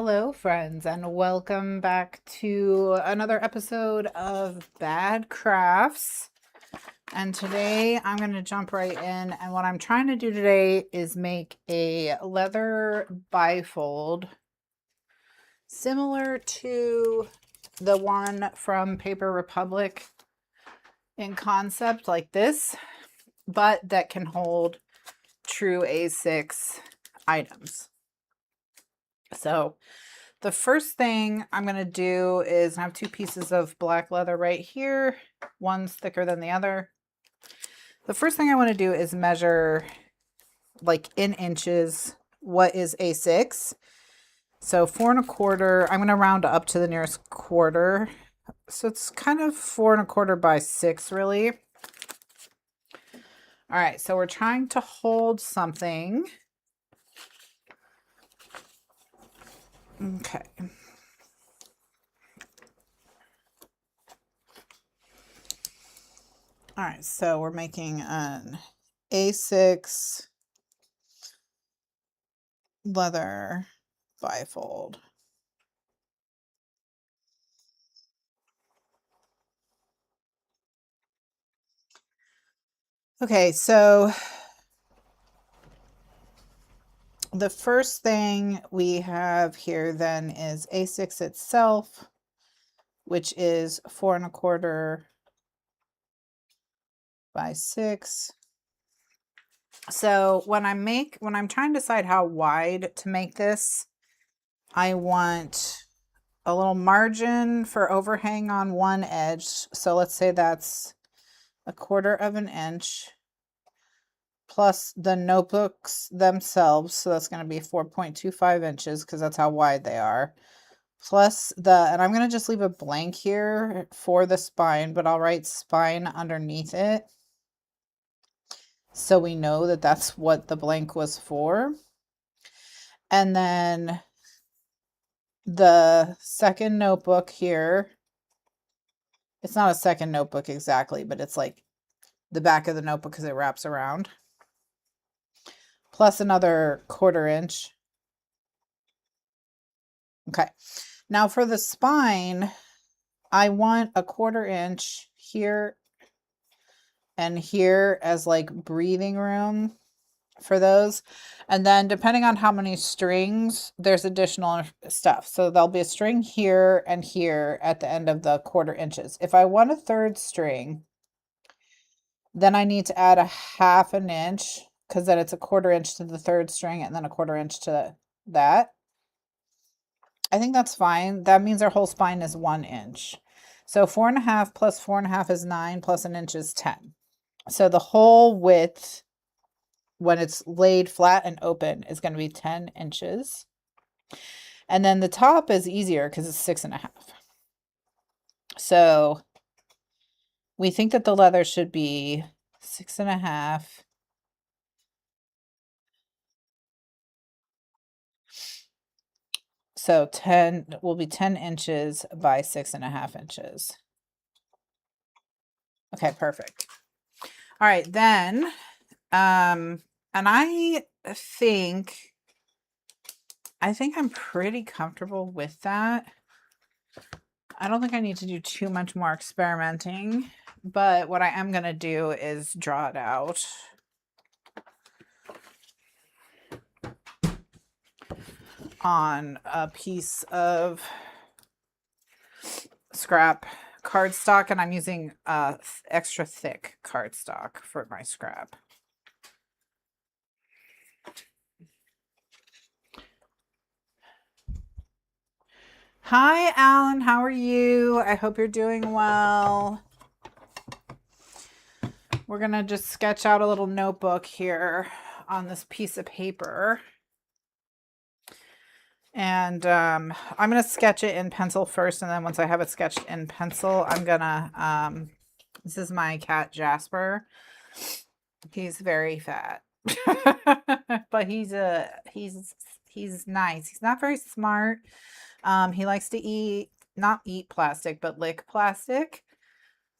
Hello, friends, and welcome back to another episode of Bad Crafts. And today I'm going to jump right in. And what I'm trying to do today is make a leather bifold similar to the one from Paper Republic in concept, like this, but that can hold true A6 items. So the first thing I'm going to do is I have two pieces of black leather right here. One's thicker than the other. The first thing I want to do is measure, like in inches, what is A6. So 4¼ I'm going to round up to the nearest quarter. So it's kind of 4¼ by 6, really. All right, so we're trying to hold something. Okay. All right, so we're making an A6 leather bifold. Okay, so the first thing we have here then is A6 itself, which is 4¼ by 6. So when I'm trying to decide how wide to make this, I want a little margin for overhang on one edge. So let's say that's 1/4 inch plus the notebooks themselves. So that's going to be 4.25 inches because that's how wide they are. Plus and I'm going to just leave a blank here for the spine, but I'll write spine underneath it, so we know that that's what the blank was for. And then the second notebook here, it's not a second notebook exactly, but it's like the back of the notebook because it wraps around, plus another 1/4 inch. Okay, now for the spine, I want a 1/4 inch here and here as like breathing room for those. And then depending on how many strings, there's additional stuff. So there'll be a string here and here at the end of the 1/4 inches. If I want a third string, then I need to add a 1/2 inch, because then it's a 1/4 inch to the third string and then a 1/4 inch to that. I think that's fine. That means our whole spine is 1 inch. So 4½ plus 4½ is 9, plus an inch is 10. So the whole width, when it's laid flat and open, is going to be 10 inches. And then the top is easier because it's 6½. So we think that the leather should be 6½. So 10 will be 10 inches by 6½ inches. Okay, perfect. All right, then, and I think I'm pretty comfortable with that. I don't think I need to do too much more experimenting, but what I am going to do is draw it out. On a piece of scrap cardstock, and I'm using extra thick cardstock for my scrap. Hi, Alan. How are you? I hope you're doing well. We're going to just sketch out a little notebook here on this piece of paper. And I'm going to sketch it in pencil first, and then once I have it sketched in pencil, I'm going to, this is my cat Jasper. He's very fat, but he's nice. He's not very smart. He likes to not eat plastic, but lick plastic.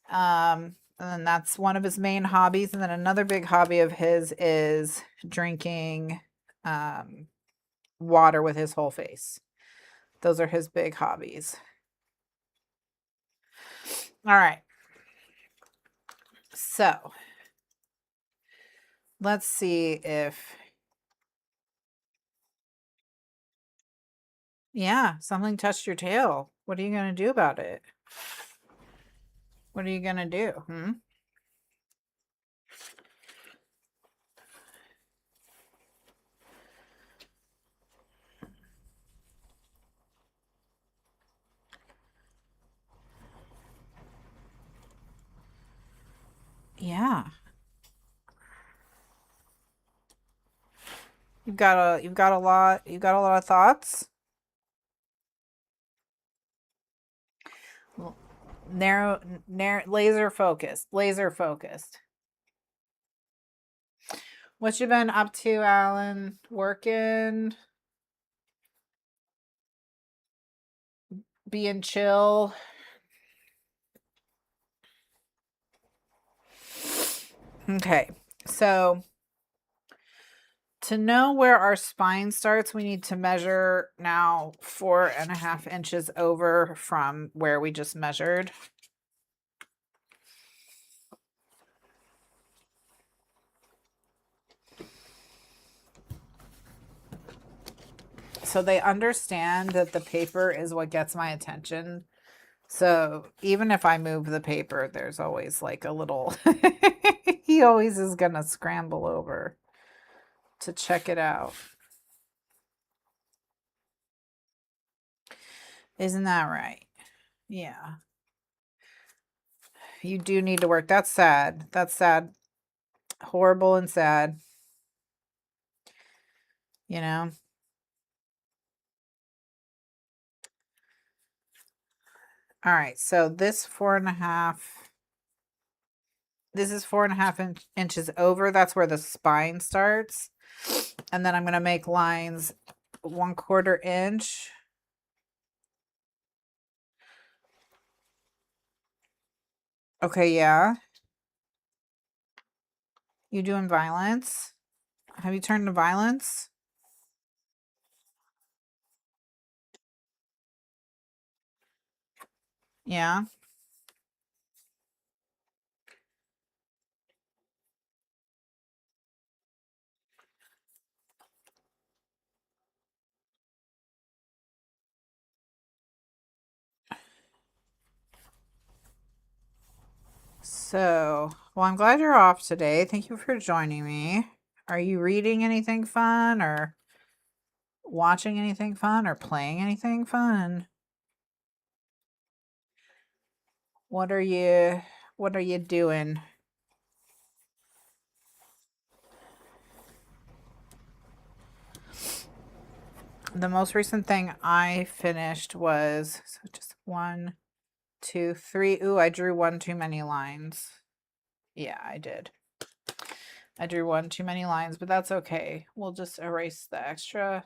And that's one of his main hobbies. And then another big hobby of his is drinking water with his whole face. Those are his big hobbies. All right. So let's see if, yeah, something touched your tail. What are you going to do about it? What are you going to do? Hmm? Yeah. You've got a lot of thoughts. Narrow, laser focused, laser focused. What you been up to, Alan? Working, being chill. Okay, so to know where our spine starts, we need to measure now 4.5 inches over from where we just measured. So they understand that the paper is what gets my attention. So even if I move the paper, there's always like a little, he always is going to scramble over to check it out. Isn't that right? Yeah. You do need to work. That's sad. That's sad. Horrible and sad. You know? All right. So this 4.5, this is 4.5 inches over. That's where the spine starts. And then I'm going to make lines 1/4 inch. Okay. Yeah. You doing violence? Have you turned to violence? Yeah. So, well, I'm glad you're off today. Thank you for joining me. Are you reading anything fun or watching anything fun or playing anything fun? What are you doing? The most recent thing I finished was, so just 1, 2, 3. Ooh, I drew one too many lines. Yeah, I did. I drew one too many lines, but that's okay. We'll just erase the extra.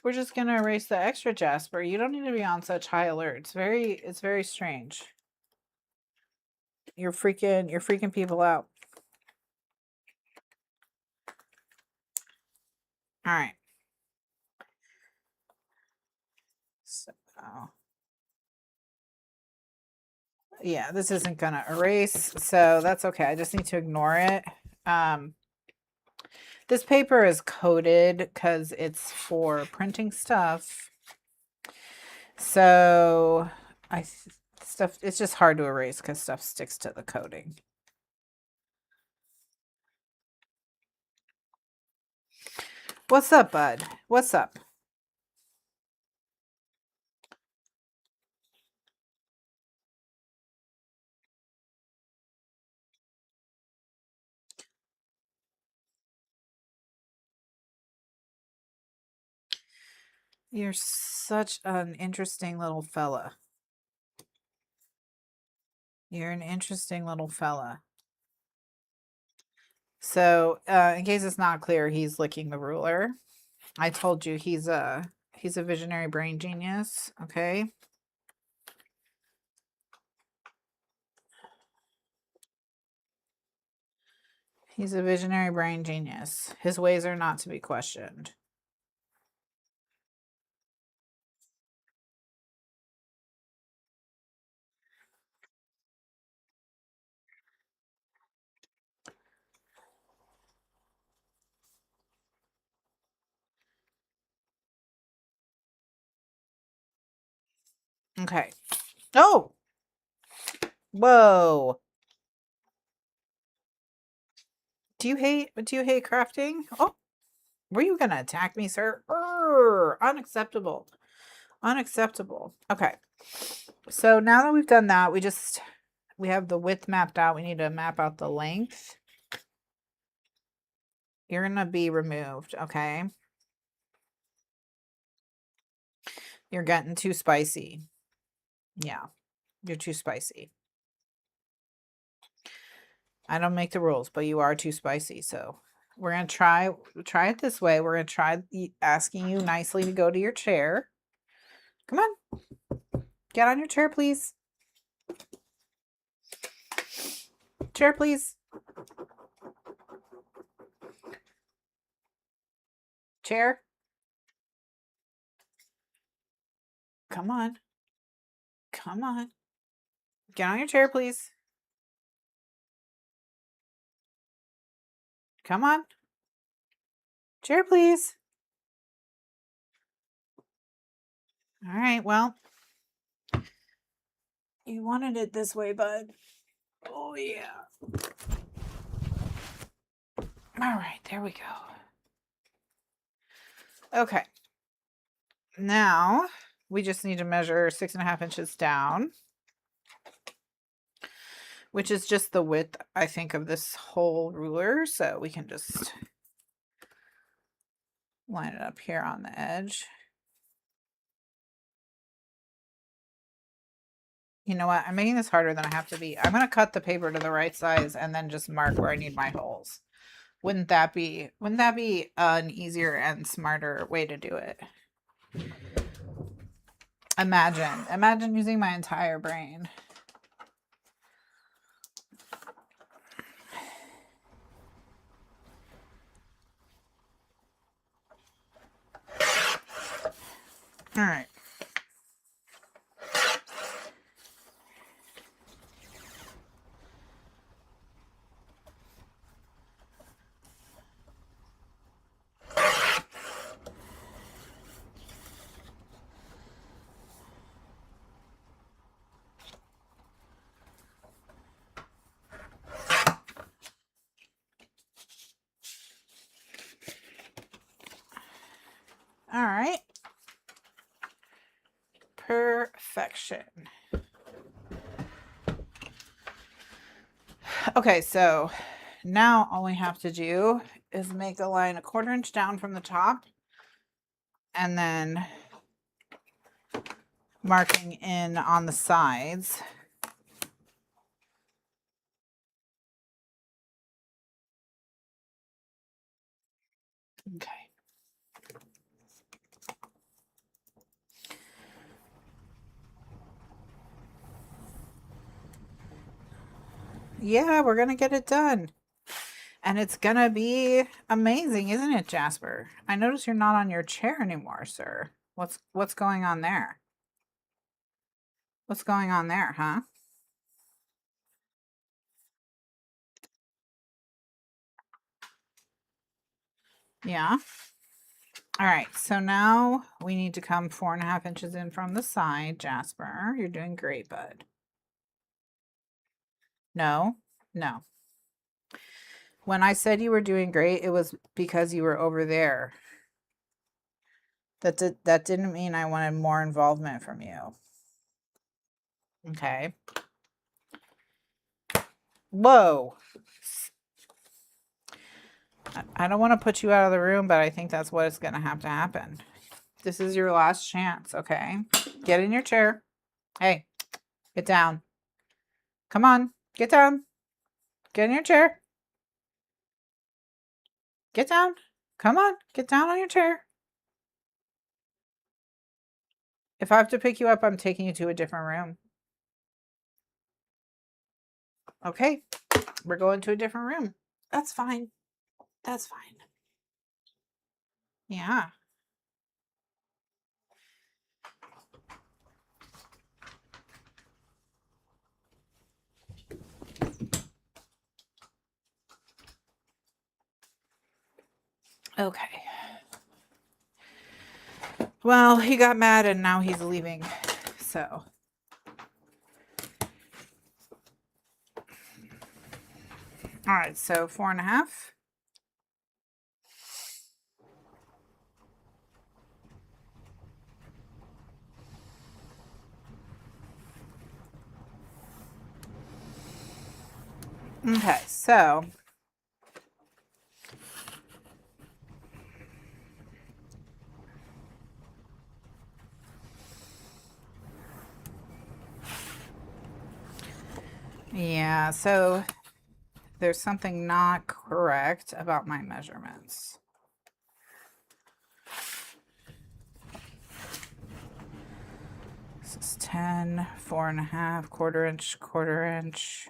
We're just gonna erase the extra, Jasper. You don't need to be on such high alert. It's very strange. You're freaking people out. All right. So yeah, this isn't gonna erase, so that's okay. I just need to ignore it. This paper is coated because it's for printing stuff. So stuff, it's just hard to erase because stuff sticks to the coating. What's up, bud? What's up? You're such an interesting little fella. You're an interesting little fella. So, in case it's not clear, he's licking the ruler. I told you he's a visionary brain genius, okay? He's a visionary brain genius. His ways are not to be questioned. Okay. Oh! Whoa. Do you hate crafting? Oh, were you gonna attack me, sir? Unacceptable. Unacceptable. Okay. So now that we've done that, we have the width mapped out. We need to map out the length. You're gonna be removed, okay? You're getting too spicy. Yeah, you're too spicy. I don't make the rules, but you are too spicy. So we're gonna try it this way. We're gonna try asking you nicely to go to your chair. Come on, get on your chair, please. Chair, please. Chair. Come on. Come on. Get on your chair, please. Come on. Chair, please. All right, well, you wanted it this way, bud. Oh, yeah. All right, there we go. Okay. Now, we just need to measure 6.5 inches down, which is just the width, I think, of this whole ruler. So we can just line it up here on the edge. You know what? I'm making this harder than I have to be. I'm going to cut the paper to the right size and then just mark where I need my holes. Wouldn't that be an easier and smarter way to do it? Imagine using my entire brain. All right. All right. Perfection. Okay, so now all we have to do is make a line 1/4 inch down from the top and then marking in on the sides. Okay. Yeah, we're gonna get it done. And it's gonna be amazing, isn't it, Jasper? I notice you're not on your chair anymore, sir. What's going on there? What's going on there, huh? Yeah. All right, so now we need to come 4.5 inches in from the side, Jasper. You're doing great, bud. No, no. When I said you were doing great, it was because you were over there. That didn't mean I wanted more involvement from you. Okay. Whoa. I don't want to put you out of the room, but I think that's what is going to have to happen. This is your last chance, okay? Get in your chair. Hey, get down. Come on, get down. Get in your chair. Get down. Come on, get down on your chair. If I have to pick you up, I'm taking you to a different room. Okay, we're going to a different room. That's fine. That's fine. Yeah. Okay. Well, he got mad and now he's leaving. so all right, so 4.5. Okay, so yeah, so there's something not correct about my measurements. This is 10, 4.5, quarter inch, quarter inch.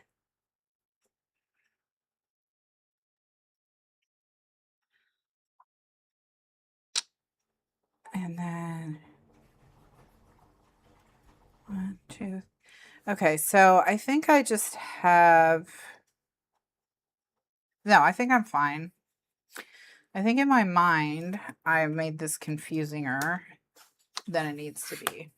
And then 1, 2. Okay, so I think I just have, no, I think I'm fine. I think in my mind, I made this confusinger than it needs to be.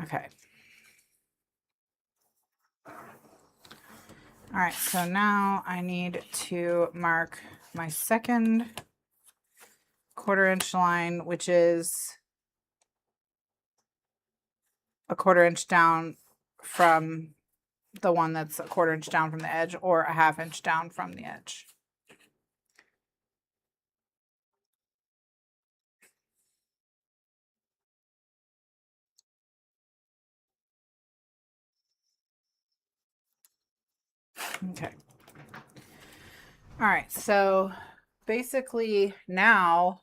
Okay. All right, so now I need to mark my second quarter inch line, which is a quarter inch down from the one that's a quarter inch down from the edge, or a half inch down from the edge. Okay. All right, so basically now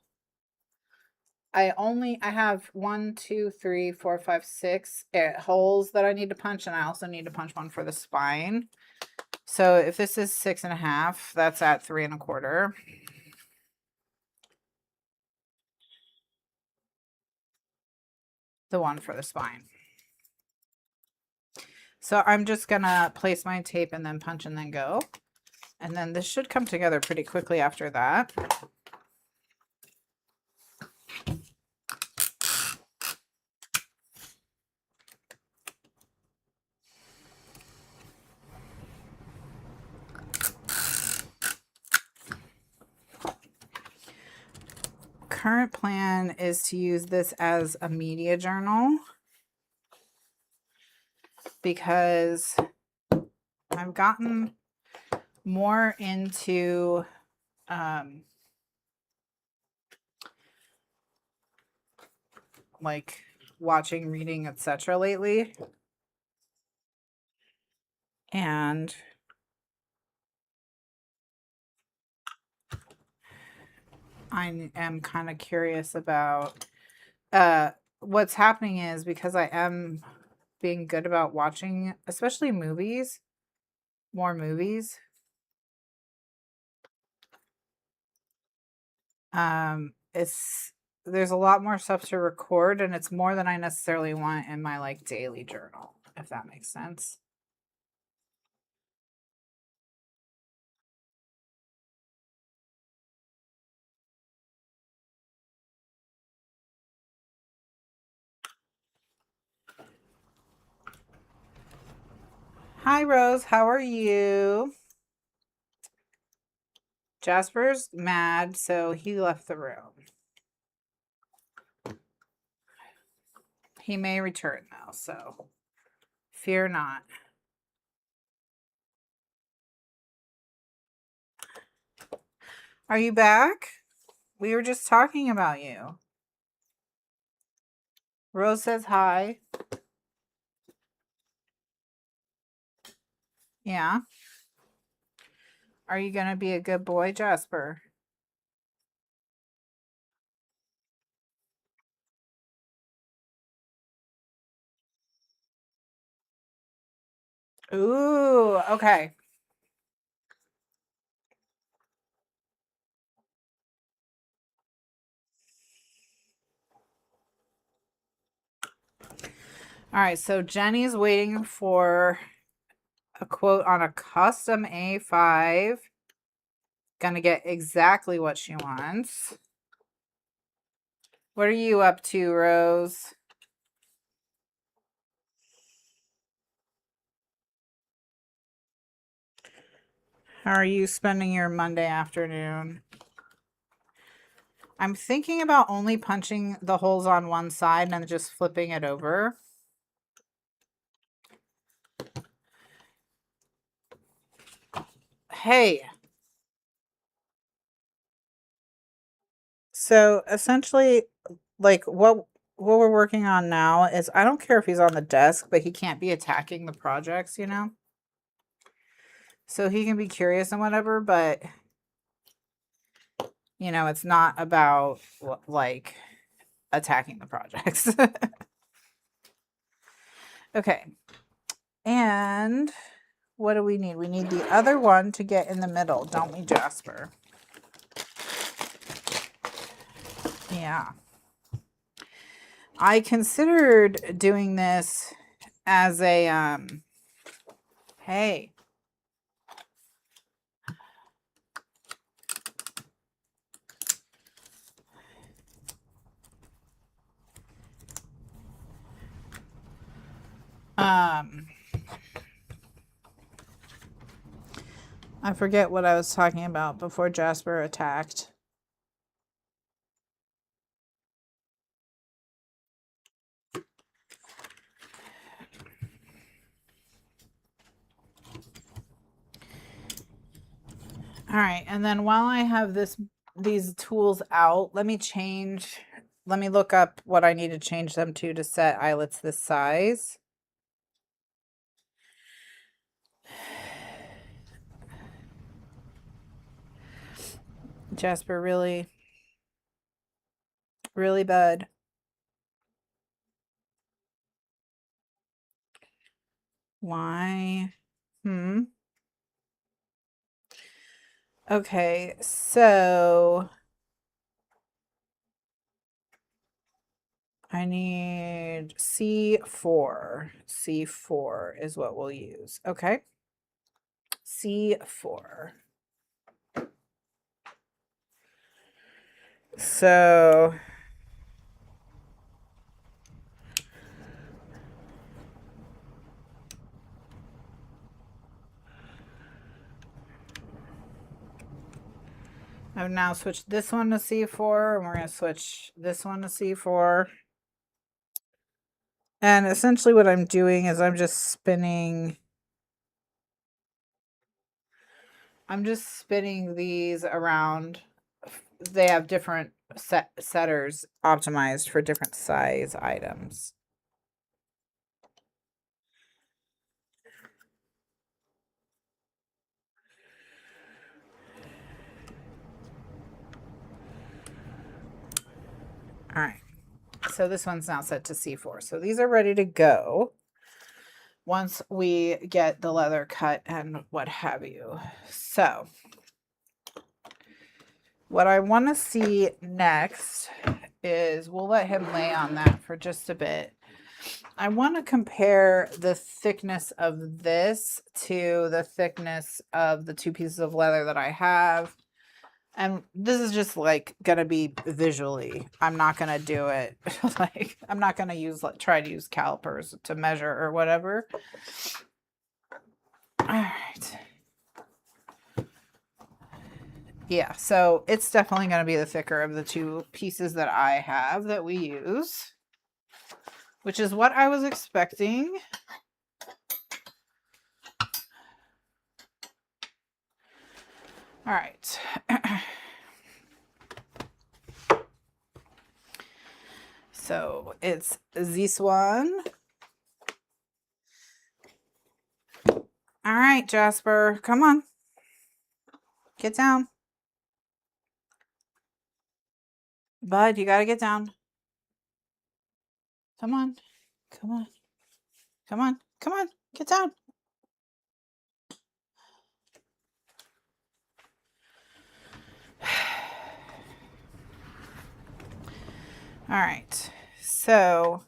I have 1, 2, 3, 4, 5, 6 holes that I need to punch, and I also need to punch one for the spine. So if this is 6.5, that's at 3.25. The one for the spine. So I'm just gonna place my tape and then punch and then go. And then this should come together pretty quickly after that. Current plan is to use this as a media journal because I've gotten more into like watching, reading, etc. lately. And I am kind of curious about what's happening is because I am being good about watching, especially movies, more movies. There's a lot more stuff to record, and it's more than I necessarily want in my like daily journal, if that makes sense. Hi, Rose. How are you? Jasper's mad, so he left the room. He may return, though, so fear not. Are you back? We were just talking about you. Rose says hi. Yeah. Are you going to be a good boy, Jasper? Ooh, okay. All right, so Jenny's waiting for a quote on a custom A5. Gonna get exactly what she wants. What are you up to, Rose? How are you spending your Monday afternoon? I'm thinking about only punching the holes on one side and just flipping it over. Hey. So essentially, like what we're working on now is, I don't care if he's on the desk, but he can't be attacking the projects, you know? So he can be curious and whatever, but you know, it's not about like attacking the projects. Okay. And what do we need? We need the other one to get in the middle, don't we, Jasper? Yeah. I considered doing this as a hey. I forget what I was talking about before Jasper attacked. All right, and then while I have these tools out, let me look up what I need to change them to set eyelets this size. Jasper, really, bud. Why? Okay, so I need C4. C4 is what we'll use. Okay. C4. So I've now switched this one to C4, and we're going to switch this one to C4. And essentially what I'm doing is I'm just spinning these around. They have different setters optimized for different size items. All right. So this one's now set to C4. So these are ready to go once we get the leather cut and what have you. So what I want to see next is, we'll let him lay on that for just a bit. I want to compare the thickness of this to the thickness of the two pieces of leather that I have. And this is just like going to be visually. I'm not going to do it like, I'm not going to try to use calipers to measure or whatever. All right. Yeah, so it's definitely going to be the thicker of the two pieces that I have that we use, which is what I was expecting. All right. So it's this one. All right, Jasper, come on. Get down. Bud, you got to get down. Come on. Come on. Come on. Come on. Get down. All right. So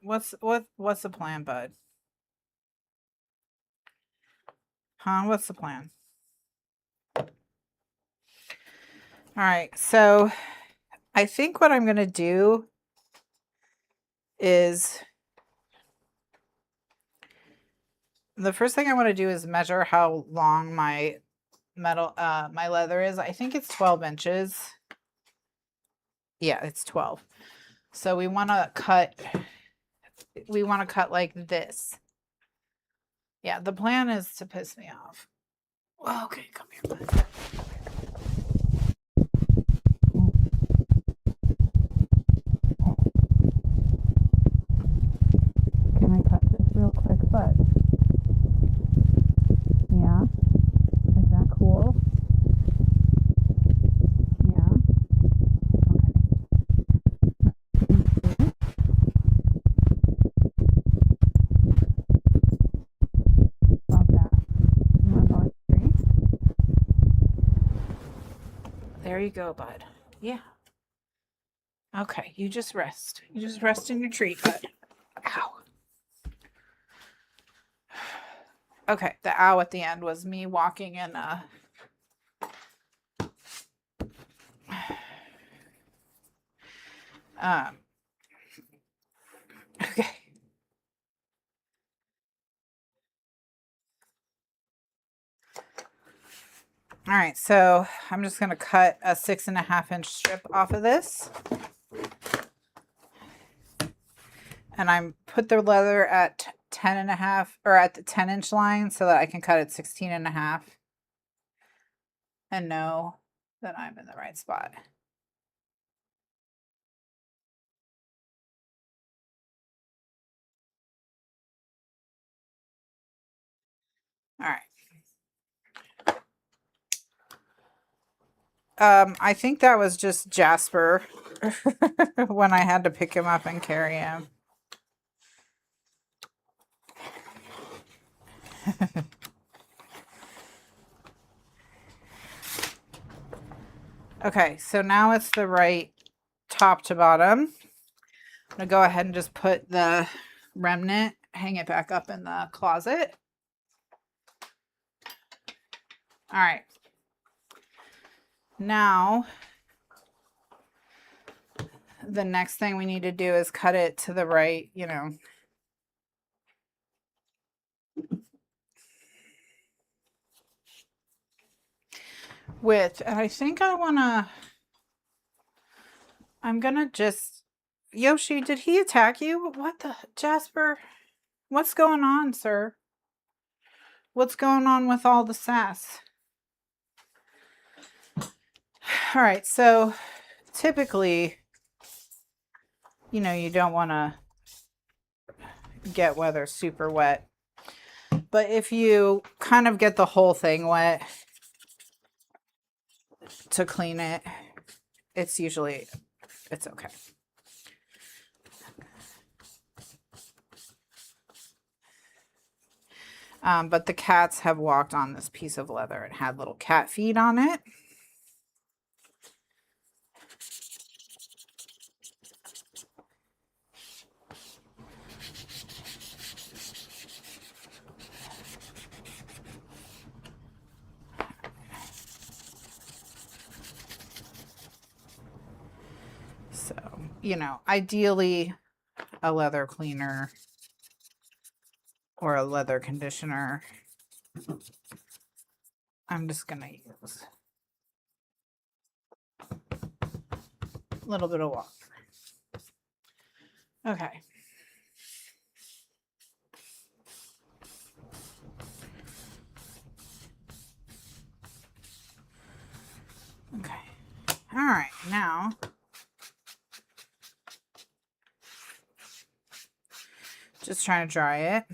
what's the plan, bud? Huh? What's the plan? All right, so I think what I'm going to do is the first thing I want to do is measure how long my my leather is. I think it's 12 inches. Yeah, it's 12. So we want to cut like this. Yeah, the plan is to piss me off. Okay, come here, bud. Can I cut this real quick, bud? Yeah. Is that cool? Yeah. Okay. Love that. You want to go with the tree? There you go, bud. Yeah. Okay, you just rest. You just rest in your tree, bud. Ow. Okay, the ow at the end was me walking in a okay. All right, so I'm just gonna cut a 6.5-inch strip off of this. And I'm put the leather at 10.5 or at the 10-inch line so that I can cut it 16.5 and know that I'm in the right spot. All right. I think that was just Jasper when I had to pick him up and carry him. Okay, so now it's the right top to bottom. I'm gonna go ahead and just put the remnant, hang it back up in the closet. All right. Now, the next thing we need to do is cut it to the right, you know. Width. And I think I'm gonna just, Yoshi, did he attack you? What the, Jasper? What's going on, sir? What's going on with all the sass? All right, so typically, you know, you don't want to get weather super wet. But if you kind of get the whole thing wet to clean it, it's okay. But the cats have walked on this piece of leather and had little cat feet on it. So, you know, ideally a leather cleaner or a leather conditioner. I'm just going to use a little bit of water. Okay. Okay. All right. Now, just trying to dry it.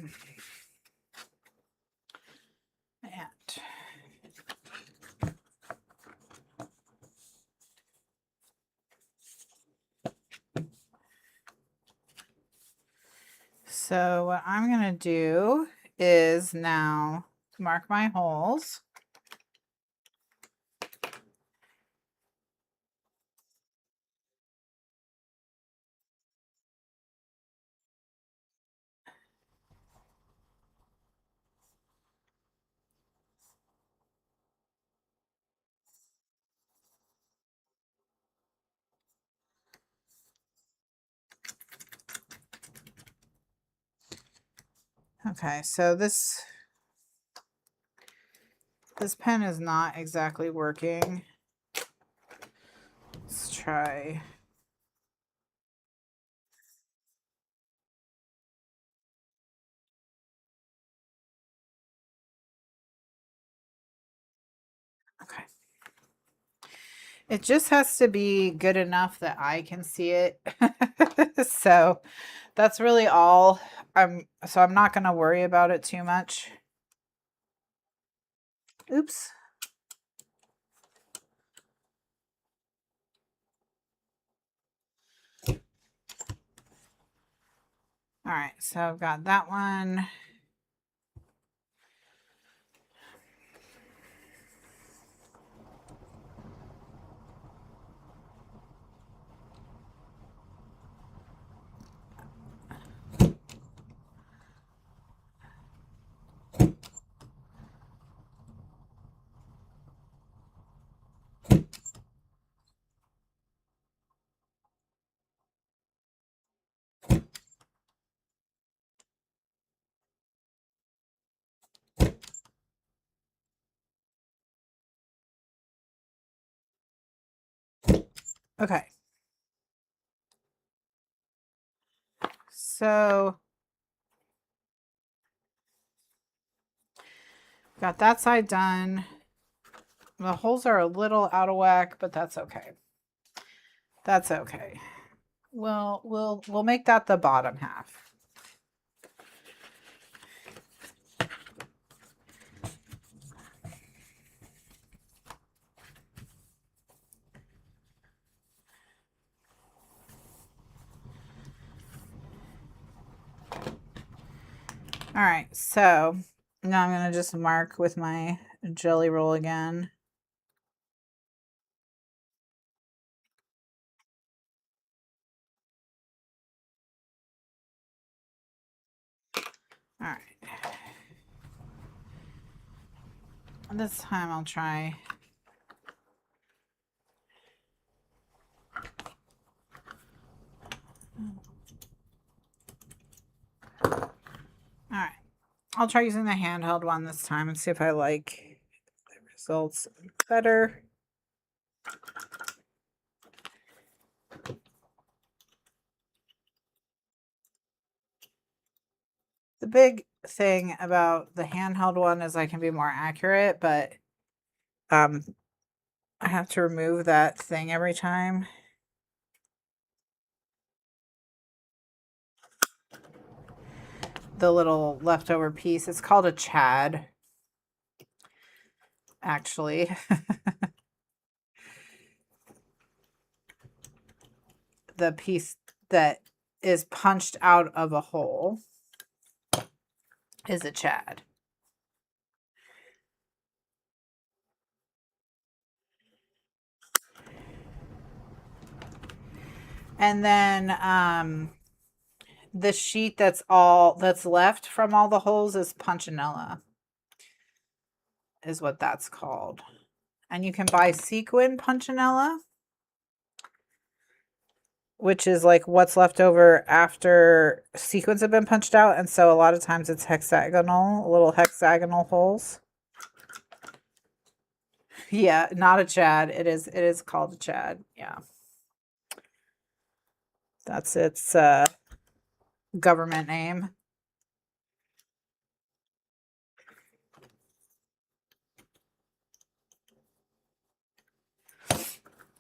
And so what I'm going to do is now mark my holes. Okay, so this pen is not exactly working. Let's try. Okay. It just has to be good enough that I can see it. So that's really all. So I'm not going to worry about it too much. Oops. All right, so I've got that one. Okay. So got that side done. The holes are a little out of whack, but that's okay. That's okay. We'll make that the bottom half. All right, so now I'm going to just mark with my jelly roll again. All right. This time I'll try. All right. I'll try using the handheld one this time and see if I like the results better. The big thing about the handheld one is I can be more accurate, but I have to remove that thing every time. The little leftover piece. It's called a chad, actually. The piece that is punched out of a hole is a chad. And then the sheet that's left from all the holes is punchinella, is what that's called. And you can buy sequin punchinella, which is like what's left over after sequins have been punched out. And so a lot of times it's hexagonal, little hexagonal holes. Yeah, not a chad. It is called a chad. Yeah. That's its government name.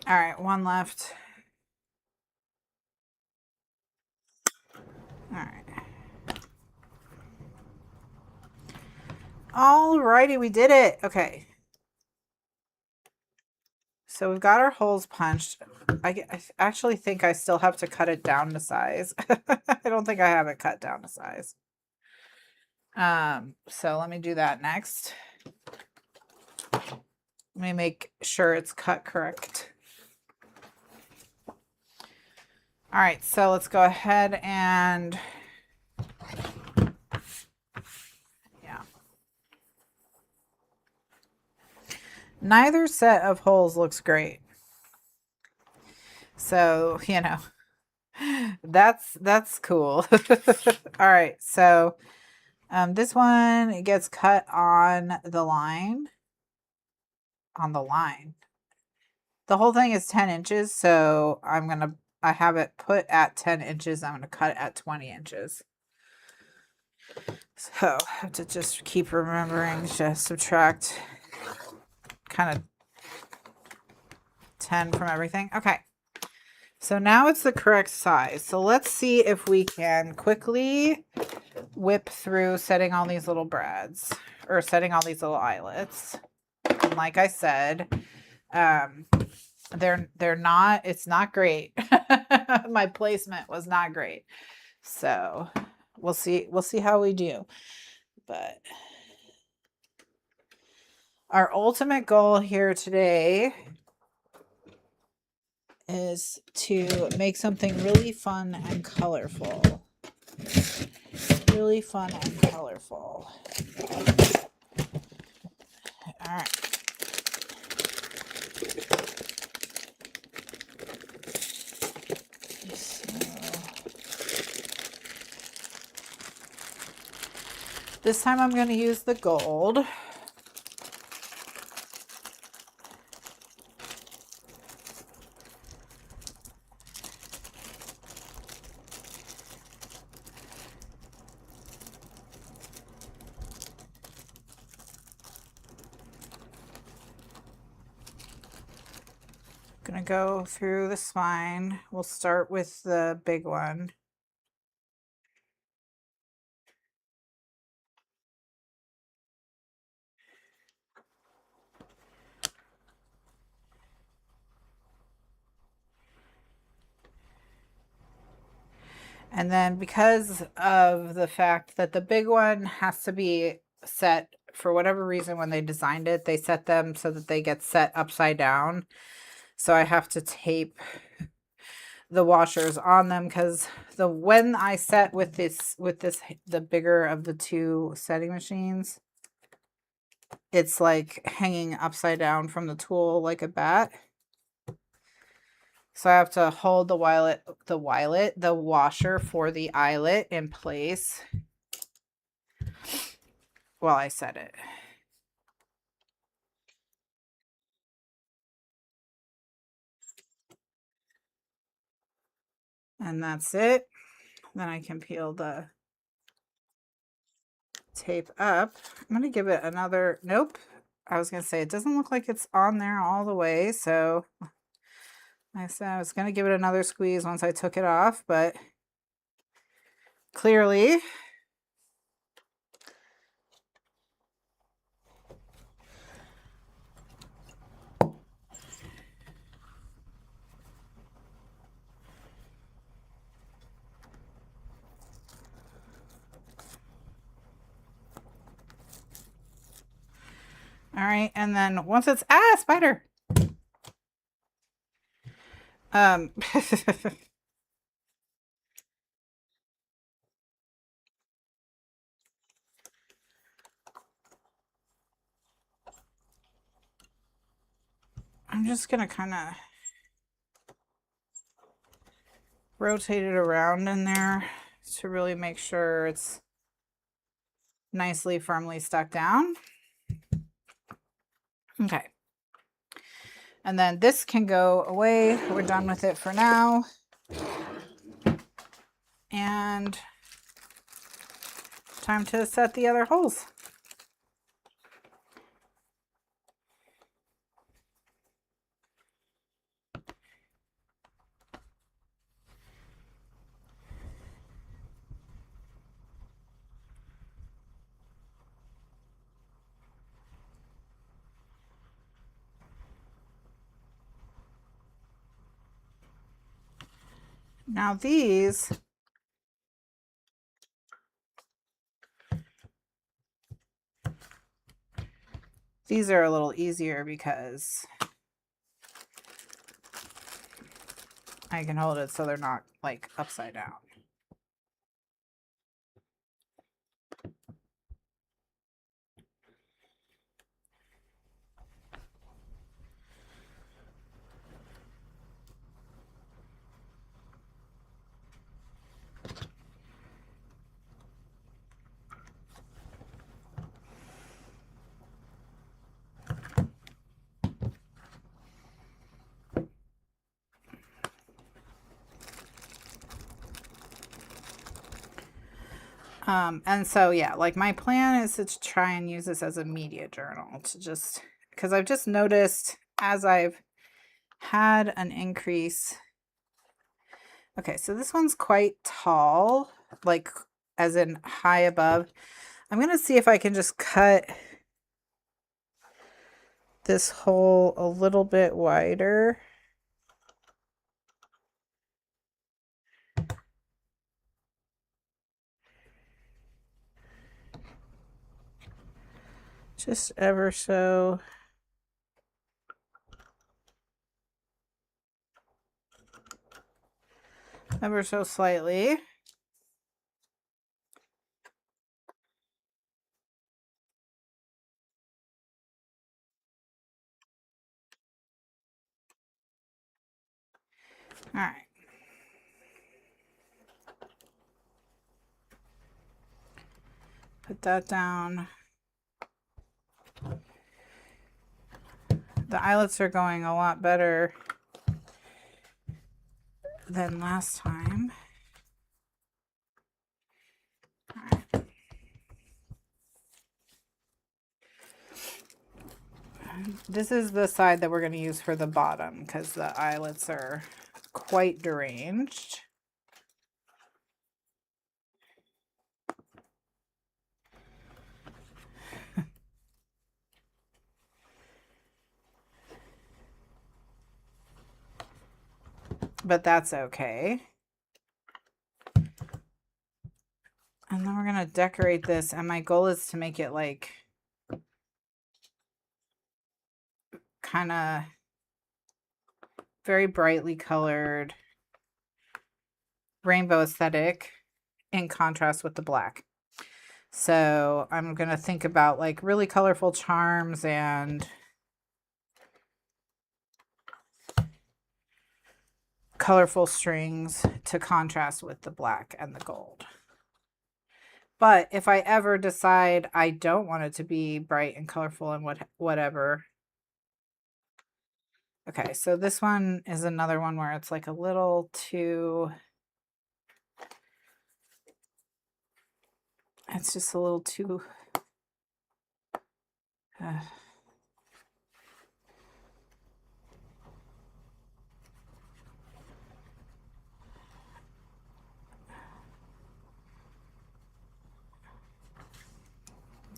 All right, one left. All right. Alrighty, we did it. Okay. So we've got our holes punched. I actually think I still have to cut it down to size. I don't think I have it cut down to size. So let me do that next. Let me make sure it's cut correct. All right, so let's go ahead and neither set of holes looks great. So, you know, that's cool. All right, so This one, it gets cut on the line. On the line. The whole thing is 10 inches, so I have it put at 10 inches. I'm going to cut it at 20 inches. So I have to just keep remembering to subtract kind of 10 from everything. Okay. So now it's the correct size. So let's see if we can quickly whip through setting all these little brads or setting all these little eyelets. And like I said, they're not, it's not great. My placement was not great. So we'll see how we do. But our ultimate goal here today is to make something really fun and colorful. Really fun and colorful. All right. So, this time I'm going to use the gold. Gonna go through the spine. We'll start with the big one. And then because of the fact that the big one has to be set, for whatever reason, when they designed it, they set them so that they get set upside down. So I have to tape the washers on them because when I set with the bigger of the two setting machines, it's like hanging upside down from the tool like a bat. So I have to hold the washer for the eyelet in place while I set it. And that's it. Then I can peel the tape up. I'm going to give it another, nope. I was going to say, it doesn't look like it's on there all the way. So I said I was going to give it another squeeze once I took it off, but clearly all right. And then once it's, spider. I'm just going to kind of rotate it around in there to really make sure it's nicely firmly stuck down. Okay. And then this can go away. We're done with it for now. And time to set the other holes. Now these are a little easier because I can hold it so they're not like upside down. And so, yeah, like my plan is to try and use this as a media journal to just, because I've just noticed as I've had an increase. Okay, so this one's quite tall, like as in high above. I'm going to see if I can just cut this hole a little bit wider. Just ever so slightly. All right. Put that down. The eyelets are going a lot better than last time. All right. This is the side that we're going to use for the bottom because the eyelets are quite deranged. But that's okay. And then we're going to decorate this, and my goal is to make it like kind of very brightly colored rainbow aesthetic in contrast with the black. So I'm going to think about like really colorful charms and colorful strings to contrast with the black and the gold. But if I ever decide I don't want it to be bright and colorful and whatever. Okay, so this one is another one where it's like a little too, it's just a little too,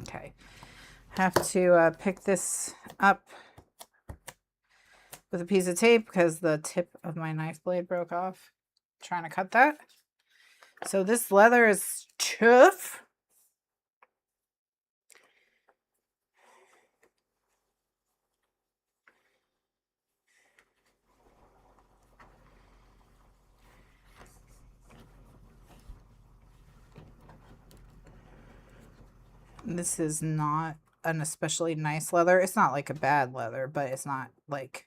okay. Have to pick this up with a piece of tape because the tip of my knife blade broke off trying to cut that. So this leather is tough. This is not an especially nice leather. It's not like a bad leather, but it's not like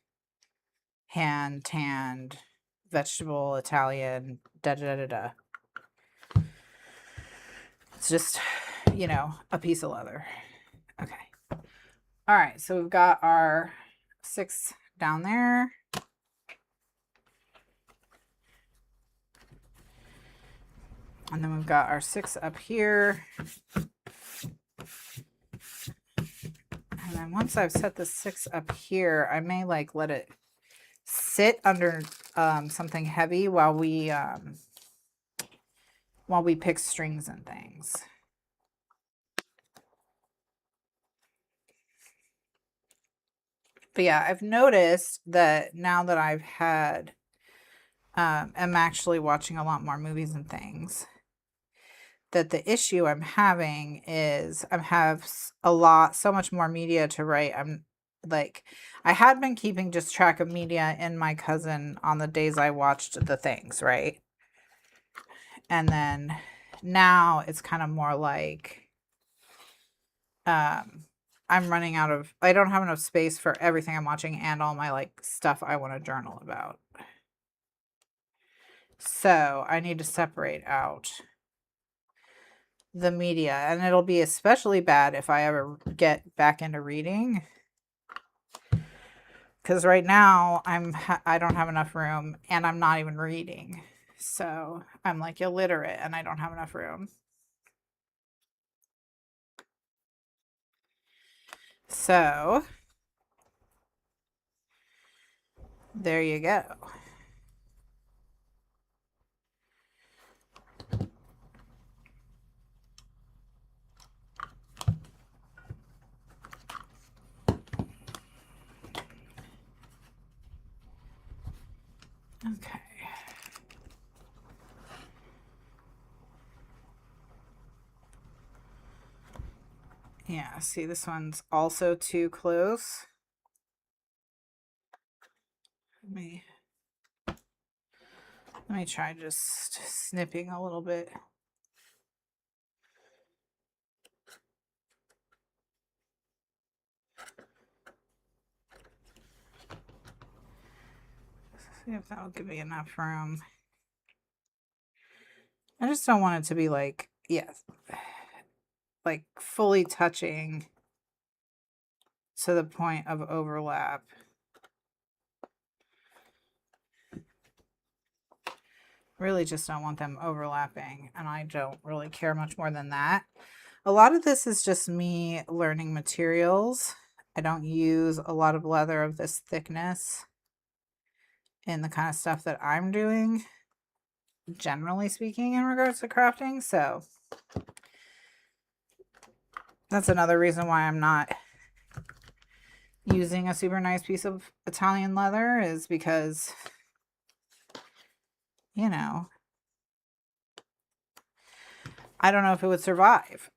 hand tanned vegetable Italian da da da da. It's just, you know, a piece of leather. Okay. All right, so we've got our 6 down there. And then we've got our 6 up here. And then once I've set the 6 up here, I may like let it sit under something heavy while we pick strings and things. But yeah, I've noticed that now that I've had, am actually watching a lot more movies and things, that the issue I'm having is I have so much more media to write. I'm like, I had been keeping just track of media in my cousin on the days I watched the things, right? And then now it's kind of more like, I'm running out of, I don't have enough space for everything I'm watching and all my like stuff I want to journal about. So I need to separate out the media, and it'll be especially bad if I ever get back into reading. Because right now I don't have enough room and I'm not even reading. So I'm like illiterate and I don't have enough room. So there you go. Okay. Yeah, see, this one's also too close. Let me try just snipping a little bit. See if that'll give me enough room. I just don't want it to be like, yes, like fully touching to the point of overlap. Really just don't want them overlapping, and I don't really care much more than that. A lot of this is just me learning materials. I don't use a lot of leather of this thickness in the kind of stuff that I'm doing, generally speaking, in regards to crafting. So that's another reason why I'm not using a super nice piece of Italian leather, is because, you know, I don't know if it would survive.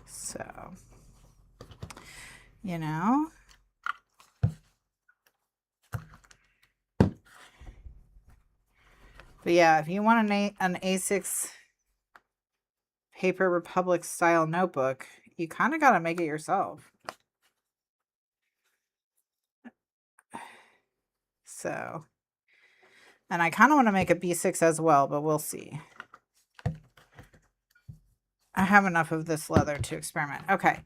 So, you know, but yeah, if you want an A6 Paper Republic style notebook, you kind of got to make it yourself. So, and I kind of want to make a B6 as well, but we'll see. I have enough of this leather to experiment. Okay.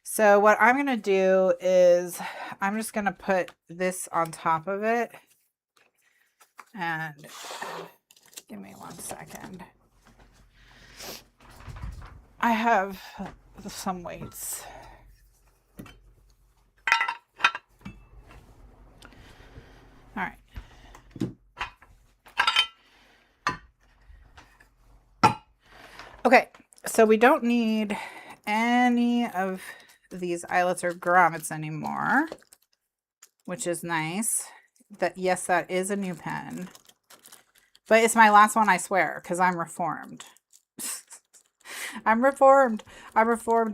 So what I'm going to do is I'm just going to put this on top of it. And give me 1 second. I have some weights. All right. Okay, so we don't need any of these eyelets or grommets anymore, which is nice. Yes, that is a new pen, but it's my last one, I swear, because I'm reformed. I'm reformed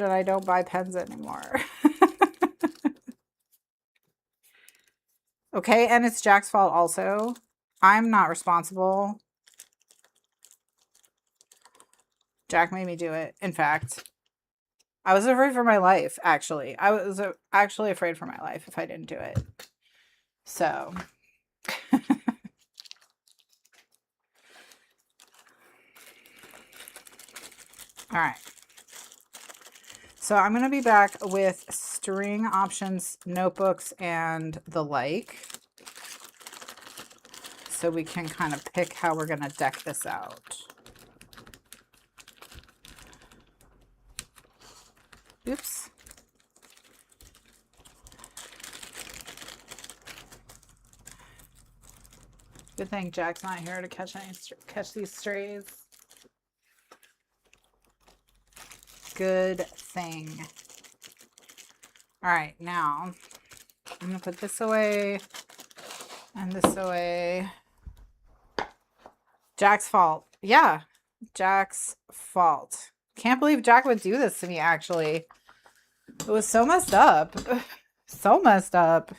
and I don't buy pens anymore. Okay, and it's Jack's fault also. I'm not responsible. Jack made me do it. In fact, I was afraid for my life, actually. I was actually afraid for my life if I didn't do it. So. All right. So I'm going to be back with string options, notebooks, and the like. So we can kind of pick how we're going to deck this out. Oops. Good thing Jack's not here to catch these strays. Good thing. All right, now I'm going to put this away and this away. Jack's fault. Yeah, Jack's fault. Can't believe Jack would do this to me, actually. It was so messed up. So messed up.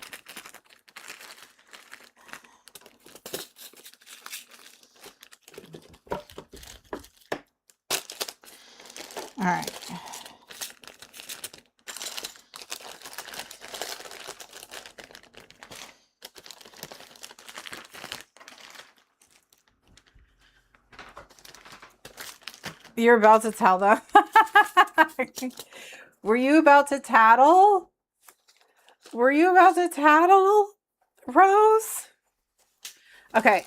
All right. You're about to tell them? Were you about to tattle? Were you about to tattle, Rose? Okay.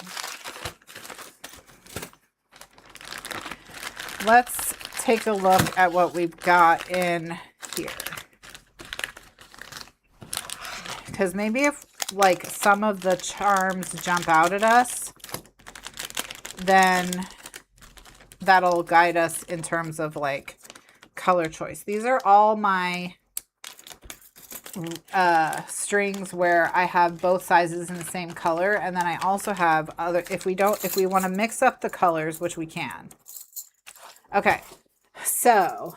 Let's take a look at what we've got in here. Because maybe if like some of the charms jump out at us, then that'll guide us in terms of like color choice. These are all my strings where I have both sizes in the same color, and then I also have other, if we want to mix up the colors, which we can. Okay, so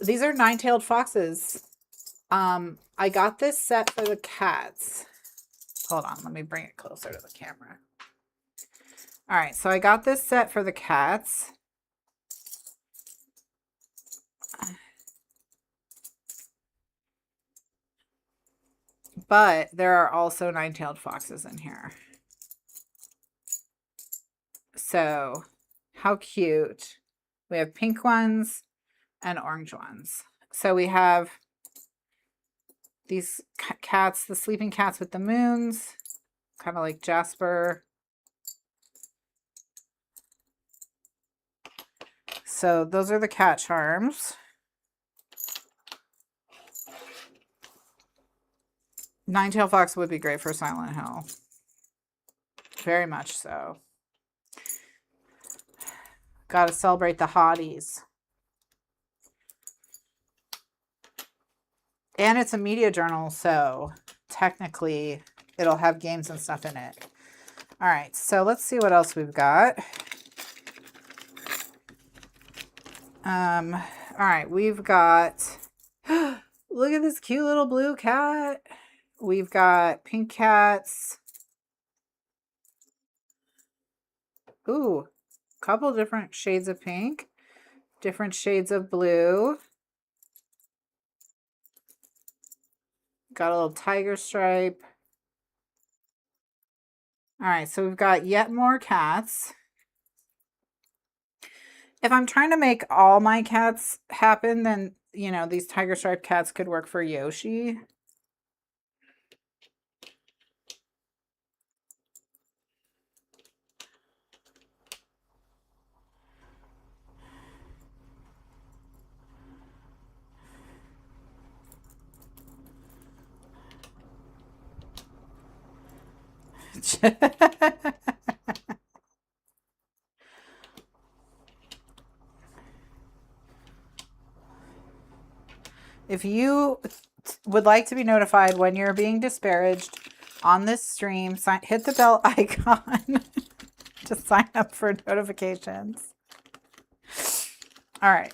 these are nine-tailed foxes. I got this set for the cats. Hold on, let me bring it closer to the camera. All right, so I got this set for the cats. But there are also nine-tailed foxes in here. So how cute. We have pink ones and orange ones. So we have these cats, the sleeping cats with the moons, kind of like Jasper. So those are the cat charms. Nine-tailed fox would be great for Silent Hill. Very much so. Got to celebrate the hotties. And it's a media journal, so technically it'll have games and stuff in it. All right, so let's see what else we've got. All right, we've got, look at this cute little blue cat. We've got pink cats. Ooh, couple different shades of pink, different shades of blue. Got a little tiger stripe. All right, so we've got yet more cats. If I'm trying to make all my cats happen, then, you know, these tiger stripe cats could work for Yoshi. If you would like to be notified when you're being disparaged on this stream, hit the bell icon to sign up for notifications. All right.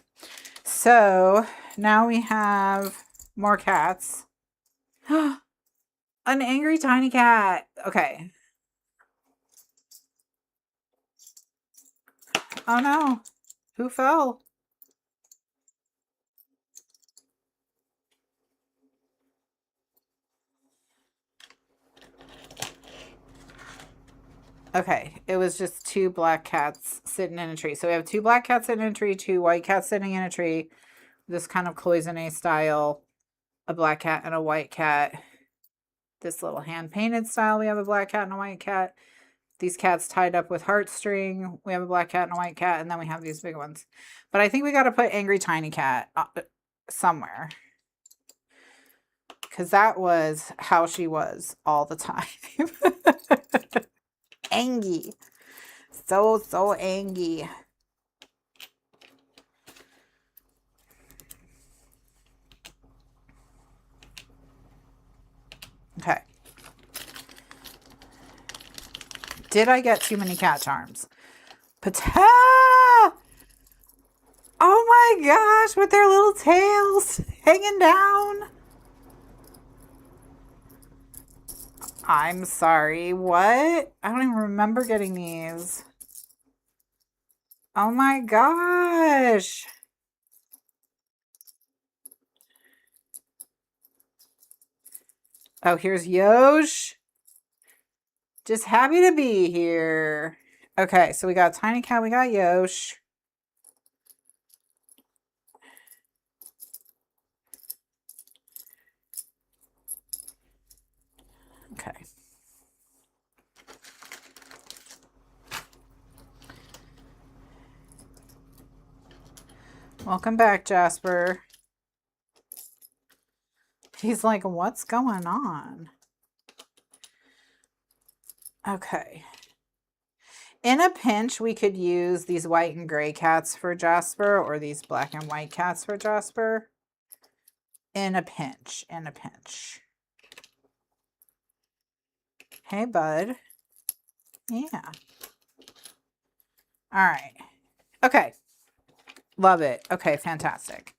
So now we have more cats. An angry tiny cat. Okay. Oh no. Who fell? Okay, it was just two black cats sitting in a tree. So we have two black cats sitting in a tree, two white cats sitting in a tree. This kind of cloisonne style, a black cat and a white cat. This little hand-painted style, we have a black cat and a white cat. These cats tied up with heartstring. We have a black cat and a white cat, and then we have these big ones. But I think we got to put angry tiny cat somewhere. Because that was how she was all the time. Angy. So angry. Okay. Did I get too many cat charms? Oh my gosh, with their little tails hanging down. I'm sorry, what? I don't even remember getting these. Oh my gosh. Oh, here's Yosh. Just happy to be here. Okay, so we got Tiny Cat, we got Yosh. Welcome back, Jasper. He's like, what's going on? Okay. In a pinch, we could use these white and gray cats for Jasper, or these black and white cats for Jasper. In a pinch, in a pinch. Hey, bud. Yeah. All right. Okay. Love it. Okay, fantastic.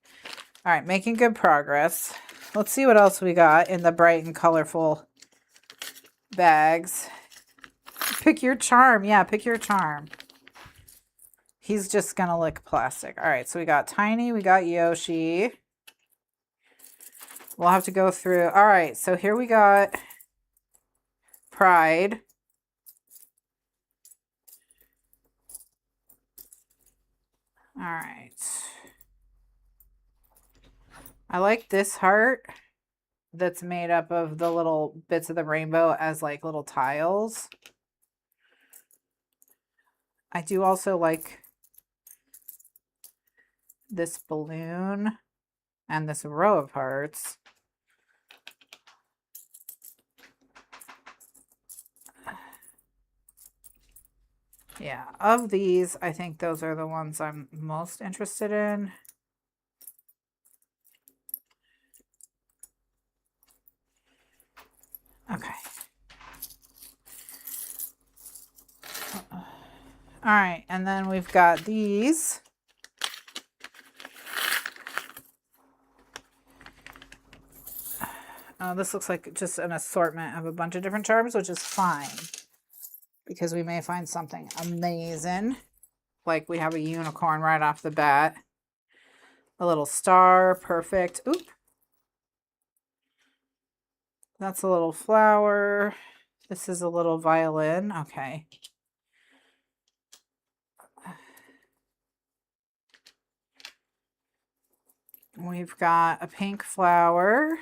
All right, making good progress. Let's see what else we got in the bright and colorful bags. Pick your charm. Yeah, pick your charm. He's just going to lick plastic. All right, so we got Tiny. We got Yoshi. We'll have to go through. All right, so here we got Pride. All right. I like this heart that's made up of the little bits of the rainbow as like little tiles. I do also like this balloon and this row of hearts. Yeah, of these, I think those are the ones I'm most interested in. Okay. All right, and then we've got these. This looks like just an assortment of a bunch of different charms, which is fine, because we may find something amazing. Like we have a unicorn right off the bat. A little star, perfect. Oop. That's a little flower. This is a little violin. Okay. We've got a pink flower,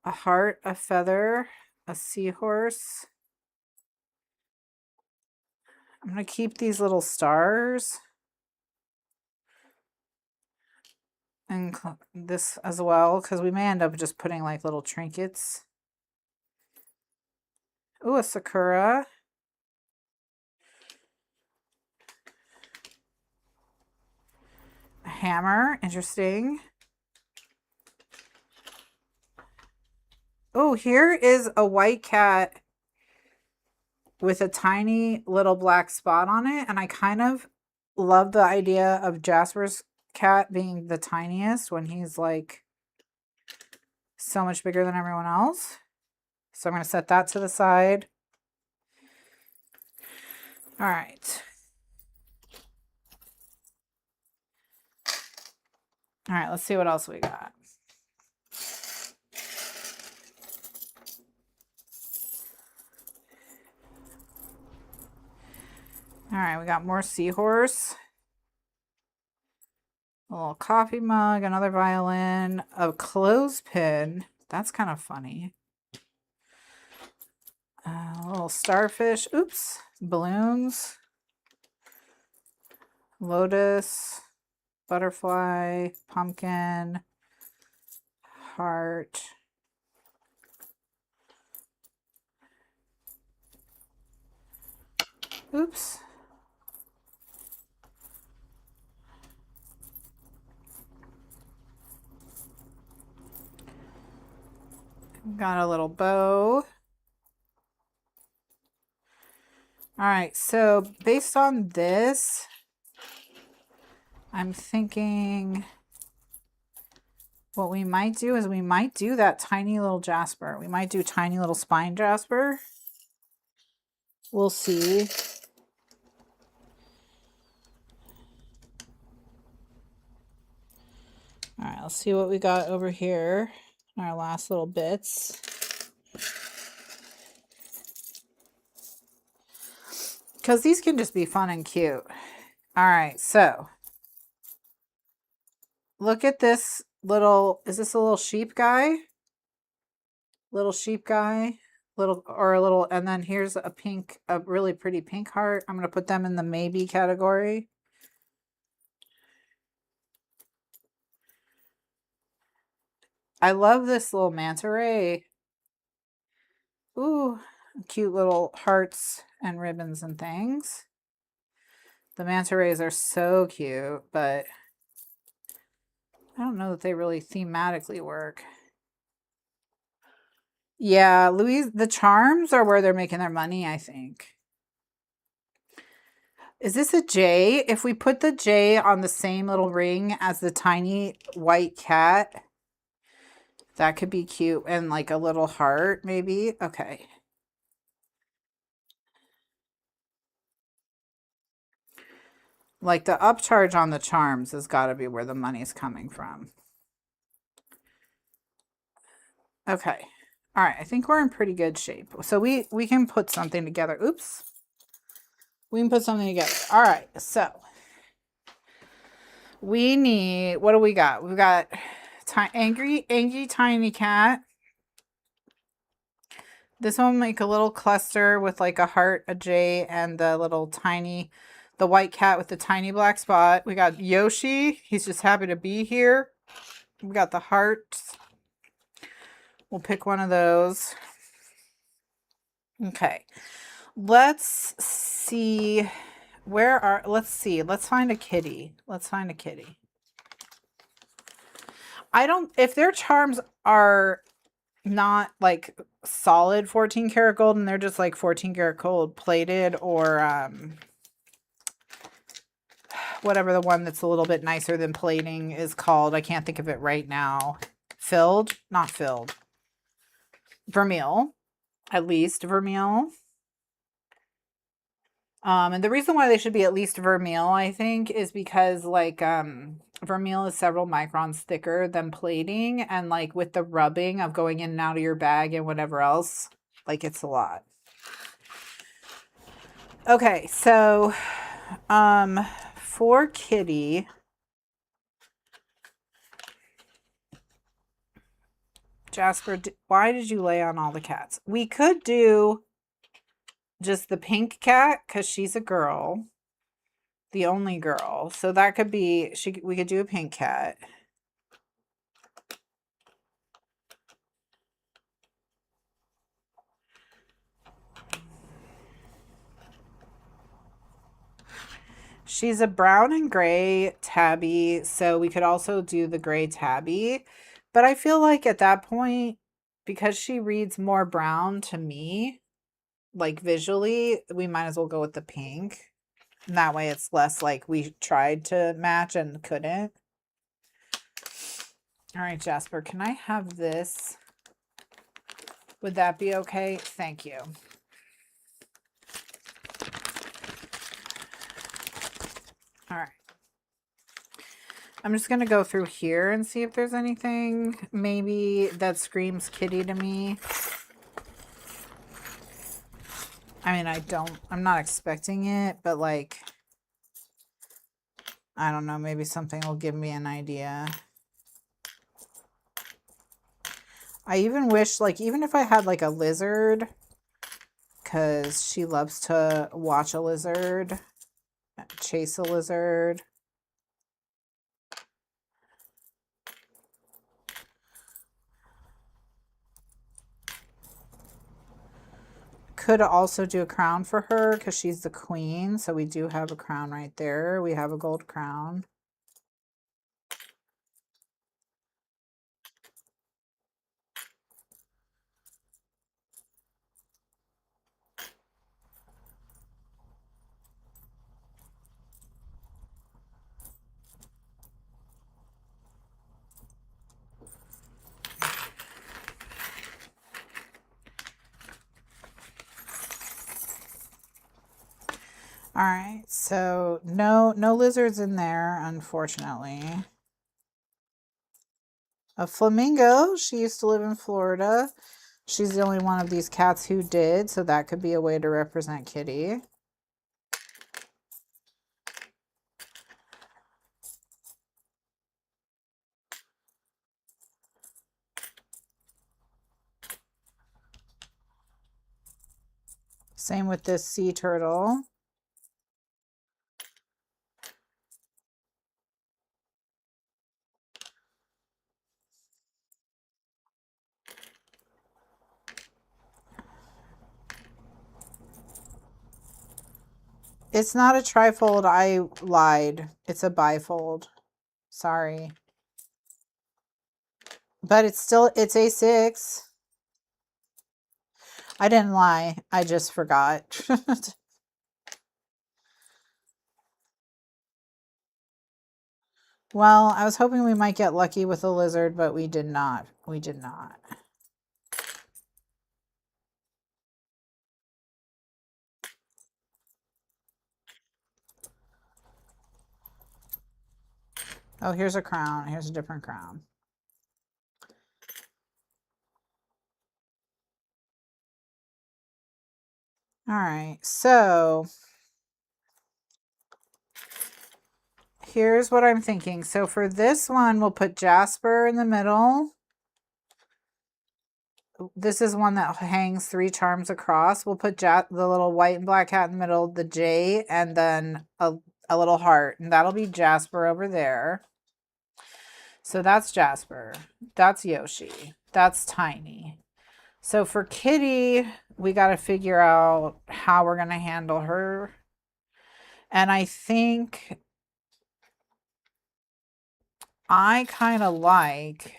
a heart, a feather, a seahorse. I'm going to keep these little stars. And this as well, because we may end up just putting like little trinkets. Ooh, a sakura. A hammer, interesting. Oh, here is a white cat with a tiny little black spot on it. And I kind of love the idea of Jasper's cat being the tiniest when he's like so much bigger than everyone else. So I'm going to set that to the side. All right. All right, let's see what else we got. All right, we got more seahorse. A little coffee mug, another violin, a clothespin. That's kind of funny. A little starfish. Oops. Balloons. Lotus. Butterfly. Pumpkin. Heart. Oops. Got a little bow. All right, so based on this, I'm thinking what we might do is we might do that tiny little Jasper. We might do tiny little spine Jasper. We'll see. All right, let's see what we got over here. Our last little bits. Because these can just be fun and cute. All right, so look at this little, is this a little sheep guy? Little sheep guy, and then here's a pink, a really pretty pink heart. I'm going to put them in the maybe category. I love this little manta ray. Ooh, cute little hearts and ribbons and things. The manta rays are so cute, but I don't know that they really thematically work. Yeah, Louise, the charms are where they're making their money, I think. Is this a J? If we put the J on the same little ring as the tiny white cat, that could be cute. And like a little heart, maybe. Okay. Like the upcharge on the charms has got to be where the money's coming from. Okay. All right. I think we're in pretty good shape. So we can put something together. Oops. We can put something together. All right. So we need, what do we got? We've got angry tiny cat. This one will make a little cluster with like a heart, a J, and the little tiny, the white cat with the tiny black spot. We got Yoshi. He's just happy to be here. We got the hearts. We'll pick one of those. Okay. Let's see. Let's see. Let's find a kitty. Let's find a kitty. If their charms are not like solid 14 karat gold and they're just like 14 karat gold plated or whatever the one that's a little bit nicer than plating is called. I can't think of it right now. Not filled. Vermeil. At least vermeil. And the reason why they should be at least vermeil, I think, is because like vermeil is several microns thicker than plating, and like with the rubbing of going in and out of your bag and whatever else, like it's a lot. Okay, so for Kitty, Jasper, why did you lay on all the cats? We could do just the pink cat because she's a girl, the only girl. So that could be, we could do a pink cat. She's a brown and gray tabby, so we could also do the gray tabby. But I feel like at that point, because she reads more brown to me, like visually, we might as well go with the pink. And that way it's less like we tried to match and couldn't. All right, Jasper, can I have this? Would that be okay? Thank you. All right. I'm just going to go through here and see if there's anything maybe that screams kitty to me. I mean, I'm not expecting it, but like, I don't know, maybe something will give me an idea. I even wish, like, even if I had like a lizard, because she loves to watch a lizard, chase a lizard. Could also do a crown for her because she's the queen. So we do have a crown right there. We have a gold crown. All right, so no lizards in there, unfortunately. A flamingo. She used to live in Florida. She's the only one of these cats who did, so that could be a way to represent Kitty. Same with this sea turtle. It's not a trifold. I lied. It's a bifold. Sorry. But it's A6. I didn't lie. I just forgot. Well, I was hoping we might get lucky with a lizard, but we did not. We did not. Oh, here's a crown. Here's a different crown. All right, so here's what I'm thinking. So for this one, we'll put Jasper in the middle. This is one that hangs 3 charms across. We'll put the little white and black cat in the middle, the J, and then a little heart. And that'll be Jasper over there. So that's Jasper. That's Yoshi. That's Tiny. So for Kitty, we got to figure out how we're going to handle her. And I think I kind of like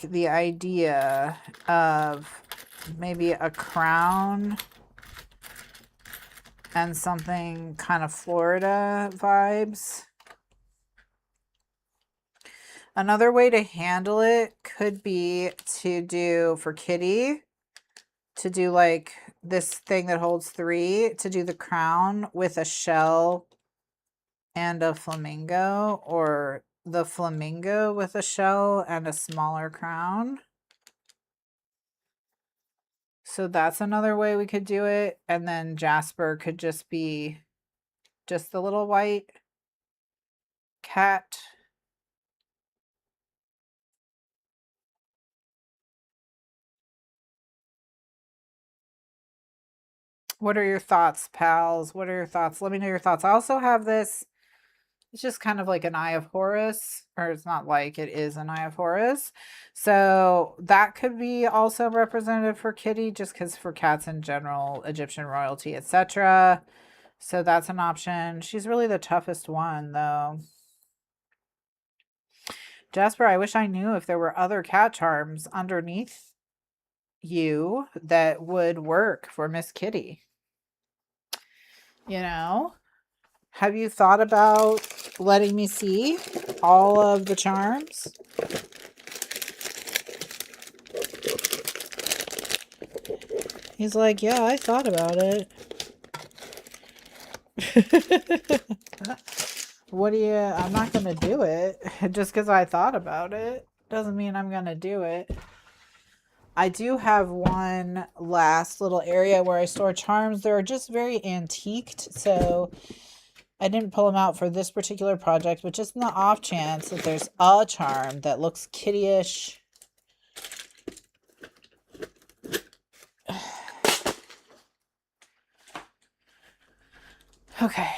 the idea of maybe a crown and something kind of Florida vibes. Another way to handle it could be to do, for Kitty, to do like this thing that holds 3, to do the crown with a shell and a flamingo, or the flamingo with a shell and a smaller crown. So that's another way we could do it. And then Jasper could just be just the little white cat. What are your thoughts, pals? What are your thoughts? Let me know your thoughts. I also have this. It's just kind of like an Eye of Horus, or it's not like, it is an Eye of Horus. So that could be also representative for Kitty, just because for cats in general, Egyptian royalty, etc. So that's an option. She's really the toughest one, though. Jasper, I wish I knew if there were other cat charms underneath you that would work for Miss Kitty. You know? Have you thought about letting me see all of the charms? He's like, yeah, I thought about it. What do you, I'm not going to do it. Just because I thought about it doesn't mean I'm going to do it. I do have one last little area where I store charms. They're just very antiqued, so I didn't pull them out for this particular project, but just in the off chance that there's a charm that looks kittyish. Okay.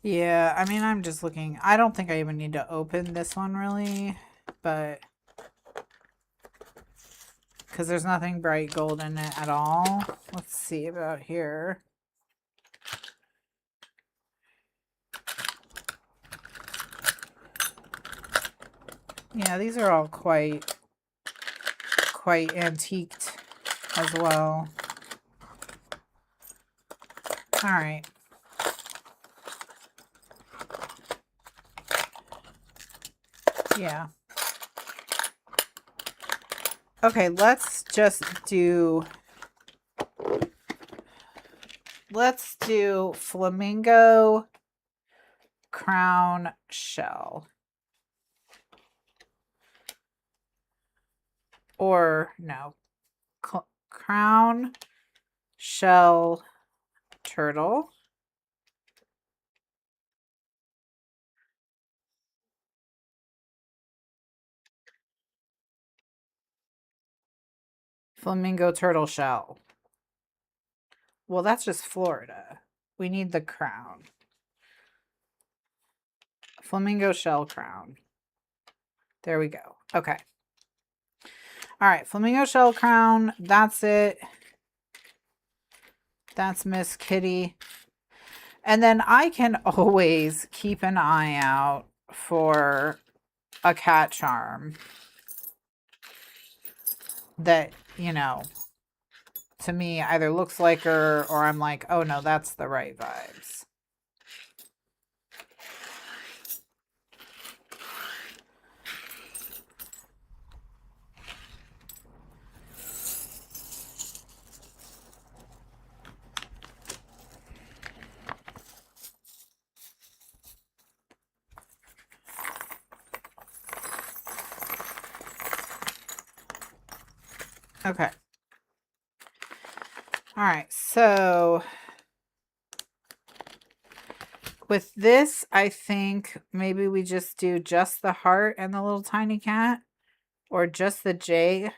Yeah, I mean, I'm just looking. I don't think I even need to open this one really, but because there's nothing bright gold in it at all. Let's see about here. Yeah, these are all quite antiqued as well. All right. Yeah. Okay, let's do flamingo crown shell. Or no, crown shell turtle. Flamingo turtle shell. Well, that's just Florida. We need the crown. Flamingo shell crown. There we go. Okay. All right, flamingo shell crown. That's it. That's Miss Kitty. And then I can always keep an eye out for a cat charm that, you know, to me either looks like her or I'm like, oh no, that's the right vibes. Okay. All right, so with this, I think maybe we just do just the heart and the little tiny cat, or just the J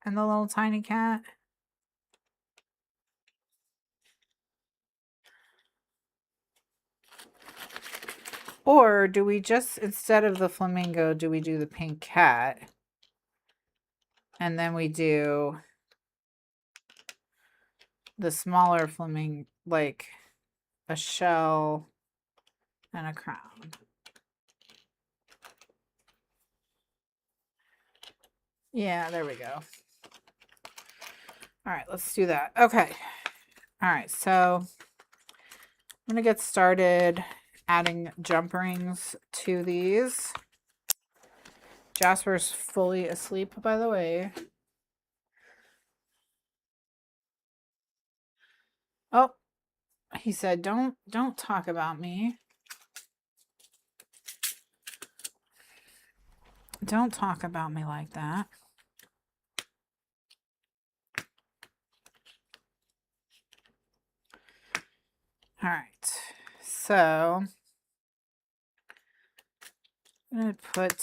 and the little tiny cat. Or do we just, instead of the flamingo, do we do the pink cat? And then we do the smaller flamingo, like a shell and a crown. Yeah, there we go. All right, let's do that. Okay. All right, so I'm going to get started adding jump rings to these. Jasper's fully asleep, by the way. Oh, he said, don't talk about me. Don't talk about me like that. All right, so I'm going to put,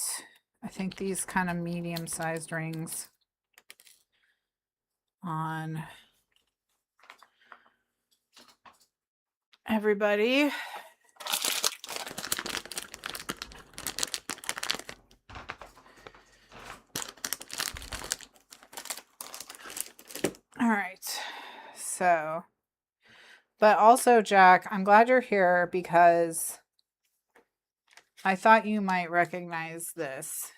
I think, these kind of medium-sized rings on everybody. All right, so, but also, Jack, I'm glad you're here because I thought you might recognize this.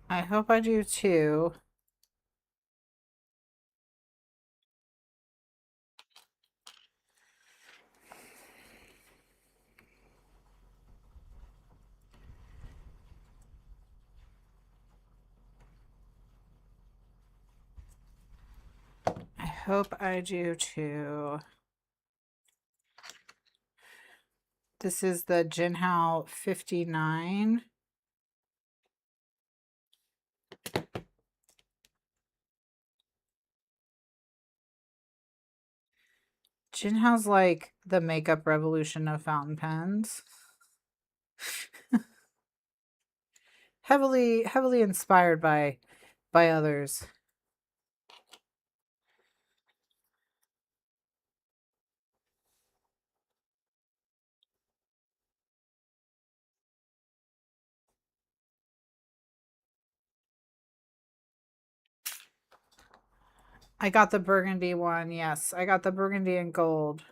I hope I do too. I hope I do too. This is the Jinhao 59. Jinhao's like the makeup revolution of fountain pens. heavily inspired by others. I got the burgundy one. Yes, I got the burgundy and gold.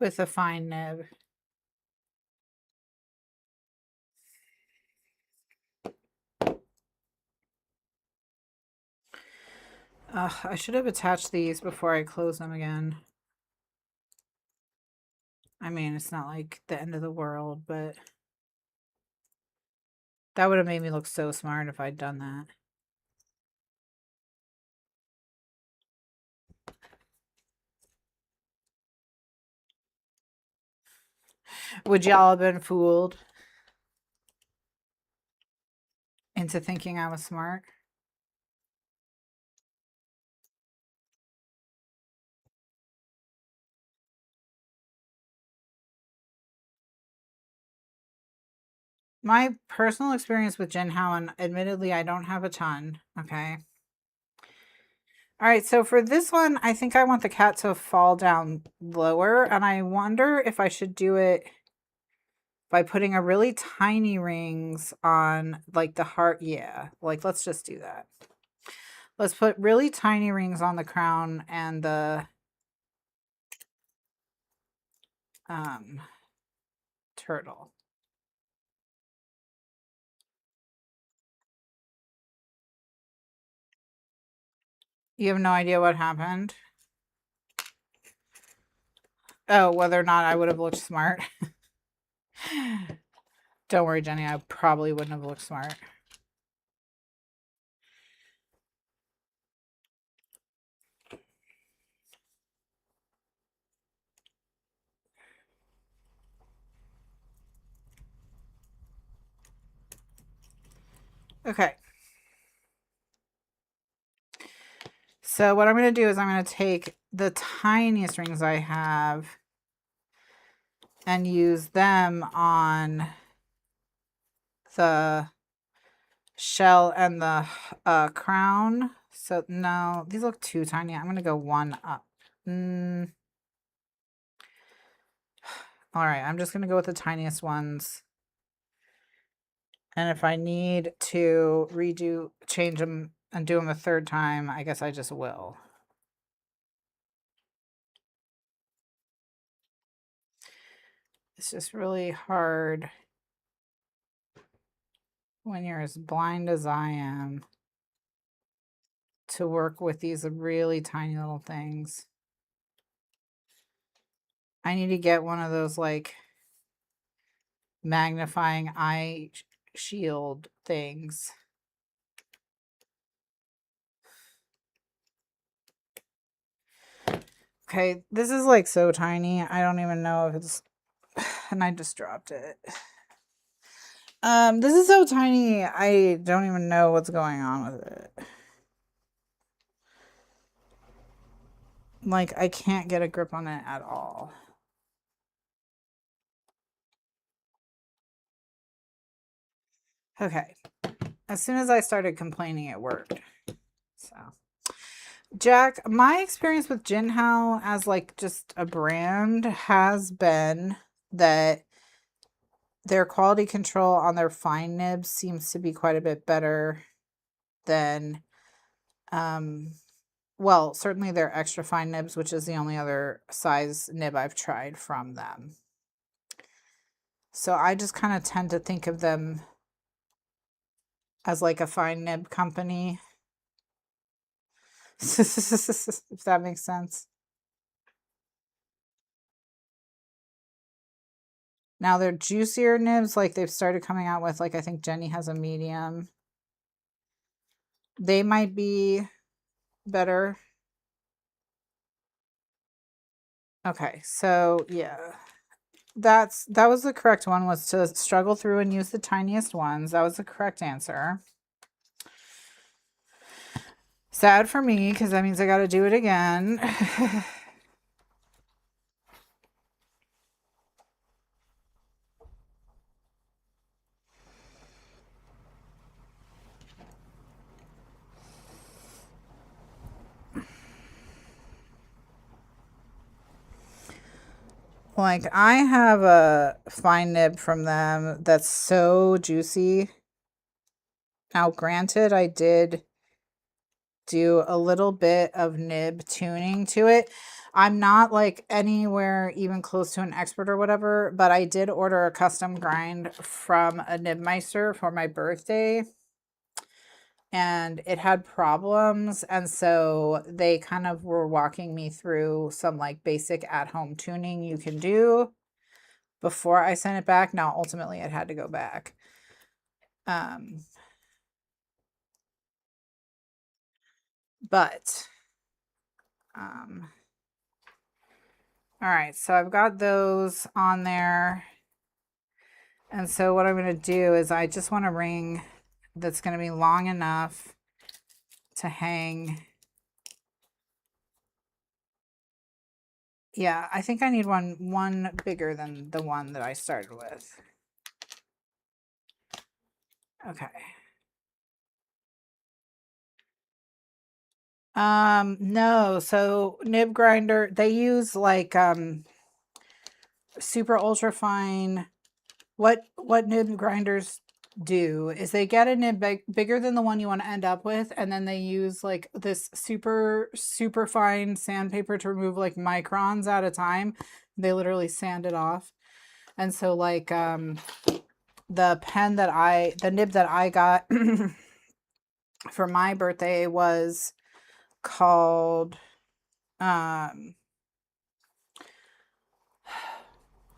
With a fine nib. I should have attached these before I close them again. I mean, it's not like the end of the world, but that would have made me look so smart if I'd done that. Would y'all have been fooled into thinking I was smart? My personal experience with Jinhao, and admittedly, I don't have a ton, okay? All right, so for this one, I think I want the cat to fall down lower, and I wonder if I should do it by putting a really tiny rings on like the heart. Yeah, like let's just do that. Let's put really tiny rings on the crown and the turtle. You have no idea what happened? Oh, whether or not I would have looked smart. Don't worry, Jenny, I probably wouldn't have looked smart. Okay. So what I'm going to do is I'm going to take the tiniest rings I have and use them on the shell and the crown. So no, these look too tiny. I'm going to go one up. All right, I'm just going to go with the tiniest ones. And if I need to change them and do them a third time, I guess I just will. It's just really hard when you're as blind as I am to work with these really tiny little things. I need to get one of those like magnifying eye shield things. Okay, this is like so tiny. I don't even know if it's, and I just dropped it. This is so tiny. I don't even know what's going on with it. Like, I can't get a grip on it at all. Okay. As soon as I started complaining, it worked. So, Jack, my experience with Jinhao as like just a brand has been that their quality control on their fine nibs seems to be quite a bit better than, well, certainly their extra fine nibs, which is the only other size nib I've tried from them. So I just kind of tend to think of them as like a fine nib company. If that makes sense. Now they're juicier nibs, like they've started coming out with, like I think Jenny has a medium. They might be better. Okay, so yeah. That was the correct one, was to struggle through and use the tiniest ones. That was the correct answer. Sad for me, because that means I got to do it again. Like, I have a fine nib from them that's so juicy. Now, granted, I did do a little bit of nib tuning to it. I'm not like anywhere even close to an expert or whatever, but I did order a custom grind from a Nibmeister for my birthday. and it had problems. And so they kind of were walking me through some like basic at-home tuning you can do before I sent it back. Now, ultimately, it had to go back. But all right, so I've got those on there. And so what I'm going to do is I just want a ring that's going to be long enough to hang. Yeah, I think I need one bigger than the one that I started with. Okay. No, so nib grinder, they use like super ultra fine. What nib grinders do is they get a nib bigger than the one you want to end up with, and then they use like this super fine sandpaper to remove like microns at a time. They literally sand it off. And so like the nib that I got for my birthday was called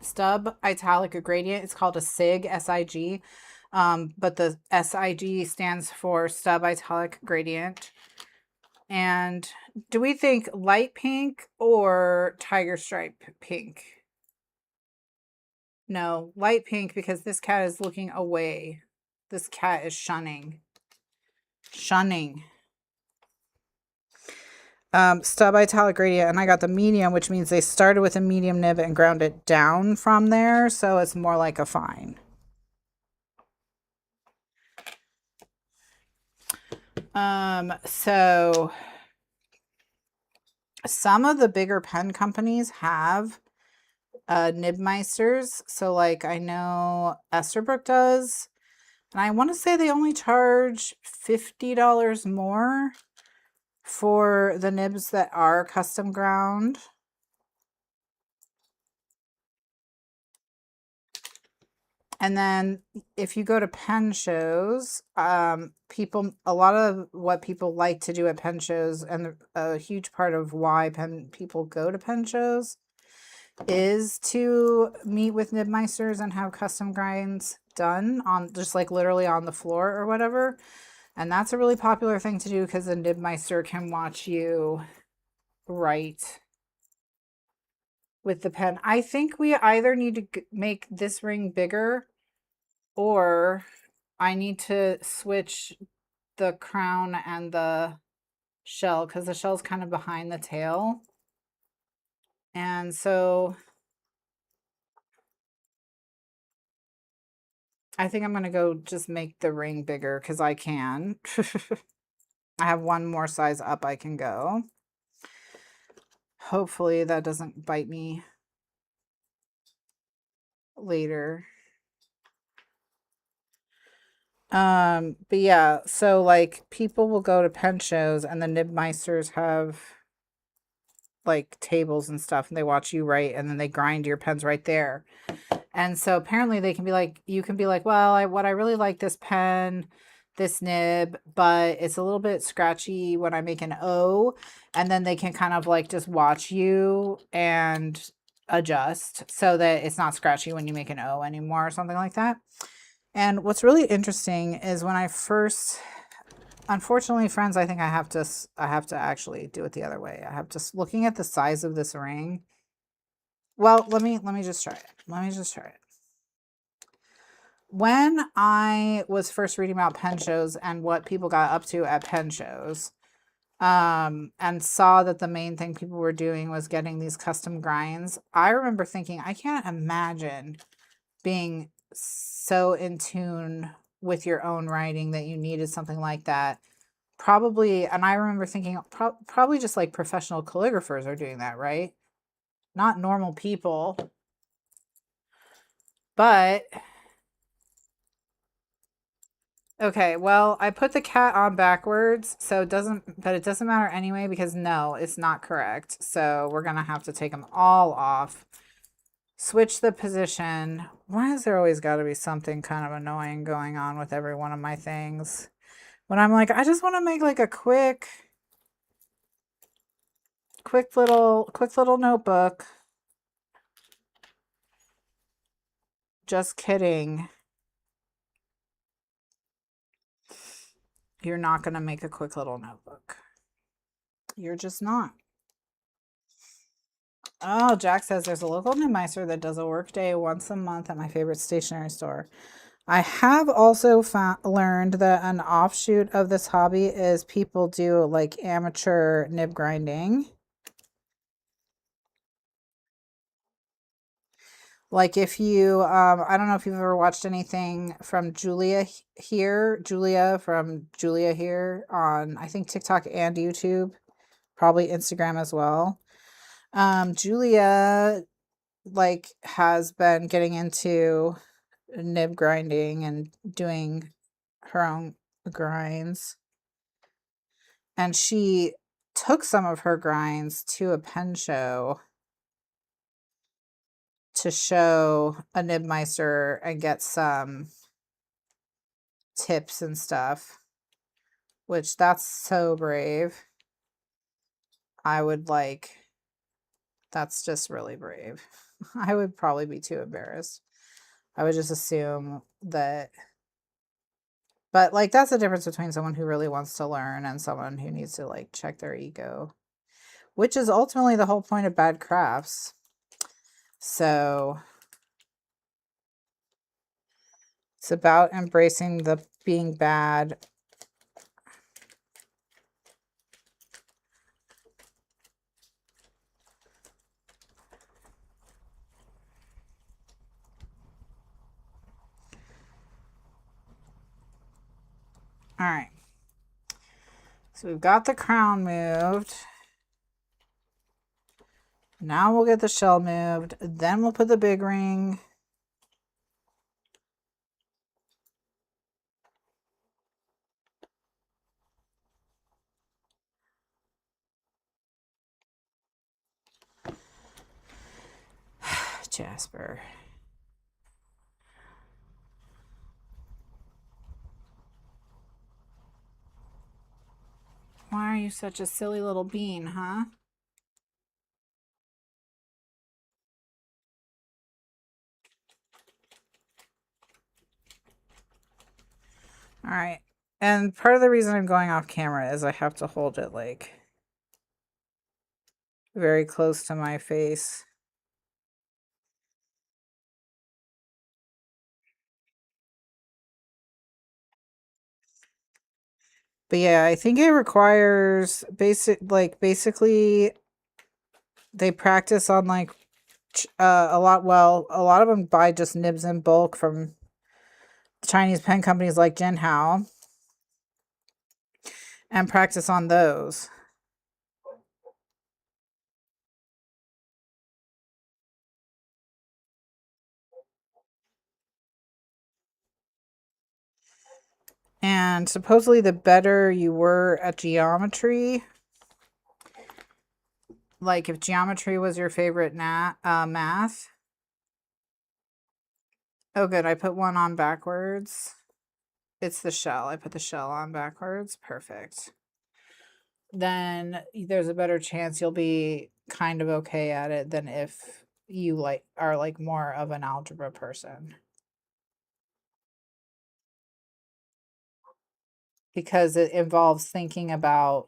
Stub Italic Gradient. It's called a SIG, S-I-G. But the SIG stands for Stub Italic Gradient. And do we think light pink or tiger stripe pink? No, light pink, because this cat is looking away. This cat is shunning. Stub Italic Gradient, and I got the medium, which means they started with a medium nib and ground it down from there, so it's more like a fine. So some of the bigger pen companies have nib meisters. So like I know Esterbrook does, and I want to say they only charge $50 more for the nibs that are custom ground. And then if you go to pen shows, a lot of what people like to do at pen shows, and a huge part of why people go to pen shows, is to meet with nibmeisters and have custom grinds done on just like literally on the floor or whatever. And that's a really popular thing to do because the nibmeister can watch you write with the pen. I think we either need to make this ring bigger, or I need to switch the crown and the shell, because the shell's kind of behind the tail. And so I think I'm going to go just make the ring bigger because I can. I have one more size up I can go. Hopefully that doesn't bite me later. But yeah, so like people will go to pen shows and the nibmeisters have like tables and stuff, and they watch you write, and then they grind your pens right there. And so apparently they can be like, you can be like, well, I really like this pen, this nib, but it's a little bit scratchy when I make an O. And then they can kind of like just watch you and adjust so that it's not scratchy when you make an O anymore or something like that. And what's really interesting is when I first, unfortunately, friends, I think I have to actually do it the other way. I have to, looking at the size of this ring. Well, let me just try it. When I was first reading about pen shows and what people got up to at pen shows, and saw that the main thing people were doing was getting these custom grinds, I remember thinking, I can't imagine being so in tune with your own writing that you needed something like that. Probably, and I remember thinking, probably just like professional calligraphers are doing that, right? Not normal people. But okay, well, I put the cat on backwards, so it doesn't matter anyway, because no, it's not correct. So we're gonna have to take them all off. Switch the position. Why is there always got to be something kind of annoying going on with every one of my things? When I'm like, I just want to make like a quick little notebook. Just kidding. You're not going to make a quick little notebook. You're just not. Oh, Jack says there's a local Newmeister that does a work day once a month at my favorite stationery store. I have also learned that an offshoot of this hobby is people do like amateur nib grinding. Like if you, I don't know if you've ever watched anything from Julia from Julia here on, I think TikTok and YouTube, probably Instagram as well. Julia like has been getting into nib grinding and doing her own grinds. And she took some of her grinds to a pen show to show a nibmeister and get some tips and stuff, which that's so brave. I would like, that's just really brave. I would probably be too embarrassed. I would just assume that, but like that's the difference between someone who really wants to learn and someone who needs to like check their ego, which is ultimately the whole point of bad crafts. So it's about embracing the being bad. All right. So we've got the crown moved. Now we'll get the shell moved. Then we'll put the big ring. Jasper. Why are you such a silly little bean, huh? All right. And part of the reason I'm going off camera is I have to hold it like very close to my face. But yeah, I think it requires basically they practice on like a lot of them buy just nibs in bulk from Chinese pen companies like Jinhao and practice on those. And supposedly the better you were at geometry, like if geometry was your favorite math. Oh, good. I put one on backwards. It's the shell. I put the shell on backwards. Perfect. Then there's a better chance you'll be kind of okay at it than if you like are like more of an algebra person. Because it involves thinking about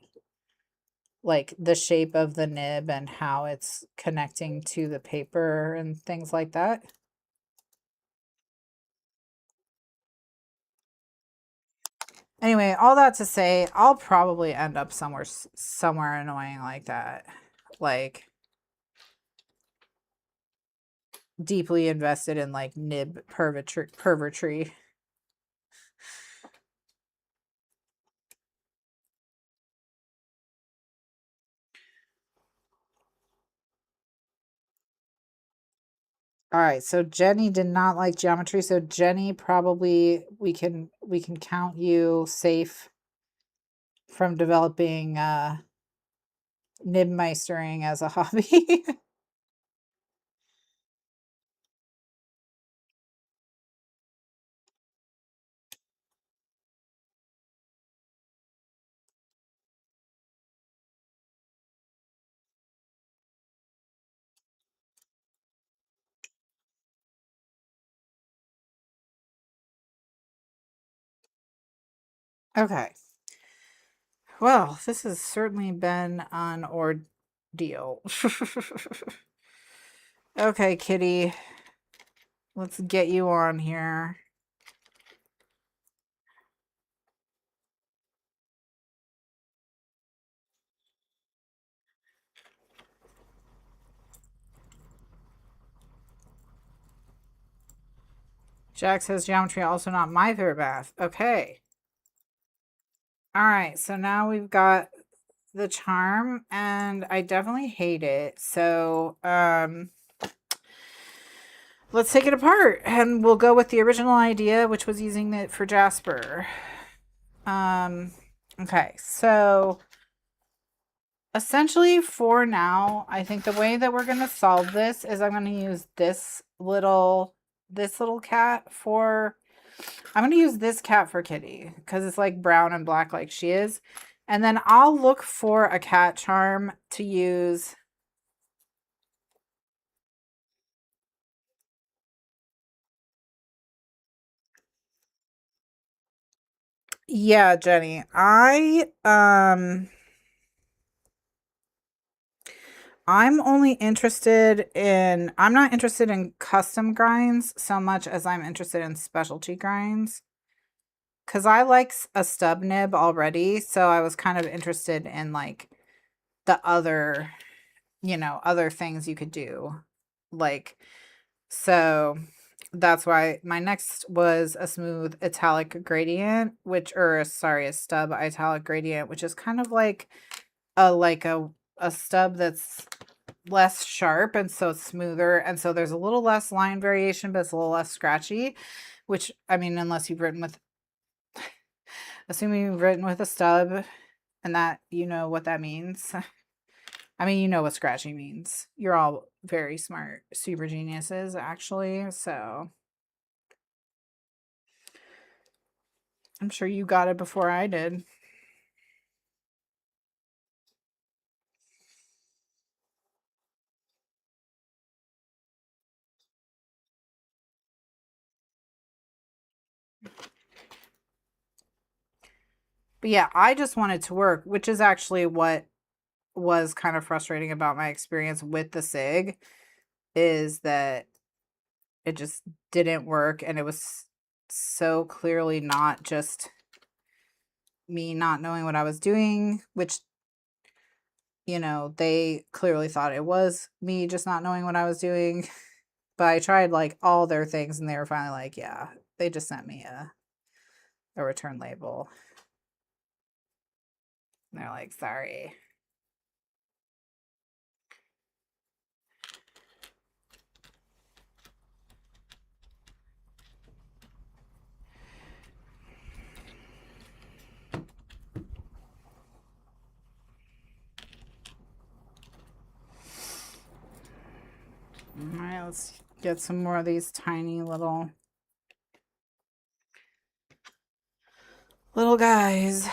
like the shape of the nib and how it's connecting to the paper and things like that. Anyway, all that to say, I'll probably end up somewhere annoying like that. Like deeply invested in like nib pervertry. All right, so Jenny did not like geometry, so Jenny probably we can count you safe from developing nibmeistering as a hobby. Okay. Well, this has certainly been an ordeal. Okay, kitty. Let's get you on here. Jack says geometry also not my favorite math. Okay. All right, so now we've got the charm, and I definitely hate it. So, let's take it apart, and we'll go with the original idea, which was using it for Jasper. Okay, so essentially for now, I think the way that we're going to solve this is I'm going to use this little cat for, I'm going to use this cat for Kitty because it's like brown and black like she is. And then I'll look for a cat charm to use. Yeah, Jenny, I'm only interested in, I'm not interested in custom grinds so much as I'm interested in specialty grinds. Because I like a stub nib already, so I was kind of interested in like the other, other things you could do. Like, so that's why my next was a smooth italic gradient, a stub italic gradient, which is kind of like a stub that's less sharp, and so it's smoother, and so there's a little less line variation, but it's a little less scratchy, which, I mean, assuming you've written with a stub and that you know what that means. I mean, you know what scratchy means. You're all very smart, super geniuses, actually, so I'm sure you got it before I did. But yeah, I just want it to work, which is actually what was kind of frustrating about my experience with the SIG, is that it just didn't work, and it was so clearly not just me not knowing what I was doing, which, they clearly thought it was me just not knowing what I was doing. But I tried like all their things, and they were finally like, yeah, they just sent me a return label. And they're like, sorry. All right, let's get some more of these tiny little guys.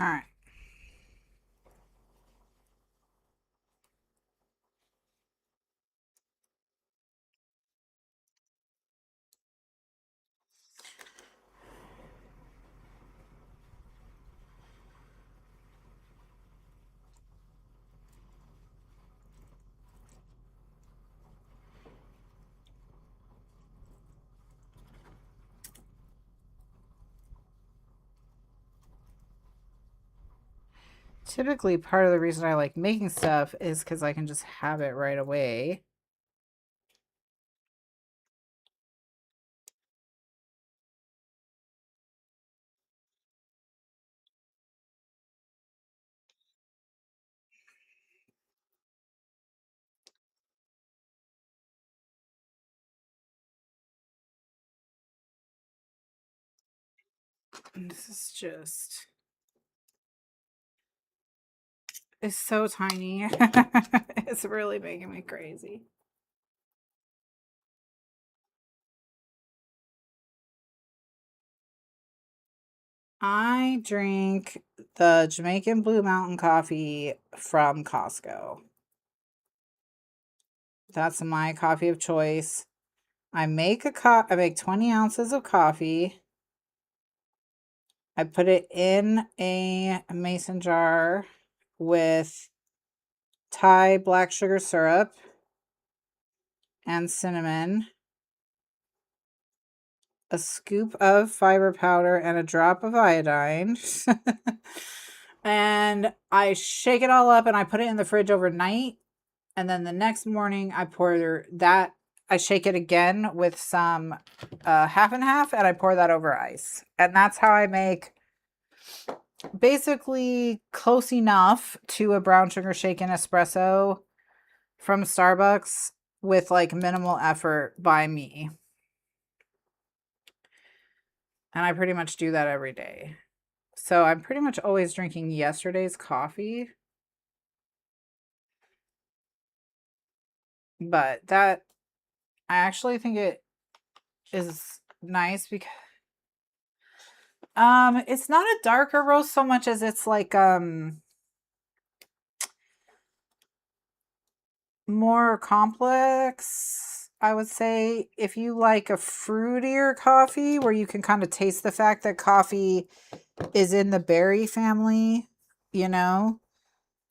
All right. Typically, part of the reason I like making stuff is because I can just have it right away. This is just, it's so tiny. It's really making me crazy. I drink the Jamaican Blue Mountain coffee from Costco. That's my coffee of choice. I make I make 20 ounces of coffee. I put it in a mason jar with Thai black sugar syrup and cinnamon, a scoop of fiber powder, and a drop of iodine. And I shake it all up and I put it in the fridge overnight. And then the next morning I pour that, I shake it again with some half and half, and I pour that over ice. And that's how I make basically close enough to a brown sugar shaken espresso from Starbucks with like minimal effort by me. And I pretty much do that every day. So I'm pretty much always drinking yesterday's coffee. But that, I actually think it is nice because it's not a darker roast so much as it's like more complex. I would say if you like a fruitier coffee where you can kind of taste the fact that coffee is in the berry family, you know,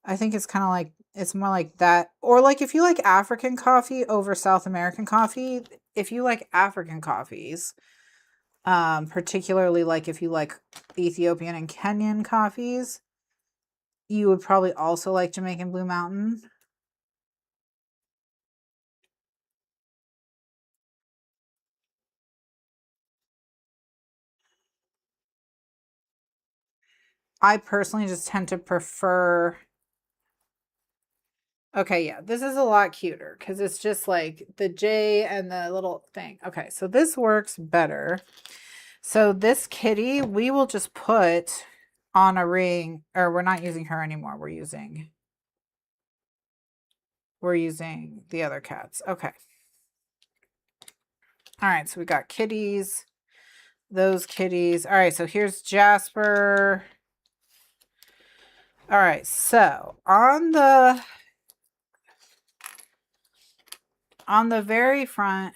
I think it's kind of like, it's more like that. Or like if you like African coffee over South American coffee, if you like African coffees, particularly like if you like Ethiopian and Kenyan coffees, you would probably also like Jamaican Blue Mountain. I personally just tend to prefer. Okay, yeah, this is a lot cuter because it's just like the J and the little thing. Okay, so this works better. So this kitty, we will just put on a ring, or we're not using her anymore. We're using the other cats. Okay. All right, so we got kitties, those kitties. All right, so here's Jasper. All right, so on the very front.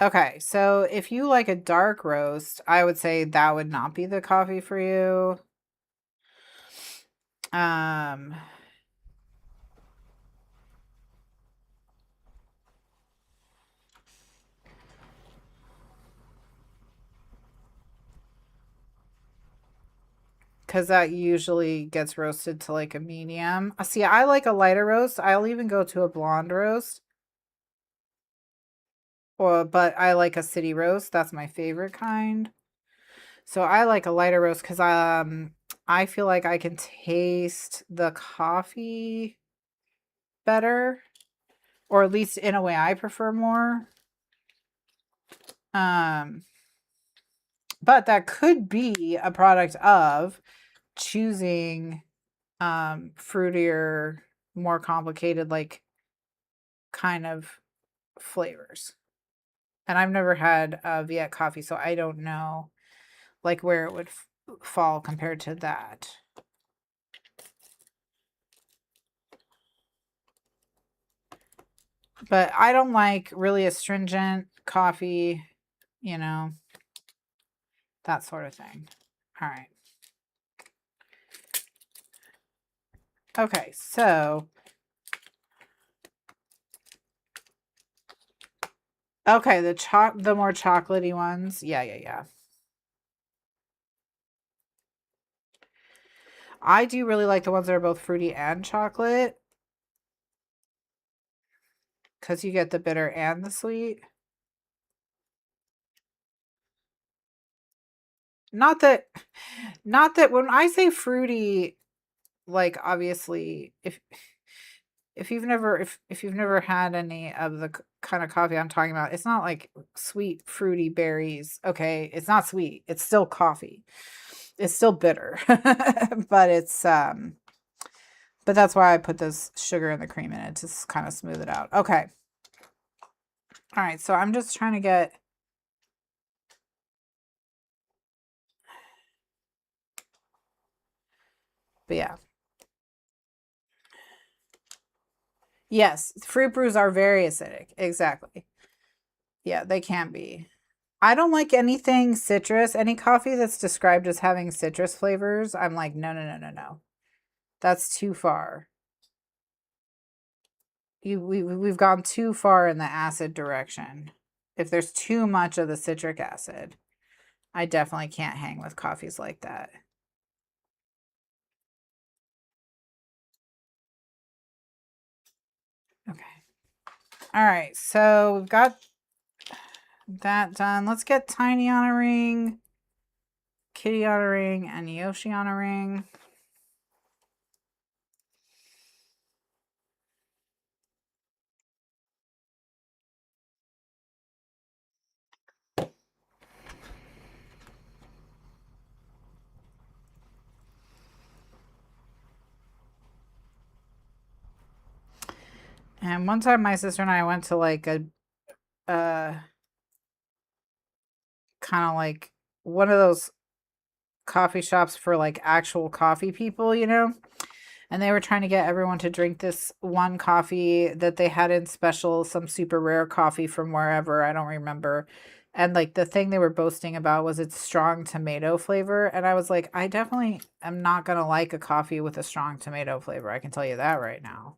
Okay, so if you like a dark roast, I would say that would not be the coffee for you. Because that usually gets roasted to like a medium. See, I like a lighter roast. I'll even go to a blonde roast. But I like a city roast. That's my favorite kind. So I like a lighter roast because I feel like I can taste the coffee better, or at least in a way I prefer more. But that could be a product of choosing fruitier, more complicated, like kind of flavors. And I've never had Viet coffee, so I don't know like where it would fall compared to that. But I don't like really astringent coffee, you know, that sort of thing. All right. Okay, so okay, the more chocolatey ones. Yeah. I do really like the ones that are both fruity and chocolate because you get the bitter and the sweet. Not that when I say fruity, like obviously if you've never had any of the kind of coffee I'm talking about, it's not like sweet fruity berries. Okay, it's not sweet. It's still coffee. It's still bitter, but but that's why I put this sugar and the cream in it to kind of smooth it out. Okay. All right, so I'm just trying to get. But yeah. Yes, fruit brews are very acidic. Exactly. Yeah, they can be. I don't like anything citrus. Any coffee that's described as having citrus flavors, I'm like, no, no, no, no, no. That's too far. We've gone too far in the acid direction. If there's too much of the citric acid, I definitely can't hang with coffees like that. Okay. All right, so we've got that done. Let's get Tiny on a ring, Kitty on a ring, and Yoshi on a ring. And one time my sister and I went to like a kind of like one of those coffee shops for like actual coffee people, you know? And they were trying to get everyone to drink this one coffee that they had in special, some super rare coffee from wherever, I don't remember. And like the thing they were boasting about was its strong tomato flavor. And I was like, I definitely am not going to like a coffee with a strong tomato flavor. I can tell you that right now.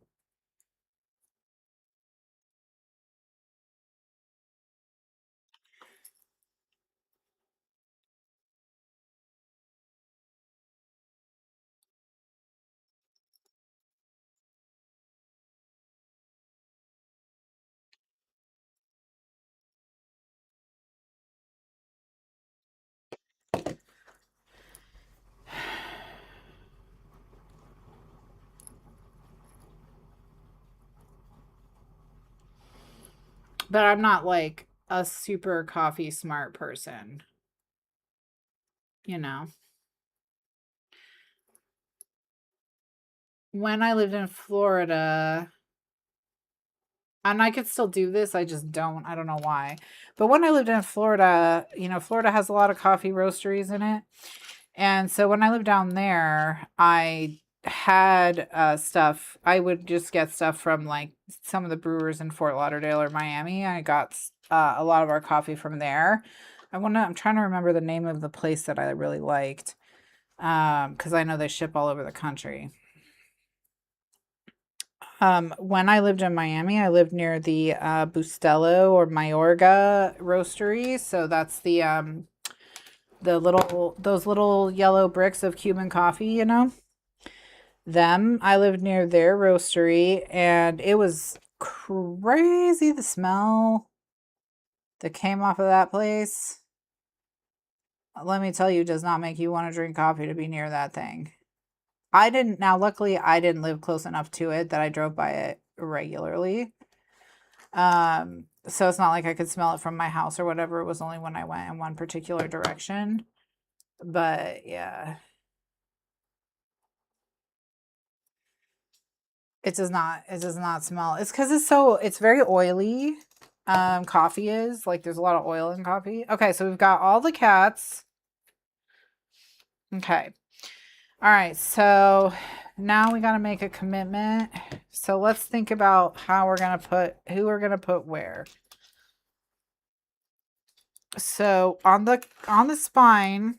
But I'm not like a super coffee smart person, you know? When I lived in Florida, and I could still do this, I just don't. I don't know why. But when I lived in Florida, you know, Florida has a lot of coffee roasteries in it. And so when I lived down there, I had stuff. I would just get stuff from like some of the brewers in Fort Lauderdale or Miami. I got a lot of our coffee from there. I'm trying to remember the name of the place that I really liked. Because I know they ship all over the country. When I lived in Miami, I lived near the Bustelo or Mayorga roastery. So that's those little yellow bricks of Cuban coffee, you know? Them. I lived near their roastery and it was crazy the smell that came off of that place. Let me tell you, does not make you want to drink coffee to be near that thing. Luckily, I didn't live close enough to it that I drove by it regularly. So it's not like I could smell it from my house or whatever. It was only when I went in one particular direction. But yeah, it does not smell. It's because it's very oily. Coffee is like there's a lot of oil in coffee. Okay, so we've got all the cats. Okay. All right, so now we got to make a commitment. So let's think about who we're going to put where. So on the spine,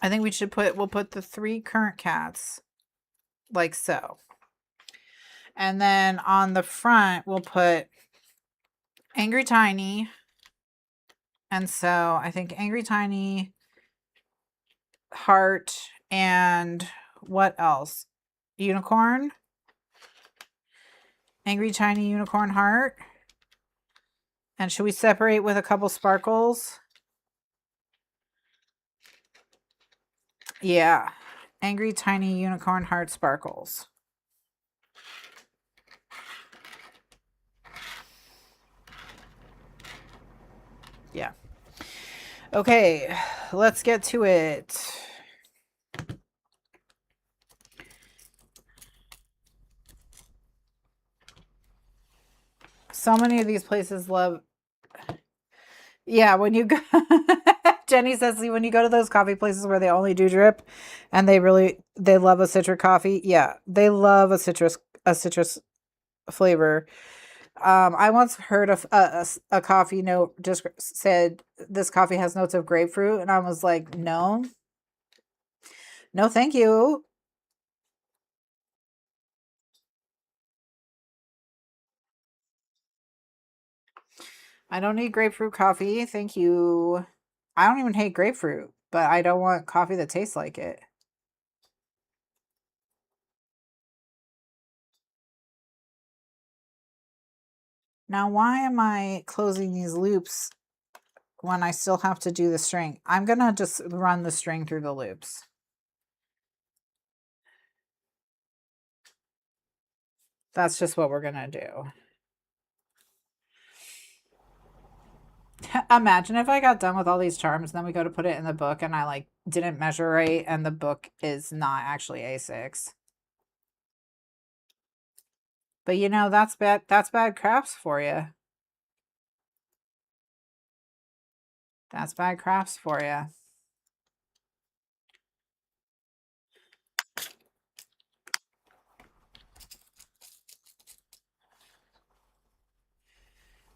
I think we'll put the 3 current cats like so. And then on the front, we'll put Angry Tiny. And so I think Angry Tiny, Heart, and what else? Unicorn. Angry Tiny Unicorn Heart. And should we separate with a couple sparkles? Yeah. Angry Tiny Unicorn Heart sparkles. Yeah. Okay, let's get to it. So many of these places love. Yeah, when you go, Jenny says when you go to those coffee places where they only do drip, and they love a citric coffee. Yeah, they love a citrus flavor. I once heard of a coffee note just said this coffee has notes of grapefruit, and I was like, no, no, thank you. I don't need grapefruit coffee. Thank you. I don't even hate grapefruit, but I don't want coffee that tastes like it. Now, why am I closing these loops when I still have to do the string? I'm going to just run the string through the loops. That's just what we're going to do. Imagine if I got done with all these charms, and then we go to put it in the book and I like didn't measure right and the book is not actually A6. But you know, that's bad crafts for you. That's bad crafts for you.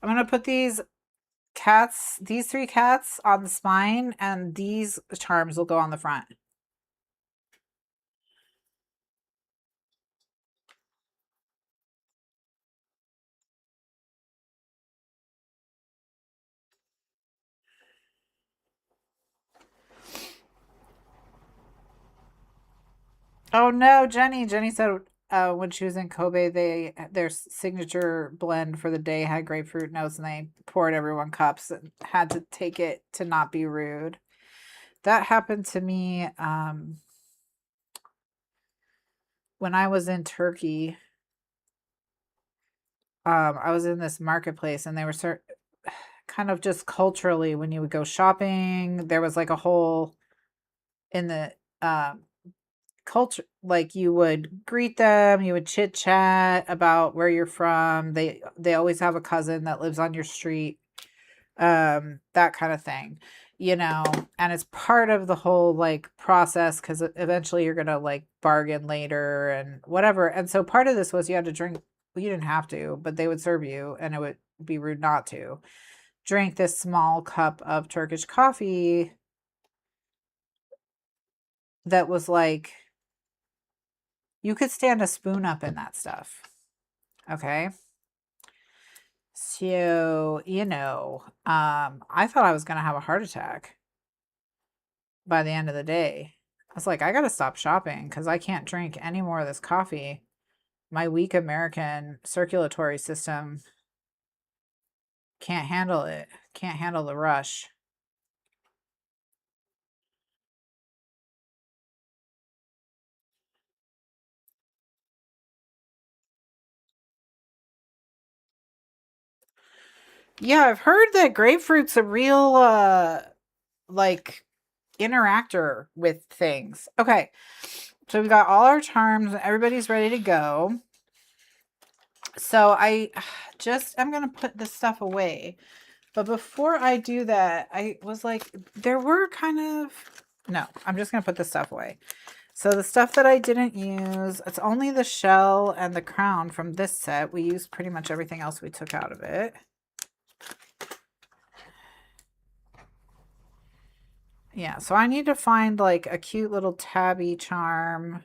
I'm going to put these three cats on the spine, and these charms will go on the front. Oh no, Jenny. Jenny said when she was in Kobe, their signature blend for the day had grapefruit notes, and they poured everyone cups and had to take it to not be rude. That happened to me when I was in Turkey. I was in this marketplace, and they were kind of just culturally when you would go shopping, there was like a whole in the culture, like you would greet them, you would chit chat about where you're from. They always have a cousin that lives on your street, that kind of thing, you know. And it's part of the whole like process, because eventually you're gonna like bargain later and whatever. And so part of this was you had to drink. Well, you didn't have to, but they would serve you, and it would be rude not to drink this small cup of Turkish coffee that was like, you could stand a spoon up in that stuff. Okay. So, you know, I thought I was going to have a heart attack by the end of the day. I was like, I got to stop shopping because I can't drink any more of this coffee. My weak American circulatory system can't handle it, can't handle the rush. Yeah, I've heard that grapefruit's a real, like, interactor with things. Okay, so we've got all our charms. Everybody's ready to go. So I'm going to put this stuff away. But before I do that, I was like, there were no, I'm just going to put this stuff away. So the stuff that I didn't use, it's only the shell and the crown from this set. We used pretty much everything else we took out of it. Yeah, so I need to find like a cute little tabby charm.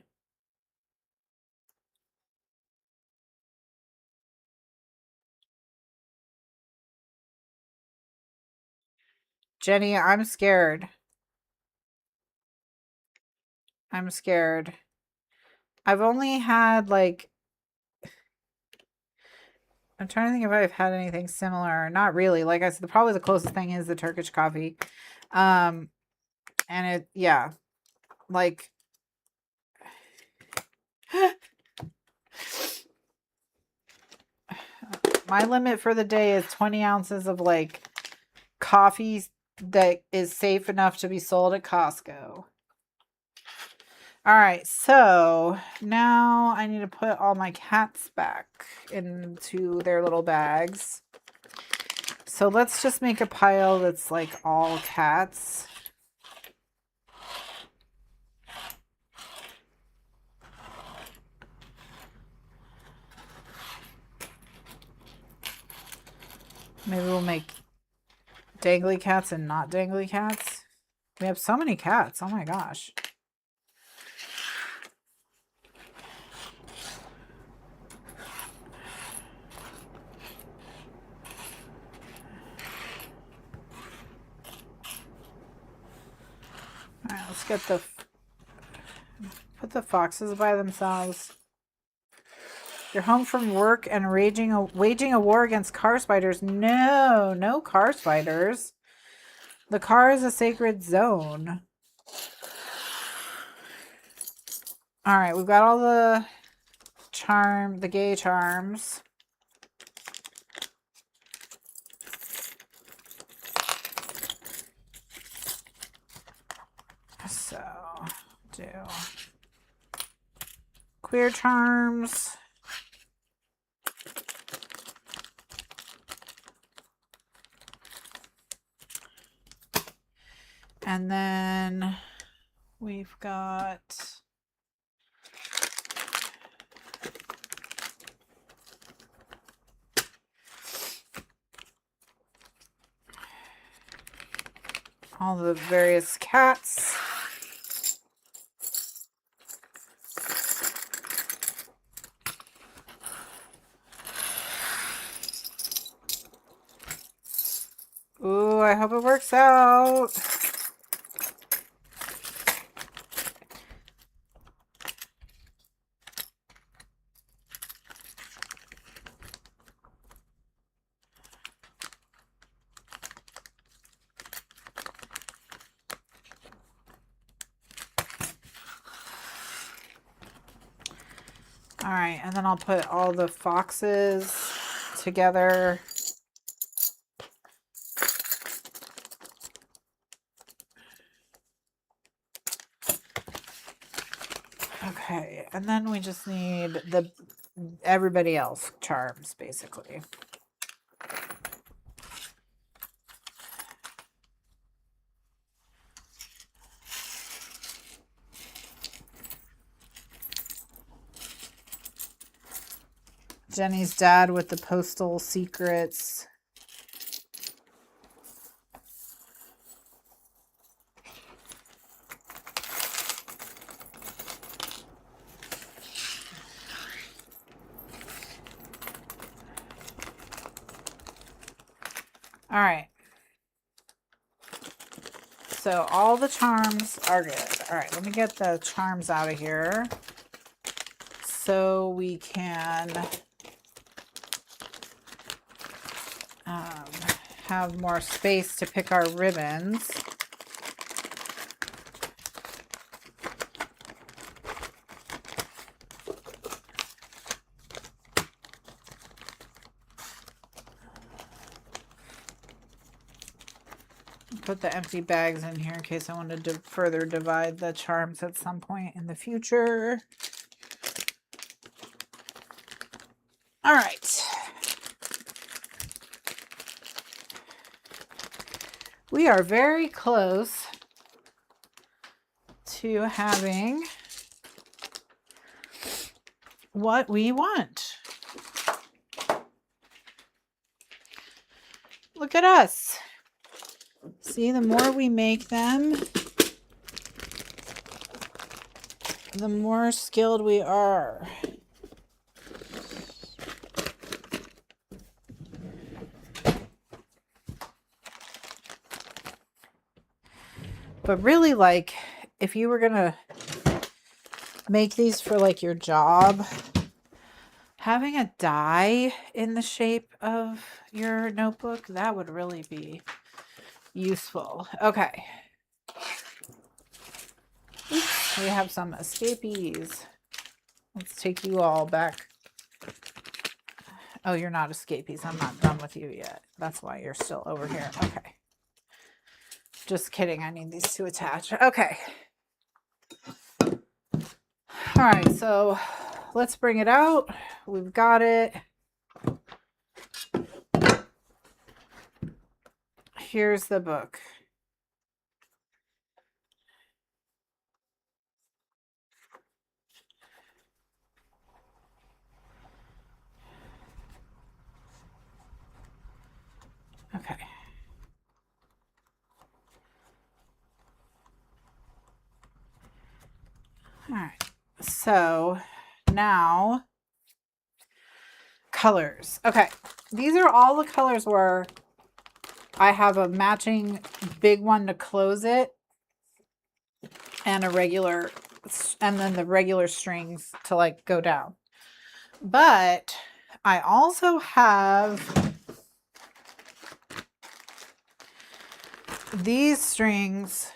Jenny, I'm scared. I'm scared. I've only had like, I'm trying to think if I've had anything similar. Not really. Like I said, probably the closest thing is the Turkish coffee. And it, yeah, like, my limit for the day is 20 ounces of like coffee that is safe enough to be sold at Costco. All right, so now I need to put all my cats back into their little bags. So let's just make a pile that's like all cats. Maybe we'll make dangly cats and not dangly cats. We have so many cats. Oh my gosh. All right, let's get put the foxes by themselves. You're home from work and waging a war against car spiders. No, no car spiders. The car is a sacred zone. All right, we've got all the gay charms. So, do queer charms. And then we've got all the various cats. Ooh, I hope it works out. All right, and then I'll put all the foxes together. Okay, and then we just need everybody else charms, basically. Jenny's dad with the postal secrets. All right. So all the charms are good. All right, let me get the charms out of here so we can have more space to pick our ribbons. Put the empty bags in here in case I wanted to further divide the charms at some point in the future. All right. We are very close to having what we want. Look at us. See, the more we make them, the more skilled we are. But really, like, if you were gonna make these for like your job, having a die in the shape of your notebook, that would really be useful. Okay. Oops, we have some escapees. Let's take you all back. Oh, you're not escapees. I'm not done with you yet. That's why you're still over here. Okay. Just kidding. I need these to attach. Okay. All right. So let's bring it out. We've got it. Here's the book. Okay. All right. So now colors. Okay. These are all the colors where I have a matching big one to close it and a regular, and then the regular strings to like go down. But I also have these strings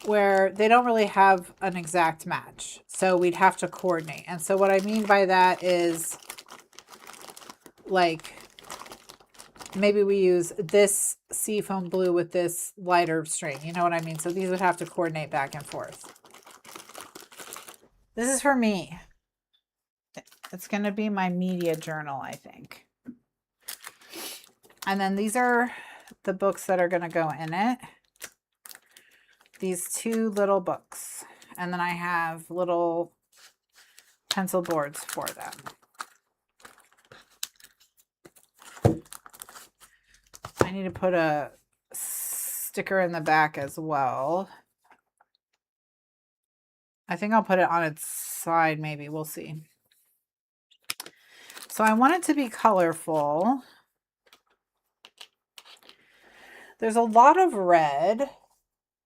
where they don't really have an exact match. So we'd have to coordinate. And so what I mean by that is like maybe we use this seafoam blue with this lighter string. You know what I mean? So these would have to coordinate back and forth. This is for me. It's going to be my media journal, I think. And then these are the books that are going to go in it. These two little books. And then I have little pencil boards for them. I need to put a sticker in the back as well. I think I'll put it on its side, maybe. We'll see. So I want it to be colorful. There's a lot of red.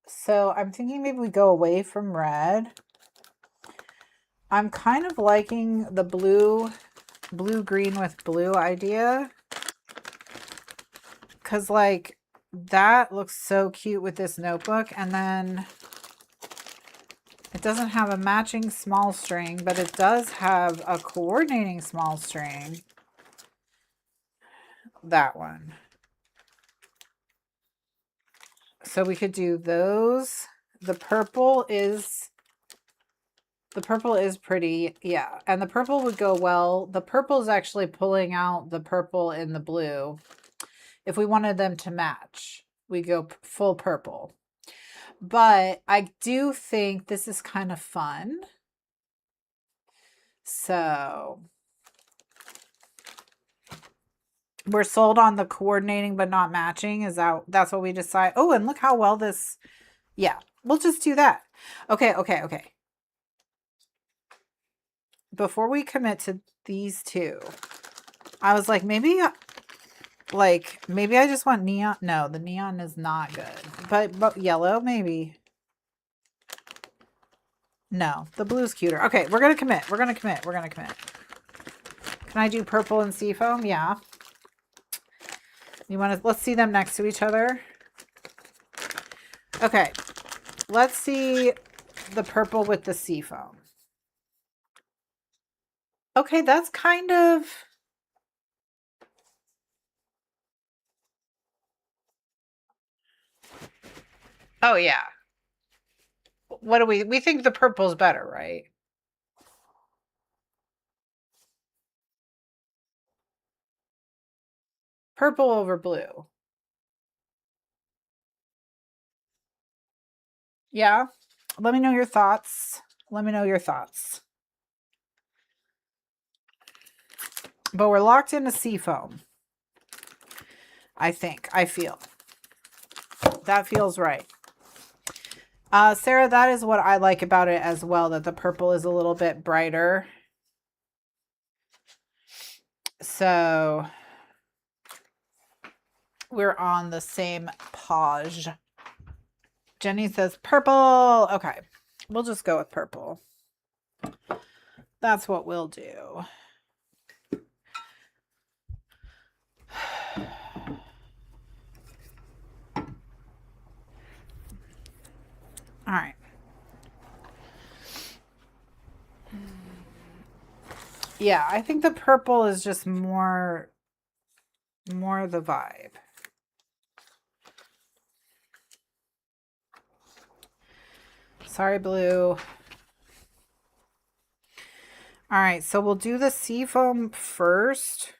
So I'm thinking maybe we go away from red. I'm kind of liking the blue, green with blue idea. Because like that looks so cute with this notebook. And then it doesn't have a matching small string, but it does have a coordinating small string. That one. So we could do those. The purple is pretty. Yeah. And the purple would go well. The purple is actually pulling out the purple in the blue. If we wanted them to match, we go full purple. But I do think this is kind of fun. So we're sold on the coordinating but not matching. That's what we decide? Oh, and look how well this, yeah, we'll just do that. Okay. Before we commit to these two, I was like, maybe I just want neon. No, the neon is not good. But yellow, maybe. No, the blue's cuter. Okay, we're going to commit. Can I do purple and seafoam? Yeah. Let's see them next to each other. Okay. Let's see the purple with the seafoam. Okay, that's kind of... Oh, yeah. What do we think the purple's better, right? Purple over blue. Yeah. Let me know your thoughts. But we're locked into seafoam. I feel. That feels right. Sarah, that is what I like about it as well, that the purple is a little bit brighter. So we're on the same page. Jenny says purple. Okay. We'll just go with purple. That's what we'll do. All right. Yeah, I think the purple is just more the vibe. Sorry, blue. All right, so we'll do the seafoam first.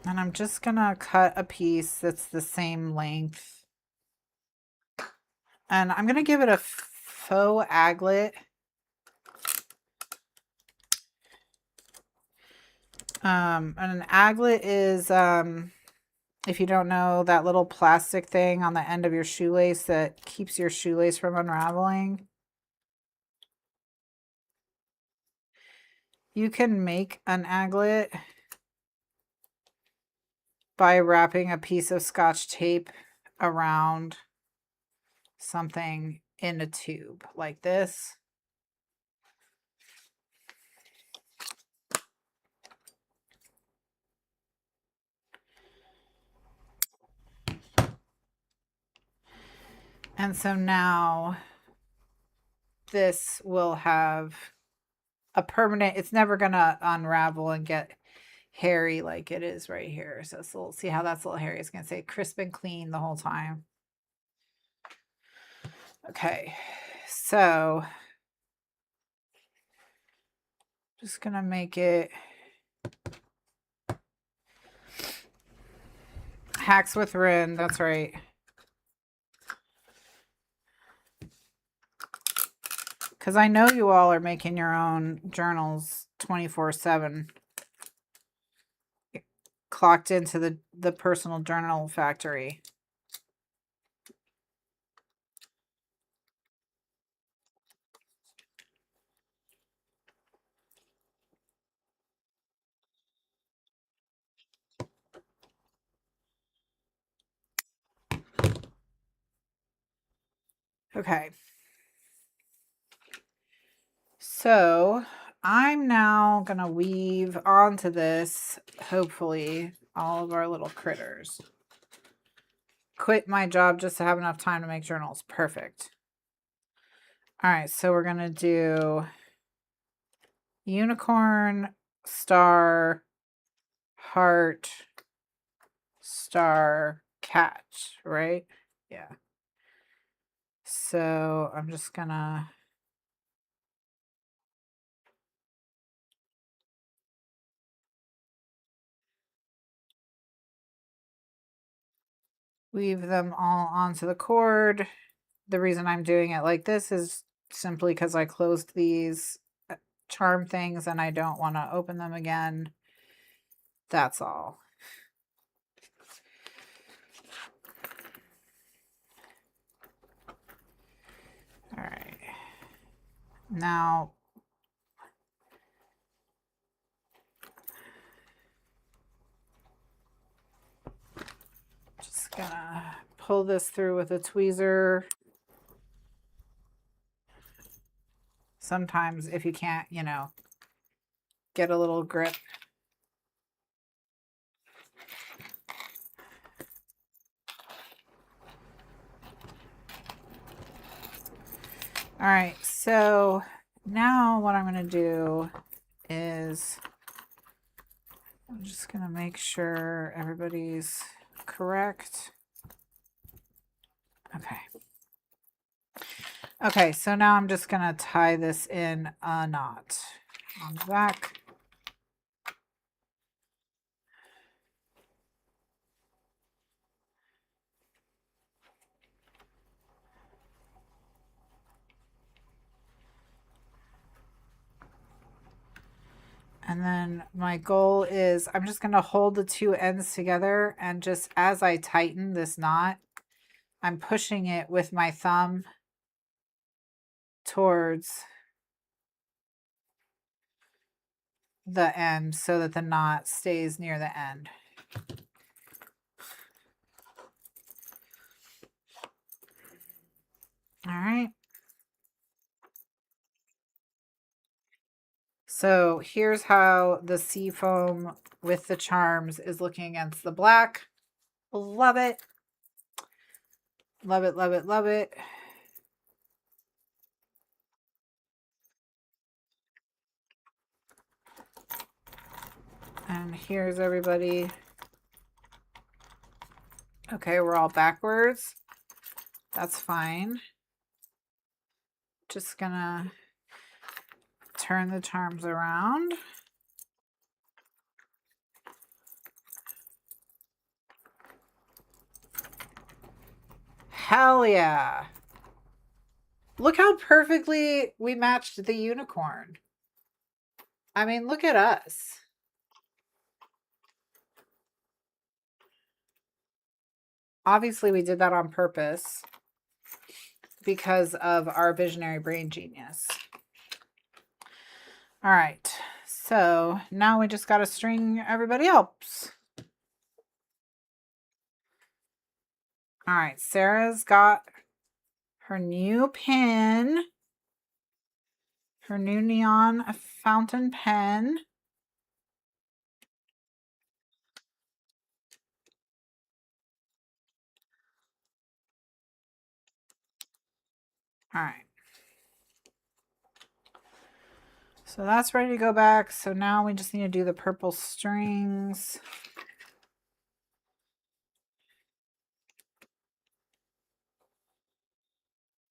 And I'm just gonna cut a piece that's the same length. And I'm gonna give it a faux aglet. And an aglet is, if you don't know, that little plastic thing on the end of your shoelace that keeps your shoelace from unraveling. You can make an aglet by wrapping a piece of Scotch tape around something in a tube like this. And so now this will have a permanent, it's never gonna unravel and get hairy like it is right here. So it's a little, see how that's a little hairy. It's gonna say crisp and clean the whole time. Okay, so just gonna make it hacks with Rin, that's right. Because I know you all are making your own journals 24/7. Clocked into the personal journal factory. Okay. So I'm now gonna weave onto this, hopefully, all of our little critters. Quit my job just to have enough time to make journals. Perfect. All right, so we're gonna do unicorn, star, heart, star, cat, right? Yeah. So I'm just gonna weave them all onto the cord. The reason I'm doing it like this is simply because I closed these charm things and I don't want to open them again. That's all. All right. Now, just gonna pull this through with a tweezer. Sometimes if you can't, you know, get a little grip. All right, so now what I'm going to do is I'm just going to make sure everybody's correct. Okay. Okay, so now I'm just going to tie this in a knot on the back. And then my goal is I'm just going to hold the two ends together, and just as I tighten this knot, I'm pushing it with my thumb towards the end so that the knot stays near the end. All right. So here's how the seafoam with the charms is looking against the black. Love it. Love it, love it, love it. And here's everybody. Okay, we're all backwards. That's fine. Just gonna turn the charms around. Hell yeah. Look how perfectly we matched the unicorn. I mean, look at us. Obviously, we did that on purpose because of our visionary brain genius. All right. So now we just got to string everybody else. All right. Sarah's got her new pen, her new neon fountain pen. All right. So that's ready to go back. So now we just need to do the purple strings.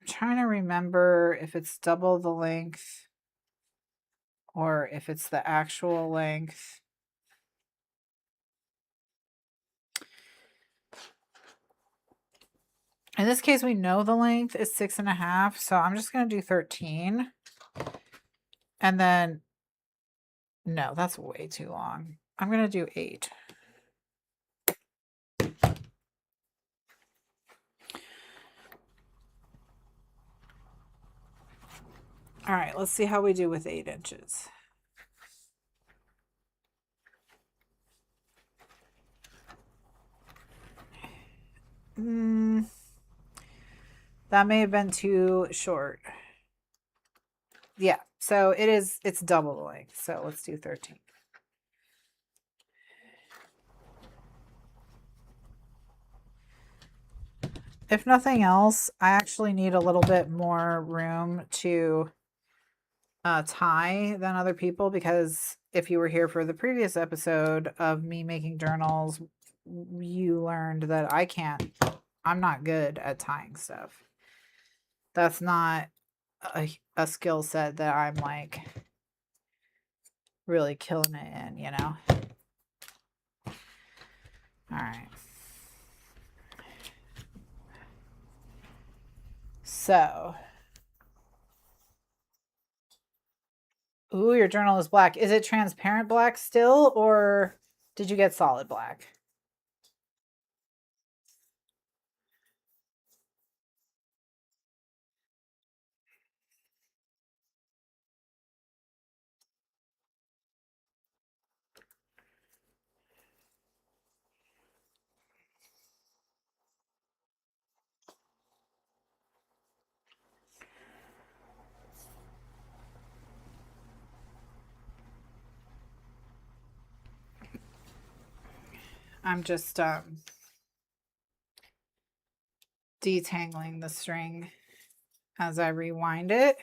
I'm trying to remember if it's double the length or if it's the actual length. In this case, we know the length is 6.5, so I'm just going to do 13. And then, no, that's way too long. I'm going to do 8. All right, let's see how we do with 8 inches. That may have been too short. Yeah, so it's double the length. So let's do 13. If nothing else, I actually need a little bit more room to tie than other people, because if you were here for the previous episode of me making journals, you learned that I'm not good at tying stuff. That's not a skill set that I'm like really killing it in, you know? All right. So, ooh, your journal is black. Is it transparent black still, or did you get solid black? I'm just detangling the string as I rewind it.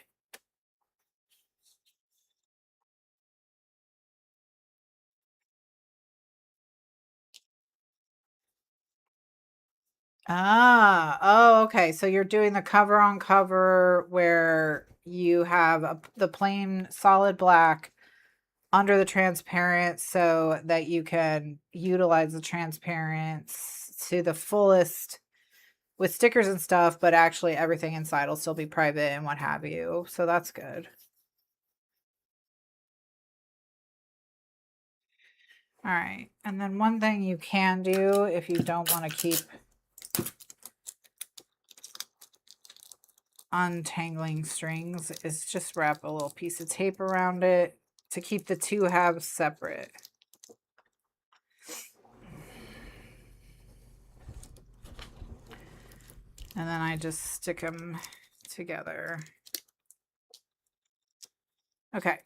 Oh, okay. So you're doing the cover on cover where you have the plain solid black under the transparent so that you can utilize the transparents to the fullest with stickers and stuff, but actually everything inside will still be private and what have you. So that's good. All right. And then one thing you can do if you don't want to keep untangling strings is just wrap a little piece of tape around it to keep the two halves separate. And then I just stick them together. Okay.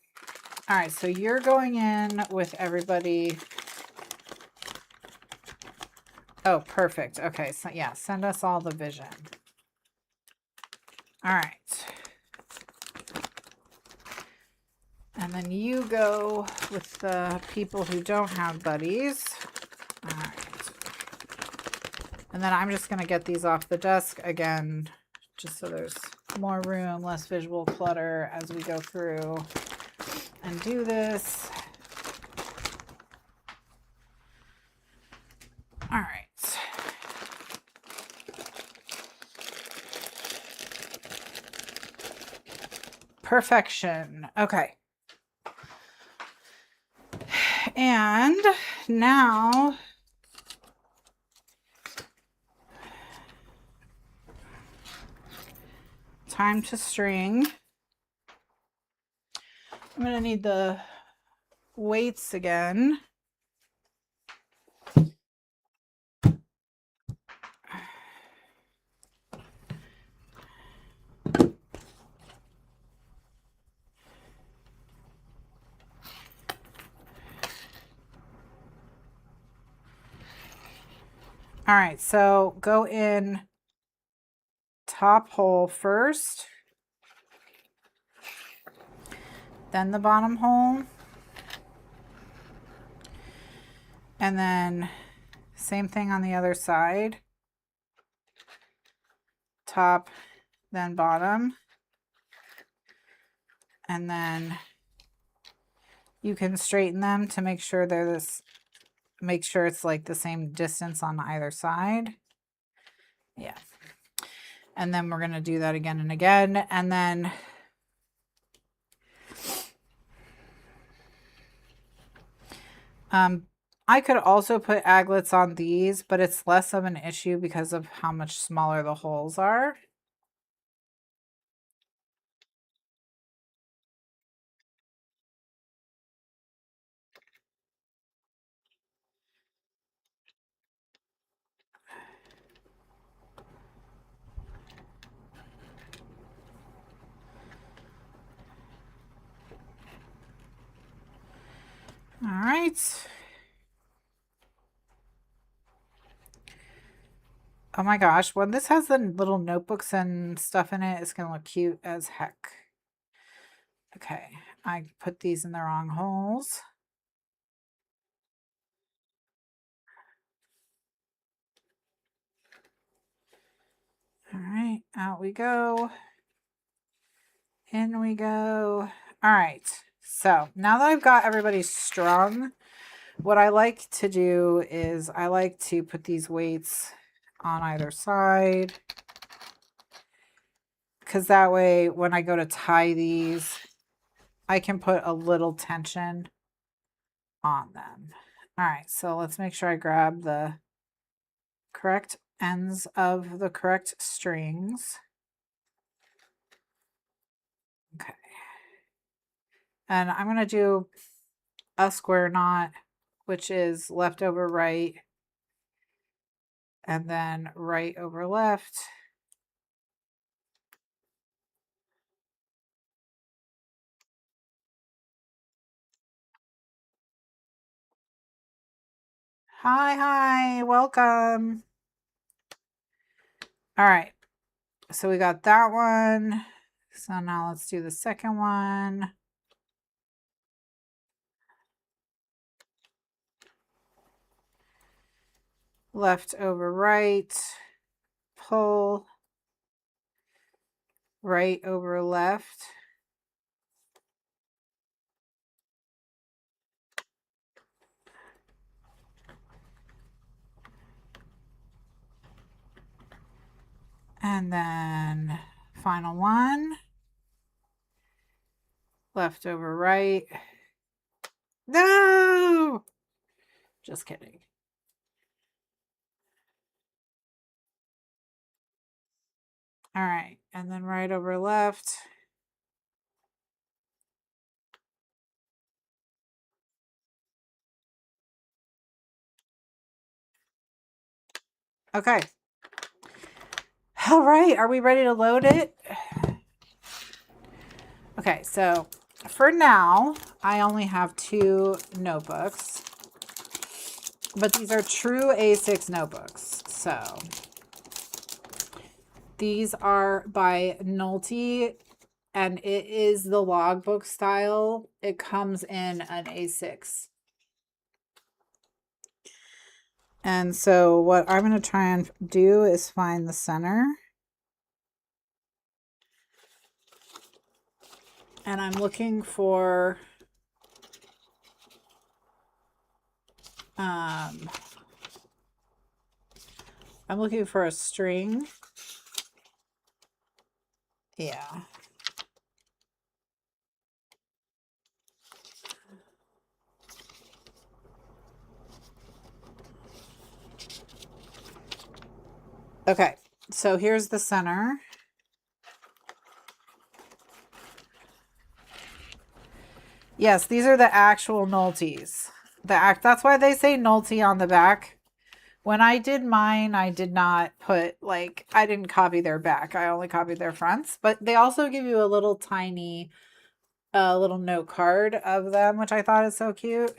All right, so you're going in with everybody. Oh, perfect. Okay, so yeah, send us all the vision. All right. And then you go with the people who don't have buddies. All right. And then I'm just going to get these off the desk again, just so there's more room, less visual clutter as we go through and do this. All right. Perfection. Okay. And now time to string. I'm going to need the weights again. All right, so go in top hole first, then the bottom hole, and then same thing on the other side, top, then bottom, and then you can straighten them to make sure they're this, make sure it's like the same distance on either side. Yeah. And then we're going to do that again and again. And then I could also put aglets on these, but it's less of an issue because of how much smaller the holes are. All right. Oh my gosh, when this has the little notebooks and stuff in it, it's going to look cute as heck. Okay, I put these in the wrong holes. All right, out we go. In we go. All right, so now that I've got everybody strung, what I like to do is I like to put these weights on either side, because that way when I go to tie these, I can put a little tension on them. All right, so let's make sure I grab the correct ends of the correct strings. Okay. And I'm going to do a square knot, which is left over right, and then right over left. Hi, welcome. All right, so we got that one. So now let's do the second one. Left over right, pull, right over left. And then final one. Left over right. No! Just kidding. All right, and then right over left. Okay. All right, are we ready to load it? Okay, so for now, I only have 2 notebooks, but these are true A6 notebooks. So these are by Nolte, and it is the logbook style. It comes in an A6. And so what I'm going to try and do is find the center. And I'm looking for I'm looking for a string. Yeah. Okay, so here's the center. Yes, these are the actual nulties. That's why they say nulty on the back. When I did mine, I did not put, like, I didn't copy their back. I only copied their fronts. But they also give you a little tiny little note card of them, which I thought is so cute.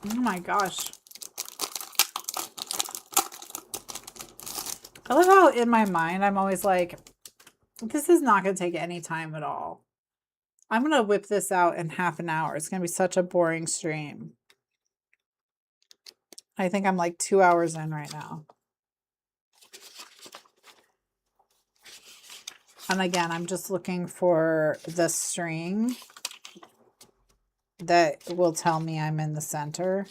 Oh my gosh. I love how in my mind I'm always like, this is not going to take any time at all. I'm going to whip this out in half an hour. It's going to be such a boring stream. I think I'm like 2 hours in right now. And again, I'm just looking for the string that will tell me I'm in the center.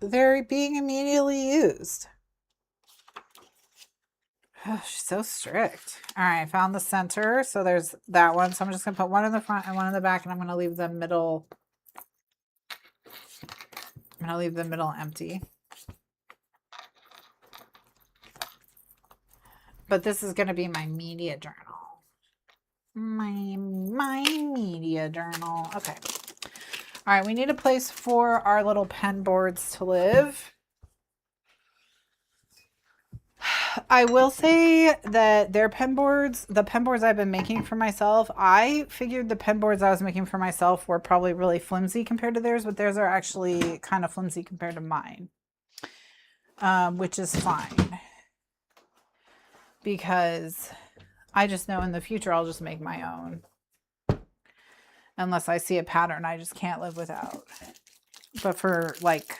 They're being immediately used. Oh, she's so strict. All right, I found the center. So there's that one. So I'm just going to put one in the front and one in the back, and I'm going to leave the middle. I'm going to leave the middle empty. But this is going to be my media journal. My media journal. Okay. All right, we need a place for our little pen boards to live. I will say that their pen boards, the pen boards I've been making for myself, I figured the pen boards I was making for myself were probably really flimsy compared to theirs, but theirs are actually kind of flimsy compared to mine, which is fine because I just know in the future I'll just make my own. Unless I see a pattern I just can't live without. But for like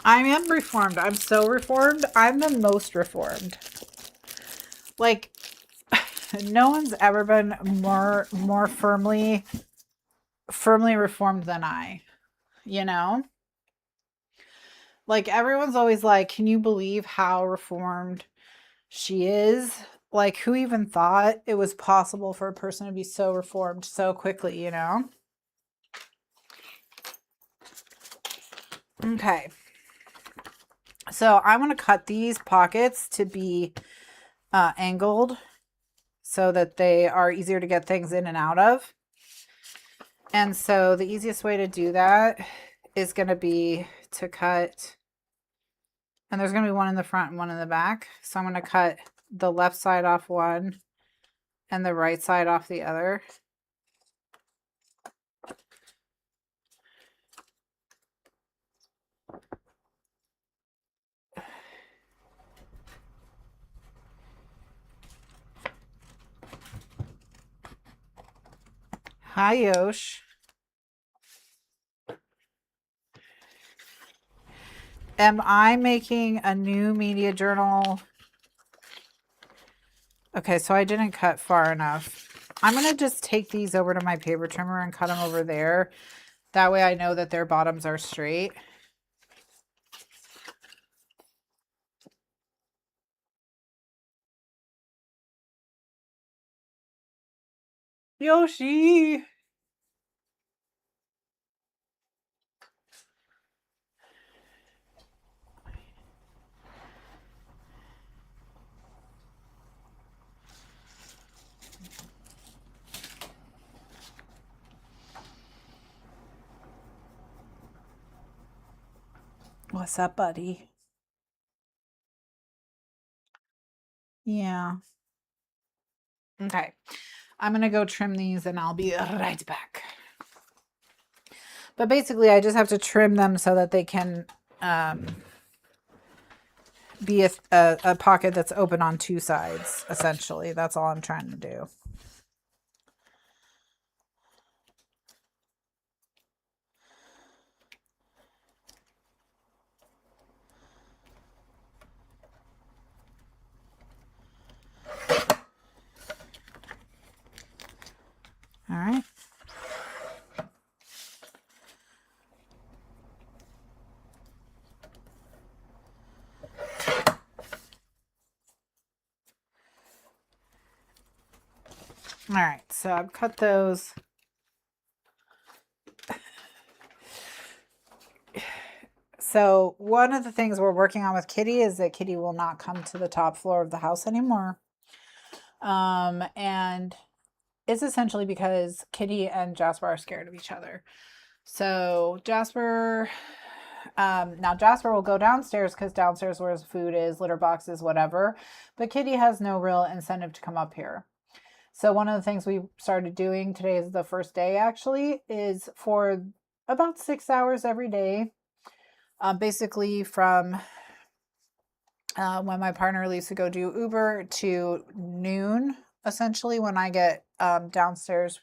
I am reformed. I'm so reformed. I'm the most reformed. Like no one's ever been more firmly reformed than I, you know? Like everyone's always like, can you believe how reformed she is? Like who even thought it was possible for a person to be so reformed so quickly, you know? Okay. So I want to cut these pockets to be angled so that they are easier to get things in and out of. And so the easiest way to do that is going to be to cut, and there's going to be one in the front and one in the back. So I'm going to cut the left side off one and the right side off the other. Hi, Yosh. Am I making a new media journal? Okay, so I didn't cut far enough. I'm going to just take these over to my paper trimmer and cut them over there. That way I know that their bottoms are straight. Yoshi! What's up, buddy? Yeah. Okay. I'm going to go trim these and I'll be right back. But basically, I just have to trim them so that they can be a pocket that's open on two sides, essentially. That's all I'm trying to do. All right. All right, so I've cut those. So one of the things we're working on with Kitty is that Kitty will not come to the top floor of the house anymore. And it's essentially because Kitty and Jasper are scared of each other. So Jasper, now Jasper will go downstairs because downstairs where his food is, litter boxes, whatever. But Kitty has no real incentive to come up here. So one of the things we started doing, today is the first day actually, is for about 6 hours every day, basically from when my partner leaves to go do Uber to noon, essentially when I get downstairs.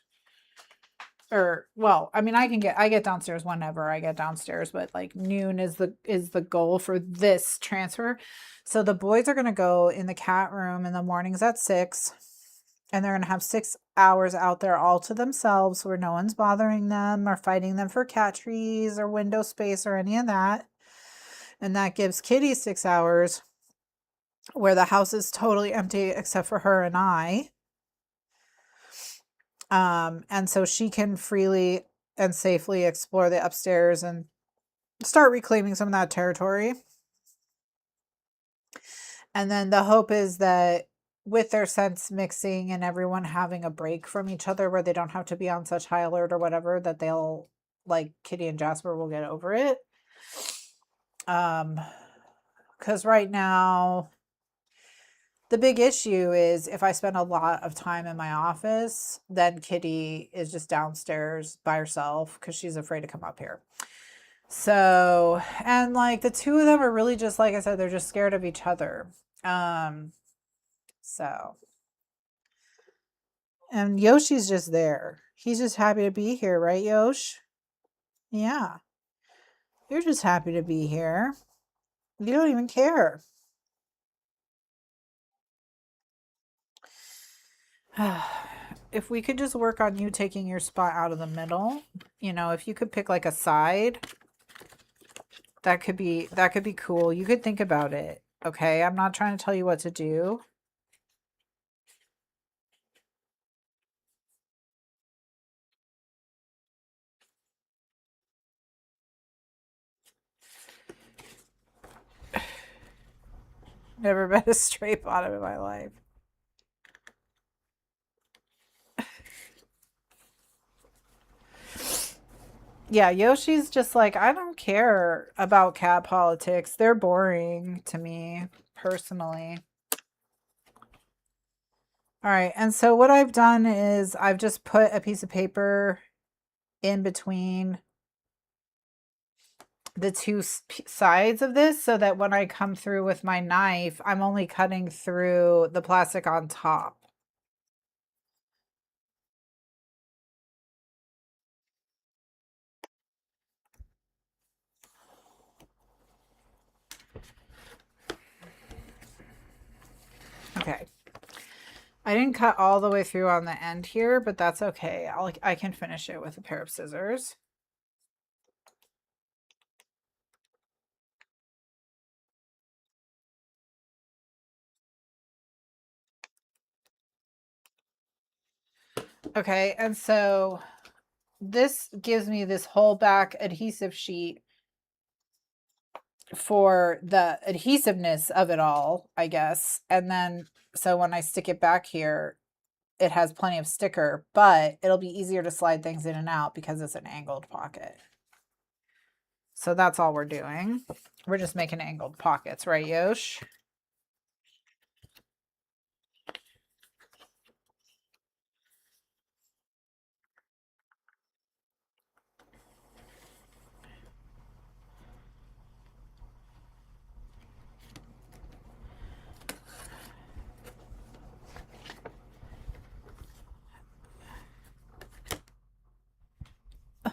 Or well, I mean, I get downstairs whenever I get downstairs, but like noon is the goal for this transfer. So the boys are gonna go in the cat room in the mornings at 6. And they're going to have 6 hours out there all to themselves where no one's bothering them or fighting them for cat trees or window space or any of that. And that gives Kitty 6 hours where the house is totally empty except for her and I. And so she can freely and safely explore the upstairs and start reclaiming some of that territory. And then the hope is that with their sense mixing and everyone having a break from each other where they don't have to be on such high alert or whatever, that they'll, like Kitty and Jasper will get over it. Because right now the big issue is if I spend a lot of time in my office, then Kitty is just downstairs by herself because she's afraid to come up here. So, and like the two of them are really just, like I said, they're just scared of each other. So, and Yoshi's just there. He's just happy to be here, right, Yosh? Yeah. You're just happy to be here. You don't even care. If we could just work on you taking your spot out of the middle, you know, if you could pick like a side, that could be cool. You could think about it. Okay, I'm not trying to tell you what to do. Never met a straight bottom in my life. Yeah, Yoshi's just like, I don't care about cat politics. They're boring to me, personally. All right, and so what I've done is I've just put a piece of paper in between the two sides of this so that when I come through with my knife, I'm only cutting through the plastic on top. Okay. I didn't cut all the way through on the end here, but that's okay. I can finish it with a pair of scissors. Okay, and so this gives me this whole back adhesive sheet for the adhesiveness of it all, I guess. And then, so when I stick it back here, it has plenty of sticker, but it'll be easier to slide things in and out because it's an angled pocket. So that's all we're doing. We're just making angled pockets, right, Yosh?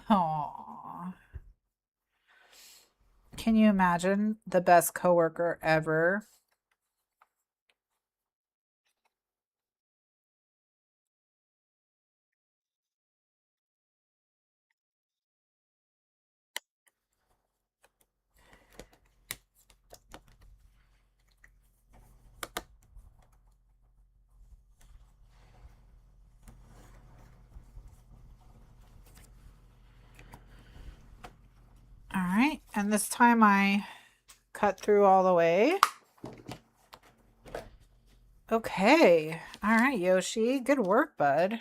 Aww. Can you imagine the best coworker ever? All right, and this time I cut through all the way. Okay, all right, Yoshi, good work, bud.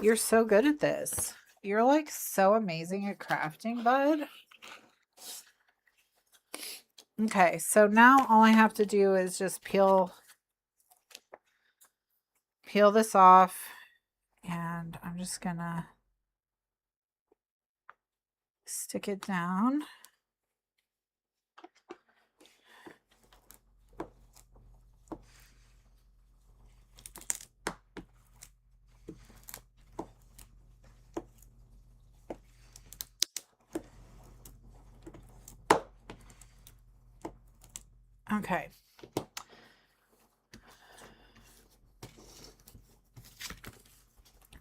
You're so good at this. You're like so amazing at crafting, bud. Okay, so now all I have to do is just peel this off, and I'm just gonna stick it down. Okay.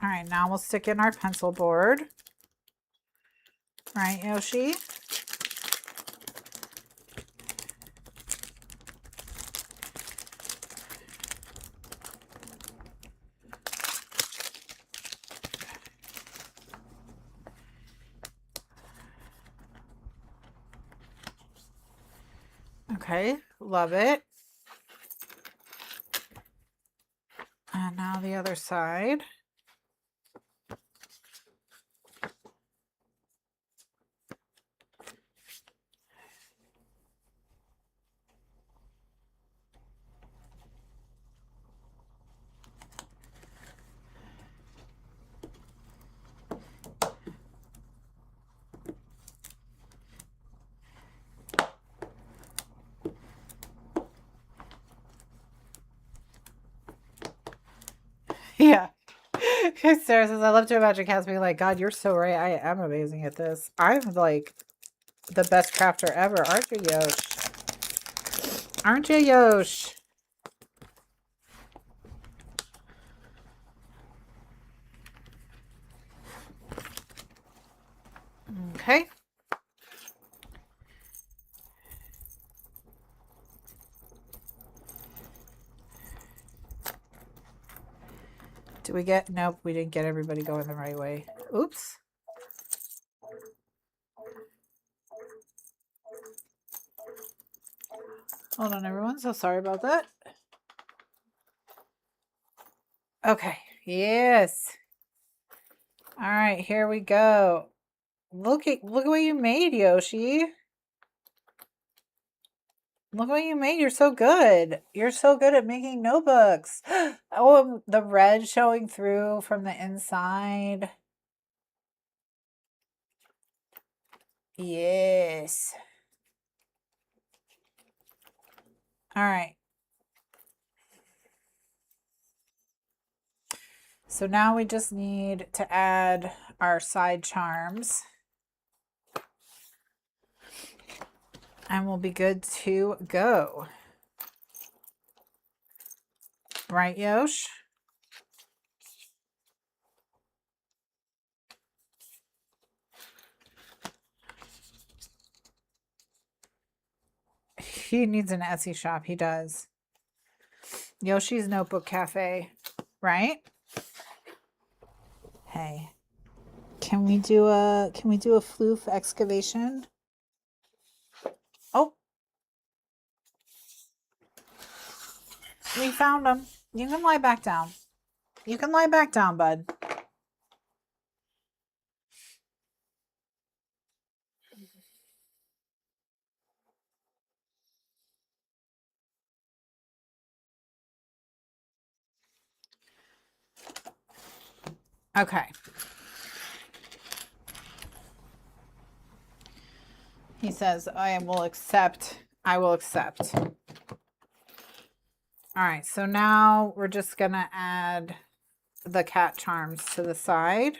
All right, now we'll stick in our pencil board. Right, Yoshi? Okay, love it. And now the other side. Yeah. Sarah says, I love to imagine cats being like, God, you're so right. I am amazing at this. I'm like the best crafter ever. Aren't you, Yosh? Aren't you, Yosh? Okay. Did we get, nope, we didn't get everybody going the right way. Oops. Hold on, everyone. So sorry about that. Okay. Yes. All right, here we go. Look at what you made, Yoshi. Look what you made. You're so good. You're so good at making notebooks. Oh, the red showing through from the inside. Yes. All right. So now we just need to add our side charms. And we'll be good to go. Right, Yosh? He needs an Etsy shop. He does. Yoshi's Notebook Cafe, right? Hey. Can we do a floof excavation? Oh. We found him. You can lie back down. You can lie back down, bud. Okay. He says, I will accept. I will accept. All right, so now we're just going to add the cat charms to the side.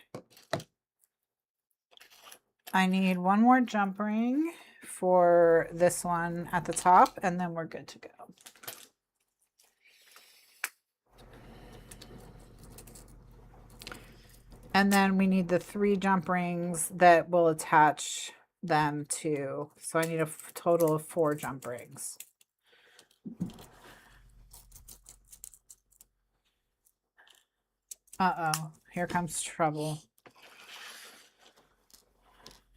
I need one more jump ring for this one at the top, and then we're good to go. And then we need the 3 jump rings that will attach them to. So I need a total of 4 jump rings. Uh-oh, here comes trouble.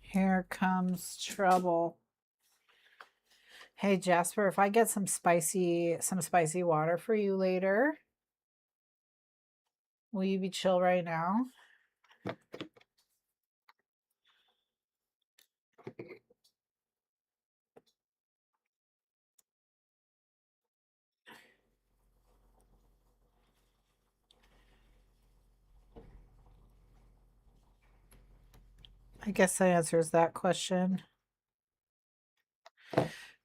Here comes trouble. Hey Jasper, if I get some spicy water for you later, will you be chill right now? I guess that answers that question.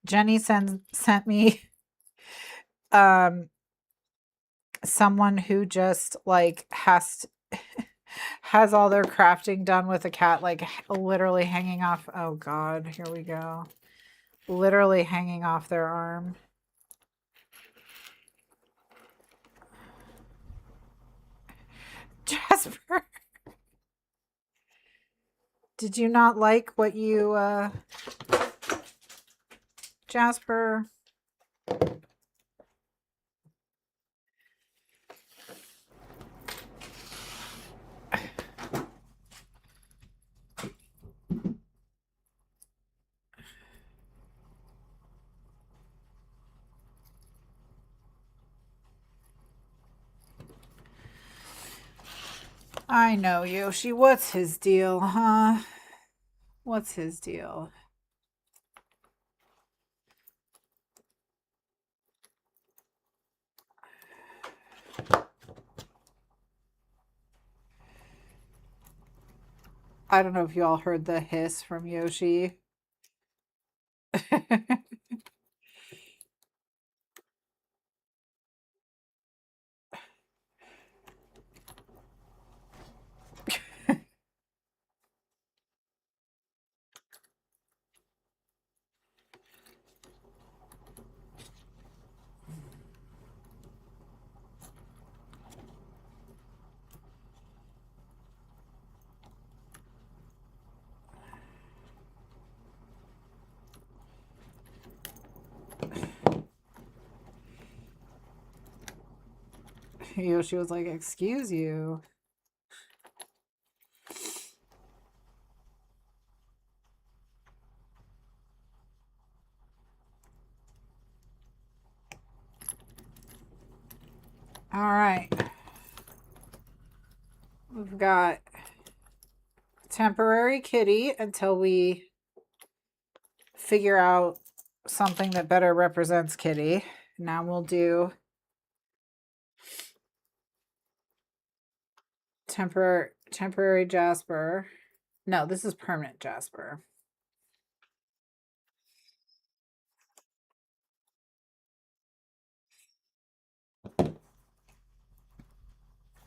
Jenny sent me someone who just like has all their crafting done with a cat, like literally hanging off. Oh God, here we go. Literally hanging off their arm. Jasper, did you not like what you, Jasper? I know, Yoshi. What's his deal, huh? What's his deal? I don't know if you all heard the hiss from Yoshi. Yoshi was like, excuse you. All right. We've got temporary kitty until we figure out something that better represents kitty. Now we'll do temporary Jasper. No, this is permanent Jasper.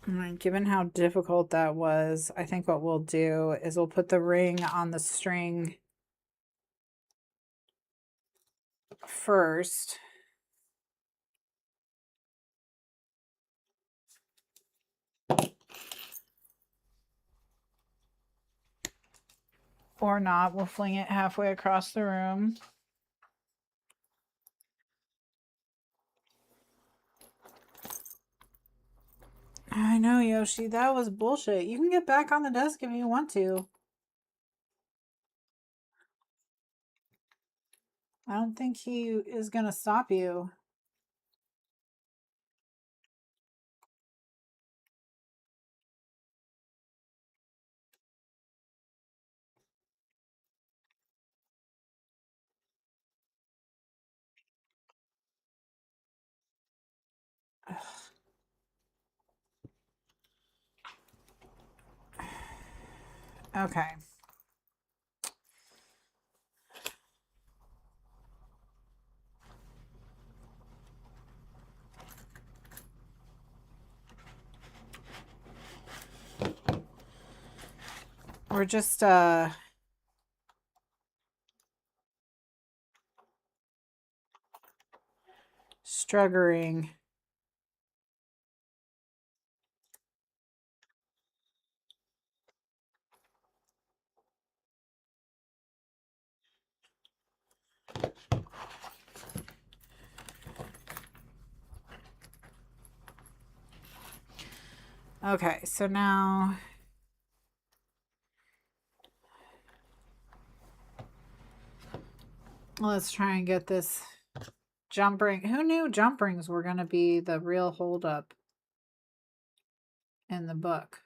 And given how difficult that was, I think what we'll do is we'll put the ring on the string first. Or not, we'll fling it halfway across the room. I know, Yoshi, that was bullshit. You can get back on the desk if you want to. I don't think he is going to stop you. Ugh. Okay. We're just struggling. Okay, so now let's try and get this jump ring. Who knew jump rings were going to be the real holdup in the book?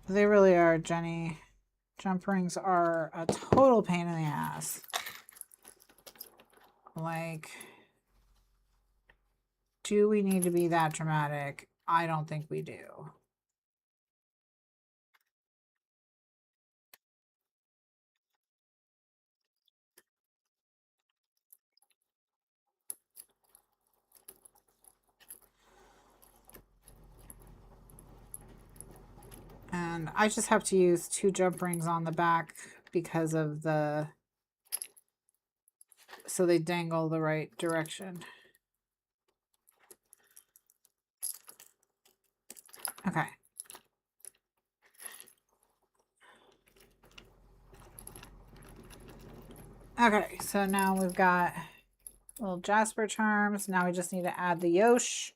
They really are, Jenny. Jump rings are a total pain in the ass. Like, do we need to be that dramatic? I don't think we do. And I just have to use 2 jump rings on the back because of the, so they dangle the right direction. Okay. Okay, so now we've got little Jasper charms. Now we just need to add the Yosh.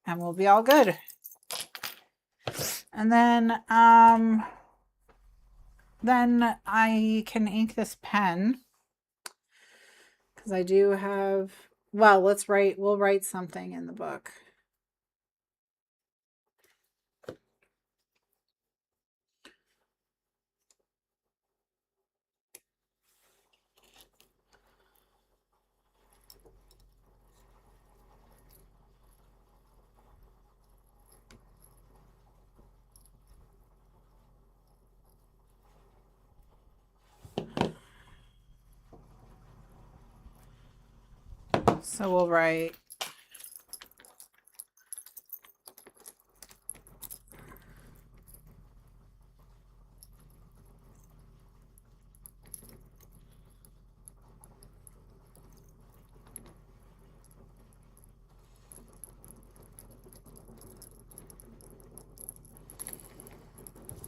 And we'll be all good. And then I can ink this pen. Because I do have, well, we'll write something in the book. So we'll write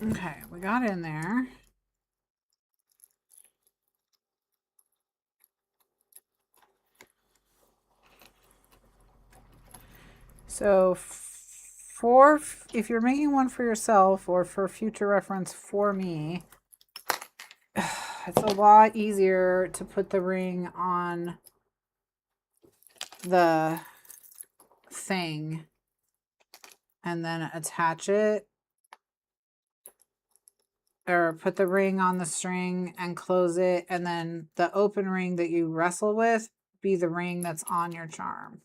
okay, we got in there. So if you're making one for yourself or for future reference for me, it's a lot easier to put the ring on the thing and then attach it, or put the ring on the string and close it, and then the open ring that you wrestle with be the ring that's on your charm.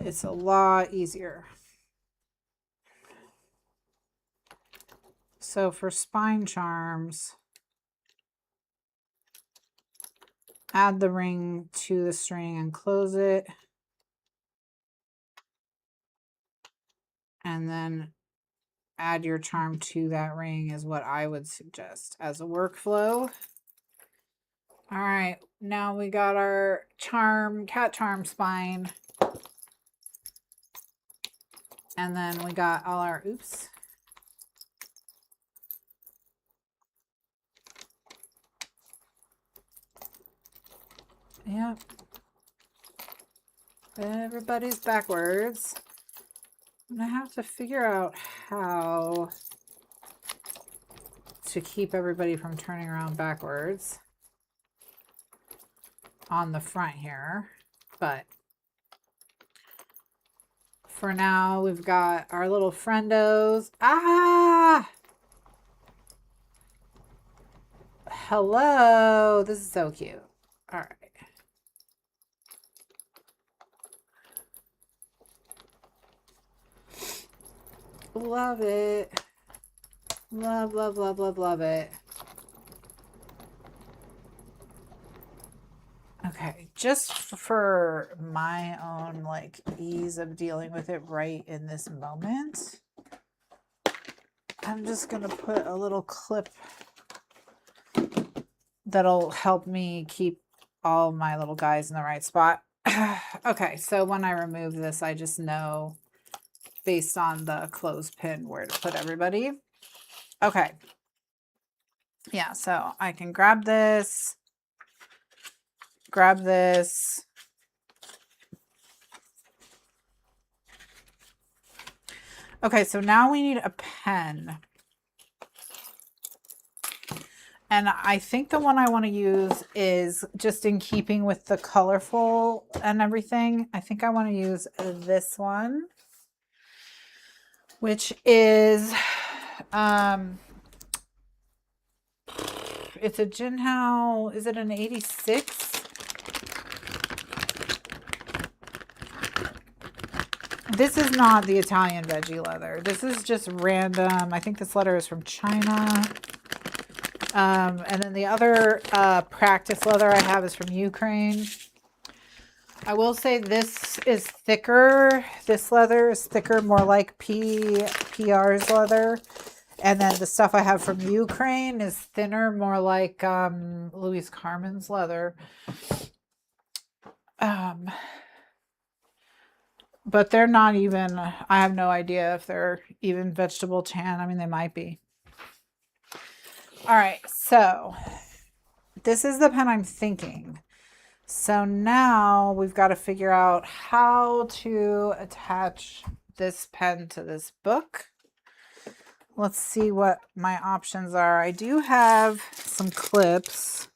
It's a lot easier. So for spine charms, add the ring to the string and close it. And then add your charm to that ring is what I would suggest as a workflow. All right, now we got our cat charm spine. And then we got all our, oops. Yep. Everybody's backwards. I'm gonna have to figure out how to keep everybody from turning around backwards on the front here. But for now, we've got our little friendos. Ah! Hello. This is so cute. All right. Love it. Love, love, love, love, love it. Okay, just for my own like ease of dealing with it right in this moment, I'm just gonna put a little clip that'll help me keep all my little guys in the right spot. Okay, so when I remove this, I just know based on the clothespin where to put everybody. Okay. Yeah, so I can grab this. Okay, so now we need a pen. And I think the one I want to use is just in keeping with the colorful and everything. I think I want to use this one, which is, it's a Jinhao, is it an 86? This is not the Italian veggie leather. This is just random. I think this leather is from China. And then the other practice leather I have is from Ukraine. I will say this is thicker. This leather is thicker, more like PR's leather. And then the stuff I have from Ukraine is thinner, more like Louise Carmen's leather. But they're not even, I have no idea if they're even vegetable tan. I mean, they might be. All right, so this is the pen I'm thinking. So now we've got to figure out how to attach this pen to this book. Let's see what my options are. I do have some clips.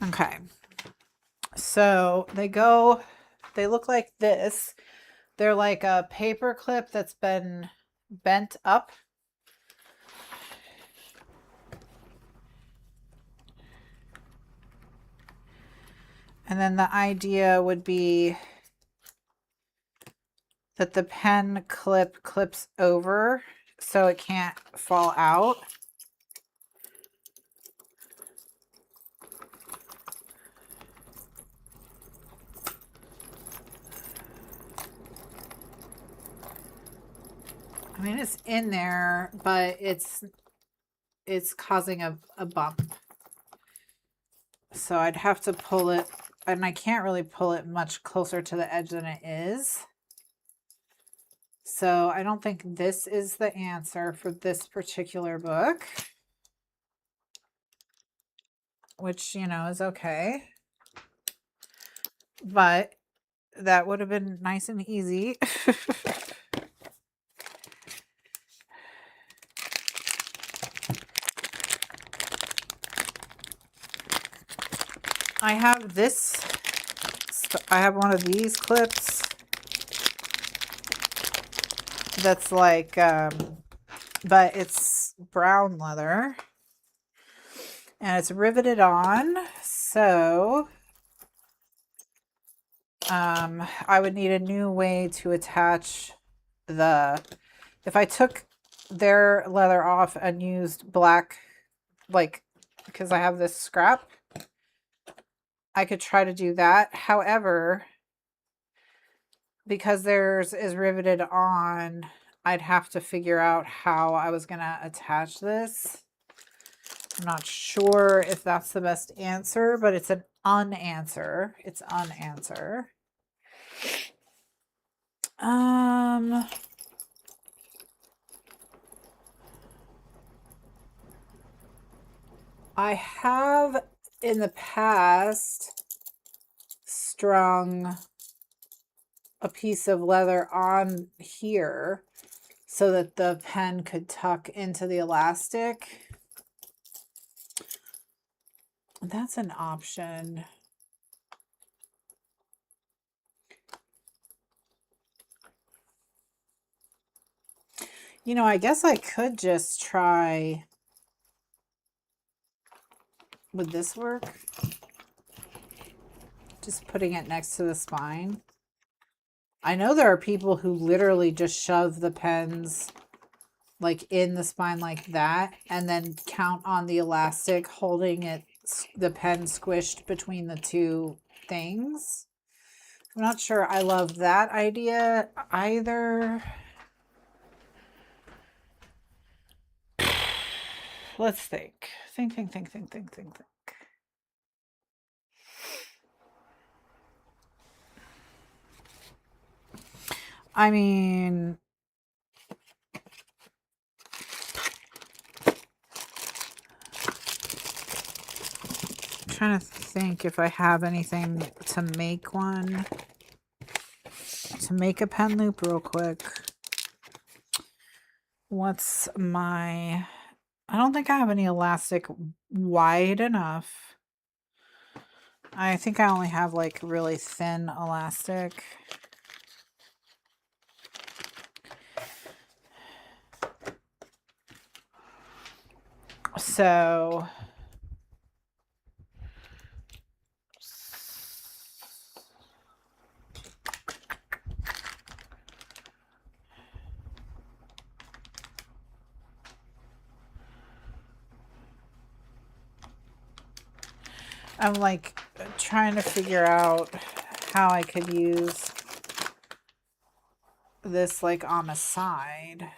Okay. So they look like this. They're like a paper clip that's been bent up. And then the idea would be that the pen clip clips over so it can't fall out. I mean, it's in there, but it's causing a bump. So I'd have to pull it, and I can't really pull it much closer to the edge than it is. So I don't think this is the answer for this particular book, which, you know, is okay. But that would have been nice and easy. I have this, I have one of these clips that's like, but it's brown leather and it's riveted on. So I would need a new way to attach if I took their leather off and used black, like, because I have this scrap, I could try to do that. However, because theirs is riveted on, I'd have to figure out how I was going to attach this. I'm not sure if that's the best answer, but it's an unanswer. It's unanswer. I have in the past strung a piece of leather on here so that the pen could tuck into the elastic. That's an option. You know, I guess I could just try. Would this work? Just putting it next to the spine. I know there are people who literally just shove the pens like in the spine like that and then count on the elastic holding it, the pen squished between the two things. I'm not sure I love that idea either. Let's think. Think. I mean, I'm trying to think if I have anything to make one. To make a pen loop real quick. What's my... I don't think I have any elastic wide enough. I think I only have like really thin elastic. So I'm like trying to figure out how I could use this like on the side.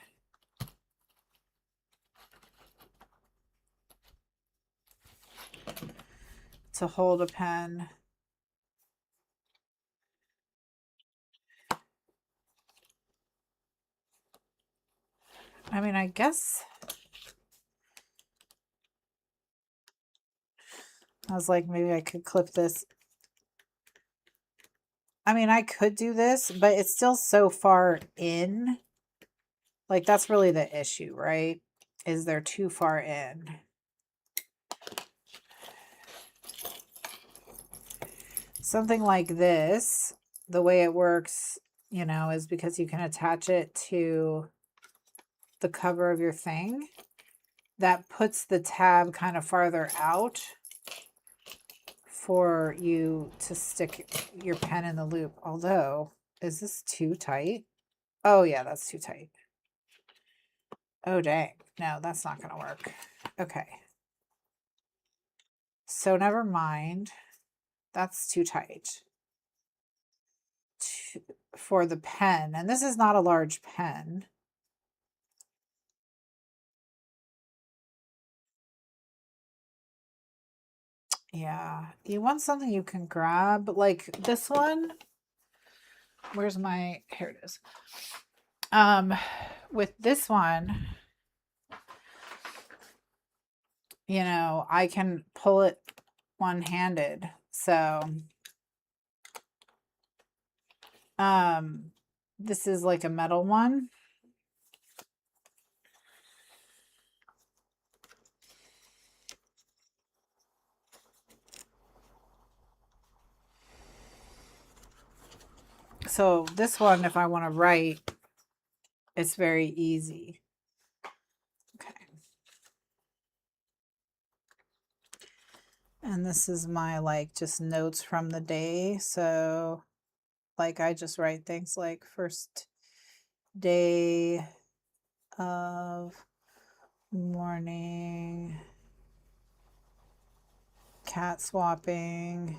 To hold a pen. I mean, I guess I was like, maybe I could clip this. I mean, I could do this, but it's still so far in. Like, that's really the issue, right? Is they're too far in. Something like this, the way it works, you know, is because you can attach it to the cover of your thing. That puts the tab kind of farther out for you to stick your pen in the loop. Although, is this too tight? Oh yeah, that's too tight. Oh dang, no, that's not gonna work. Okay. So never mind. That's too tight for the pen. And this is not a large pen. Yeah, you want something you can grab, like this one. Where's my, here it is. With this one, you know, I can pull it one-handed. So, this is like a metal one. So this one, if I want to write, it's very easy. Okay. And this is my like just notes from the day. So like I just write things like first day of morning, cat swapping.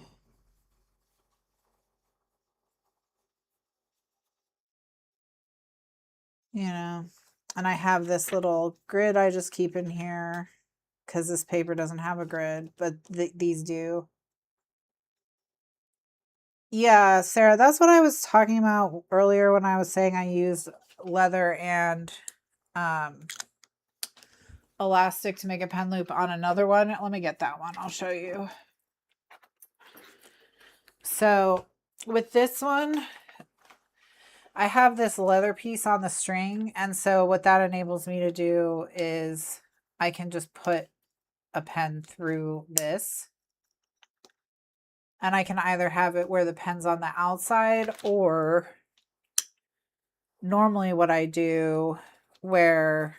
you know, and I have this little grid I just keep in here because this paper doesn't have a grid, but these do. Yeah, Sarah, that's what I was talking about earlier when I was saying I use leather and elastic to make a pen loop on another one. Let me get that one. I'll show you. So with this one, I have this leather piece on the string. And so what that enables me to do is I can just put a pen through this. And I can either have it where the pen's on the outside, or normally what I do where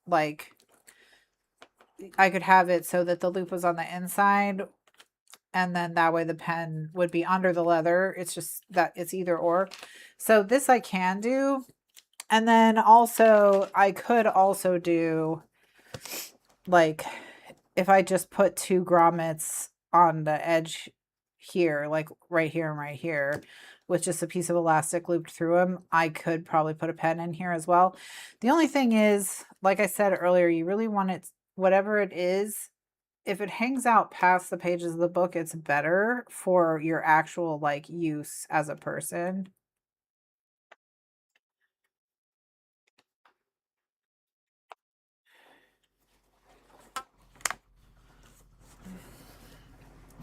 like I could have it so that the loop was on the inside, and then that way the pen would be under the leather. It's just that it's either or. So this I can do. And then also I could also do like if I just put 2 grommets on the edge here, like right here and right here, with just a piece of elastic looped through them, I could probably put a pen in here as well. The only thing is, like I said earlier, you really want it, whatever it is, if it hangs out past the pages of the book, it's better for your actual like use as a person.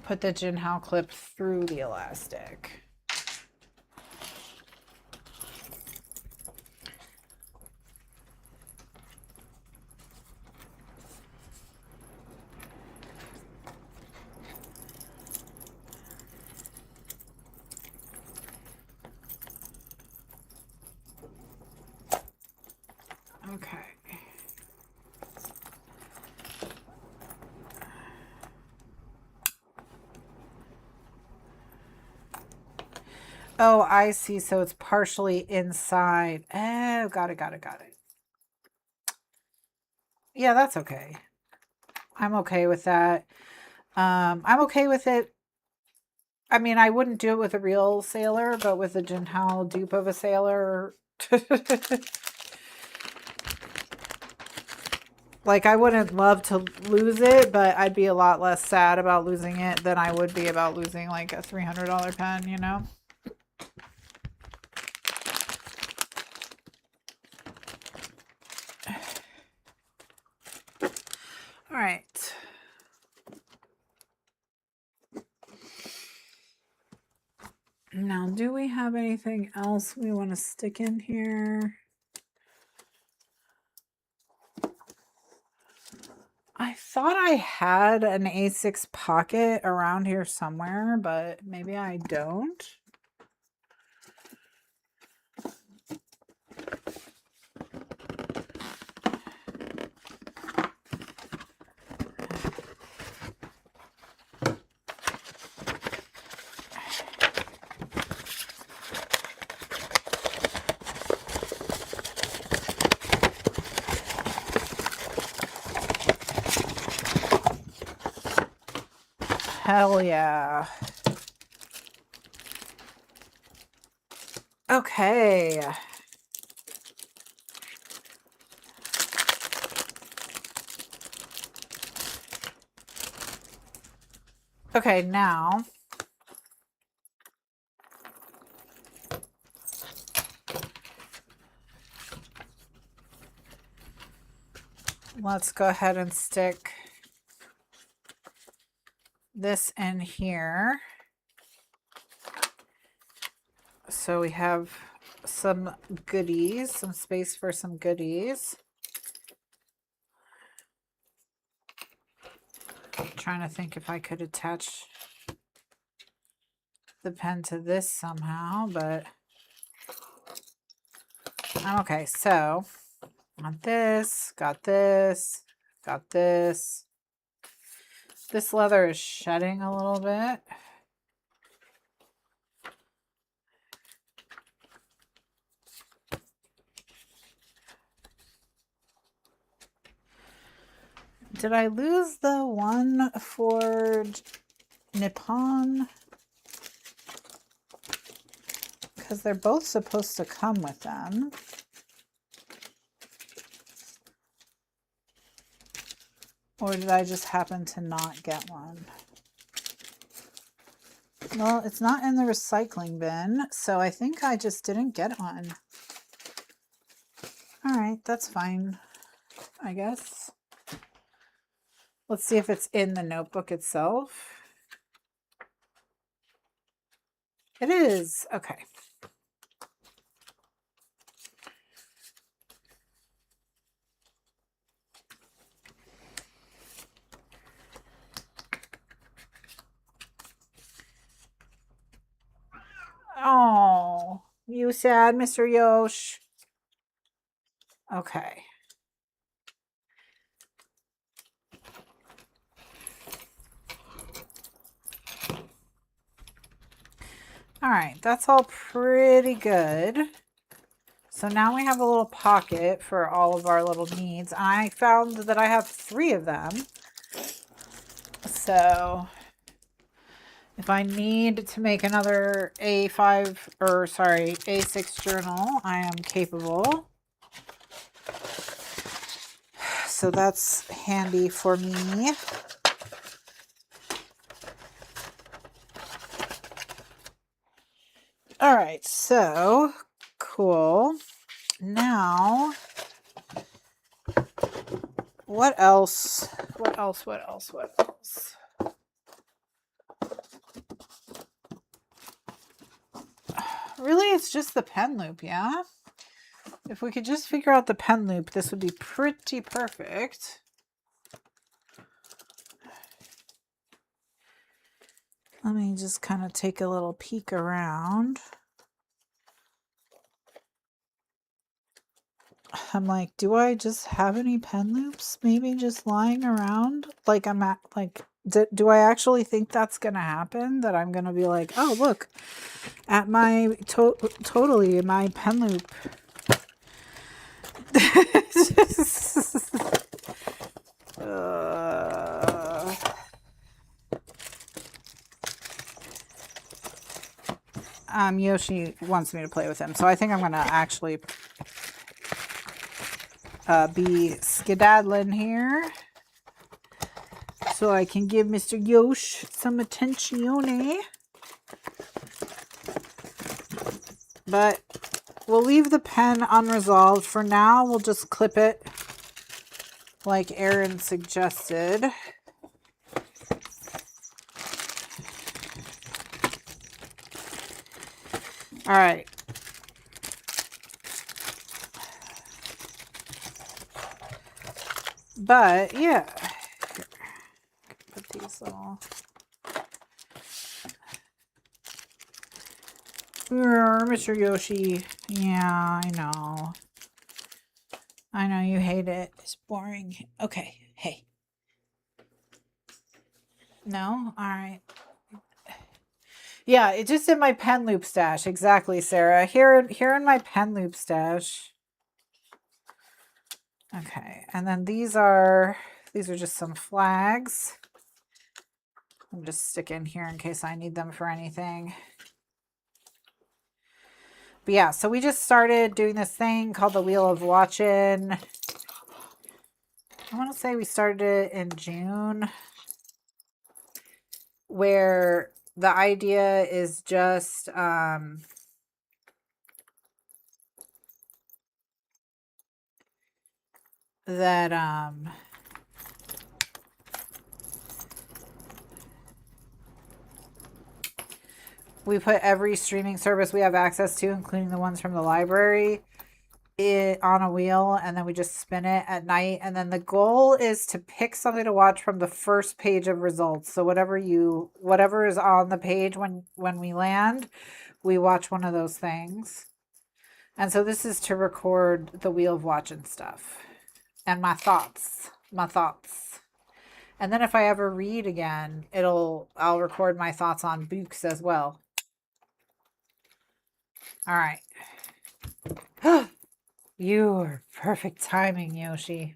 Put the Jinhao clip through the elastic. Okay. Oh, I see. So it's partially inside. Oh, got it. Yeah, that's okay. I'm okay with that. I'm okay with it. I mean, I wouldn't do it with a real sailor, but with a Jinhao dupe of a sailor. Like, I wouldn't love to lose it, but I'd be a lot less sad about losing it than I would be about losing like a $300 pen, you know? All right. Now, do we have anything else we want to stick in here? I thought I had an A6 pocket around here somewhere, but maybe I don't. Hell yeah. Okay. Okay, now let's go ahead and stick this in here. So we have some goodies, some space for some goodies. I'm trying to think if I could attach the pen to this somehow, but I'm okay. So got this, got this, got this. This leather is shedding a little bit. Did I lose the one for Nippon? Because they're both supposed to come with them. Or did I just happen to not get one? Well, it's not in the recycling bin, so I think I just didn't get one. All right, that's fine, I guess. Let's see if it's in the notebook itself. It is. Okay. Oh, you sad, Mr. Yosh? Okay. All right, that's all pretty good. So now we have a little pocket for all of our little needs. I found that I have 3 of them. So if I need to make another A6 journal, I am capable. So that's handy for me. All right, so cool. Now, what else? Really, it's just the pen loop, yeah? If we could just figure out the pen loop, this would be pretty perfect. Let me just kind of take a little peek around. I'm like, do I just have any pen loops maybe just lying around? Like do I actually think that's going to happen? That I'm going to be like, oh, look, at my, totally my pen loop. Yoshi wants me to play with him, so I think I'm going to actually be skedaddling here so I can give Mr. Yosh some attenzione. But we'll leave the pen unresolved for now. We'll just clip it like Erin suggested. All right. But yeah, put these all. Mr. Yoshi. Yeah, I know. I know you hate it. It's boring. Okay. Hey. No? All right. Yeah, it's just in my pen loop stash. Exactly, Sarah. Here in my pen loop stash. Okay, and then these are just some flags. I'm just sticking here in case I need them for anything. But yeah, so we just started doing this thing called the Wheel of Watching. I want to say we started it in June, where the idea is just that we put every streaming service we have access to, including the ones from the library, on a wheel, and then we just spin it at night. And then the goal is to pick something to watch from the first page of results. So whatever is on the page when we land, we watch one of those things. And so this is to record the Wheel of Watching stuff and my thoughts. And then if I ever read again, I'll record my thoughts on books as well. All right. You're perfect timing, Yoshi.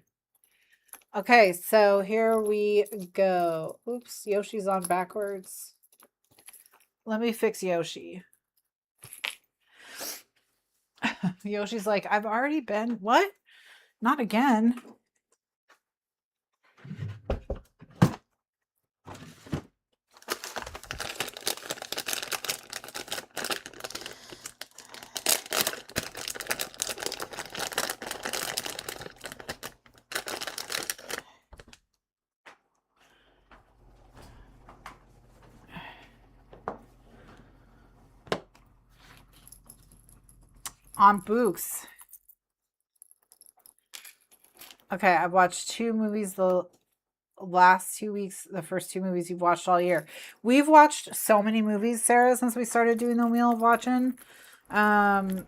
Okay, so here we go. Oops, Yoshi's on backwards. Let me fix Yoshi. Yoshi's like, I've already been, what? Not again. On books. Okay, I've watched 2 movies the last 2 weeks, the first 2 movies you've watched all year. We've watched so many movies, Sarah, since we started doing the Wheel of Watching. I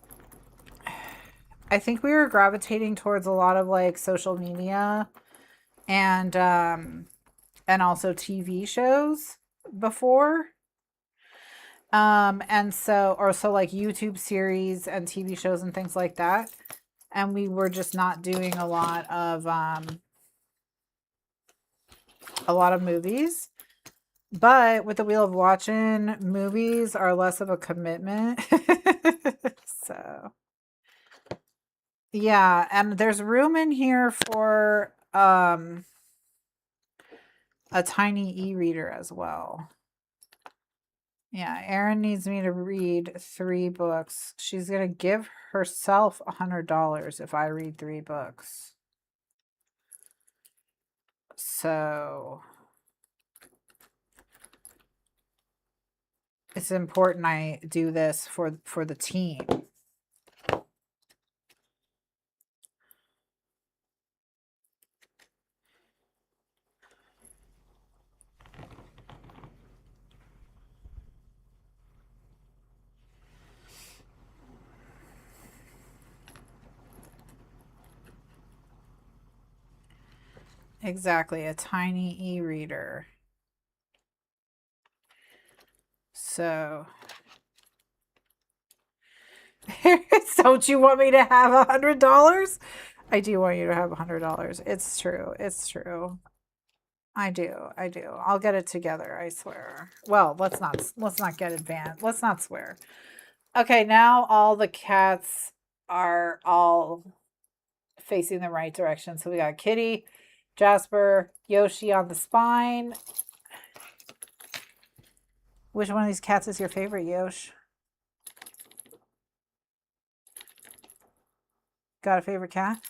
think we were gravitating towards a lot of like social media and also TV shows before. And so, or so like YouTube series and TV shows and things like that. And we were just not doing a lot of movies. But with the Wheel of Watching, movies are less of a commitment. So, yeah, and there's room in here for a tiny e-reader as well. Yeah, Erin needs me to read 3 books. She's going to give herself $100 if I read 3 books. So it's important I do this for the team. Exactly, a tiny e-reader. So, don't you want me to have $100? I do want you to have $100. It's true. It's true. I do. I do. I'll get it together, I swear. Well, let's not get advanced. Let's not swear. Okay, now all the cats are all facing the right direction. So we got Kitty, Jasper, Yoshi on the spine. Which one of these cats is your favorite, Yosh? Got a favorite cat?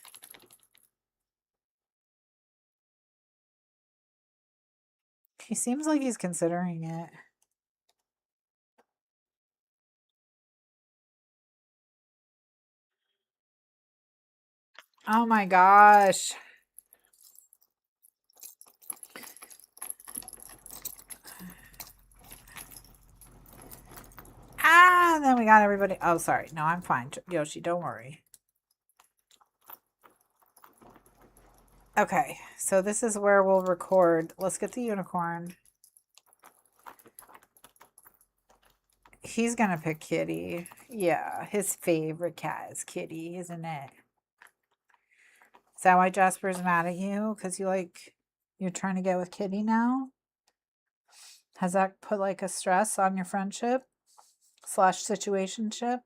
He seems like he's considering it. Oh my gosh. Ah, and then we got everybody. Oh, sorry. No, I'm fine. Yoshi, don't worry. Okay, so this is where we'll record. Let's get the unicorn. He's gonna pick Kitty. Yeah, his favorite cat is Kitty, isn't it? Is that why Jasper's mad at you? Because you're trying to get with Kitty now? Has that put like a stress on your friendship / situationship?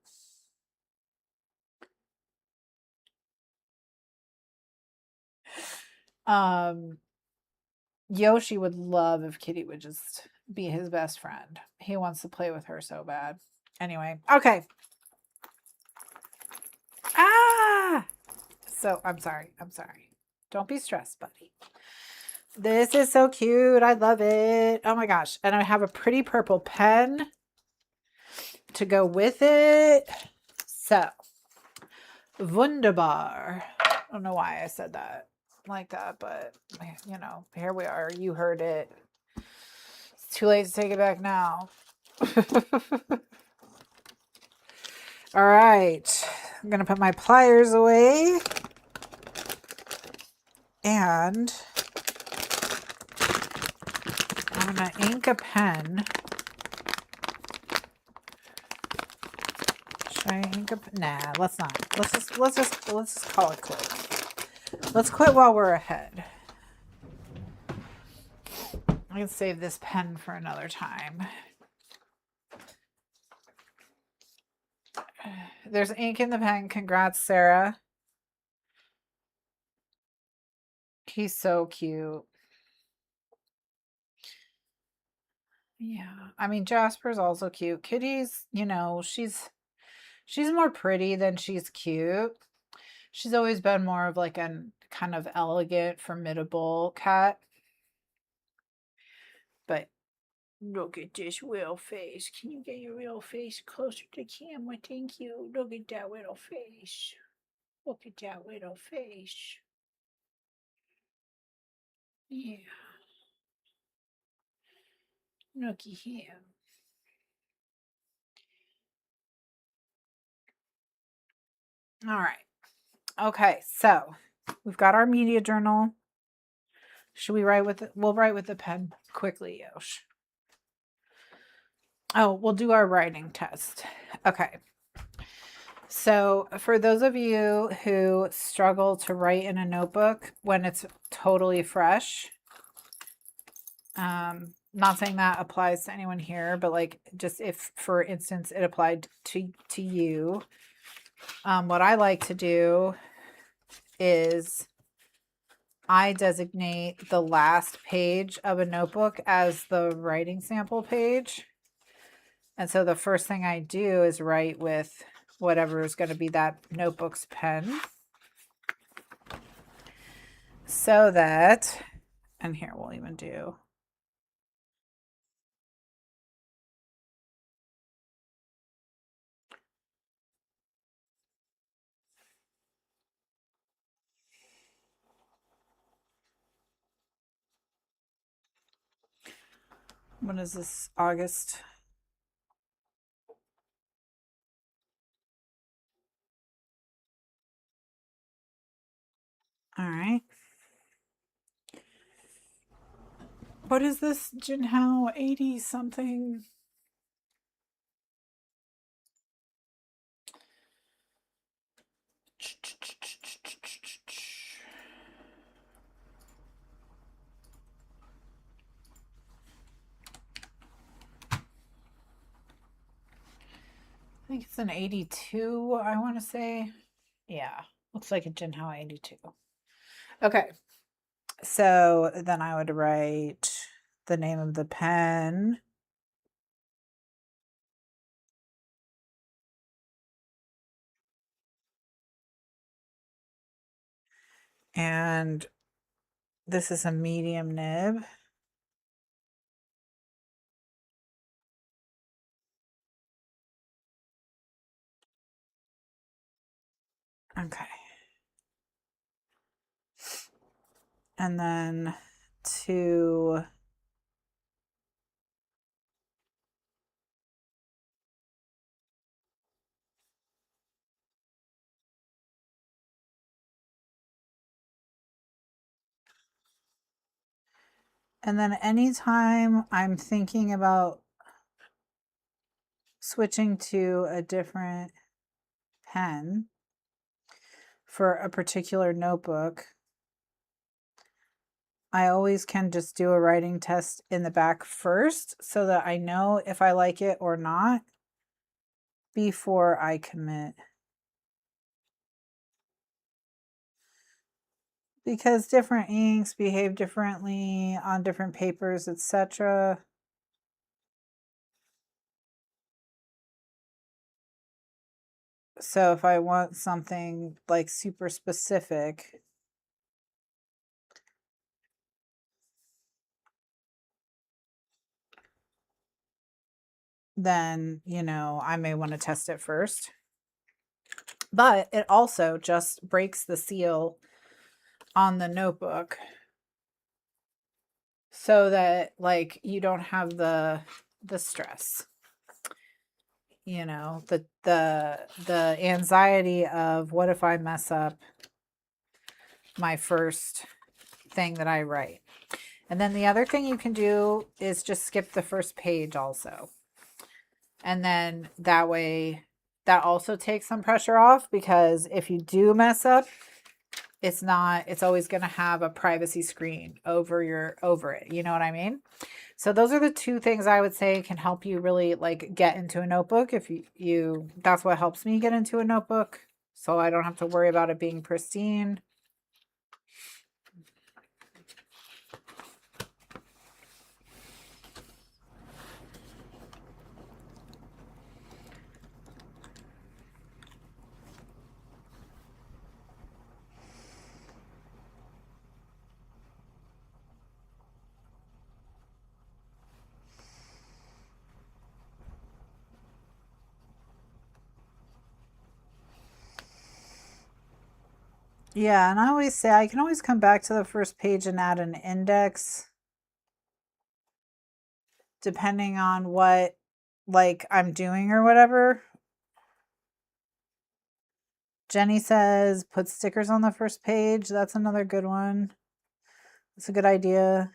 Yoshi would love if Kitty would just be his best friend. He wants to play with her so bad. Anyway, okay. Ah! So, I'm sorry. I'm sorry. Don't be stressed, buddy. This is so cute. I love it. Oh my gosh. And I have a pretty purple pen to go with it. So, wunderbar. I don't know why I said that like that, but you know, here we are. You heard it. It's too late to take it back now. All right. I'm going to put my pliers away. And I'm going to ink a pen. Should I ink a pen? Nah, let's not. Let's just call it quits. Let's quit while we're ahead. I can save this pen for another time. There's ink in the pen. Congrats, Sarah. He's so cute. Yeah. I mean, Jasper's also cute. Kitty's, you know, she's more pretty than she's cute. She's always been more of like a kind of elegant, formidable cat. But Look at this real face. Can you get your real face closer to camera? Thank you. Look at that little face. Look at that little face. Yeah. Look at him. All right. Okay, so we've got our media journal. Should we write with it? We'll write with the pen quickly, Yosh. Oh, we'll do our writing test. Okay. So for those of you who struggle to write in a notebook when it's totally fresh, not saying that applies to anyone here, but like just if, for instance, it applied to you, what I like to do is I designate the last page of a notebook as the writing sample page. And so the first thing I do is write with whatever is going to be that notebook's pen. So that, and here we'll even do, when is this, August? All right. What is this, Jinhao? 80 something? I think it's an 82, I want to say. Yeah, looks like a Jinhao 82. Okay, so then I would write the name of the pen. And this is a medium nib. Okay. And then to and then anytime I'm thinking about switching to a different pen for a particular notebook, I always can just do a writing test in the back first so that I know if I like it or not before I commit. Because different inks behave differently on different papers, etc. So if I want something like super specific, then, you know, I may want to test it first. But it also just breaks the seal on the notebook so that like you don't have the stress, you know, the anxiety of what if I mess up my first thing that I write. And then the other thing you can do is just skip the first page also. And then that way that also takes some pressure off, because if you do mess up, it's always going to have a privacy screen over it. You know what I mean? So those are the two things I would say can help you really like get into a notebook. If you that's what helps me get into a notebook, so I don't have to worry about it being pristine. Yeah, and I always say I can always come back to the first page and add an index depending on what like I'm doing or whatever. Jenny says put stickers on the first page. That's another good one. That's a good idea.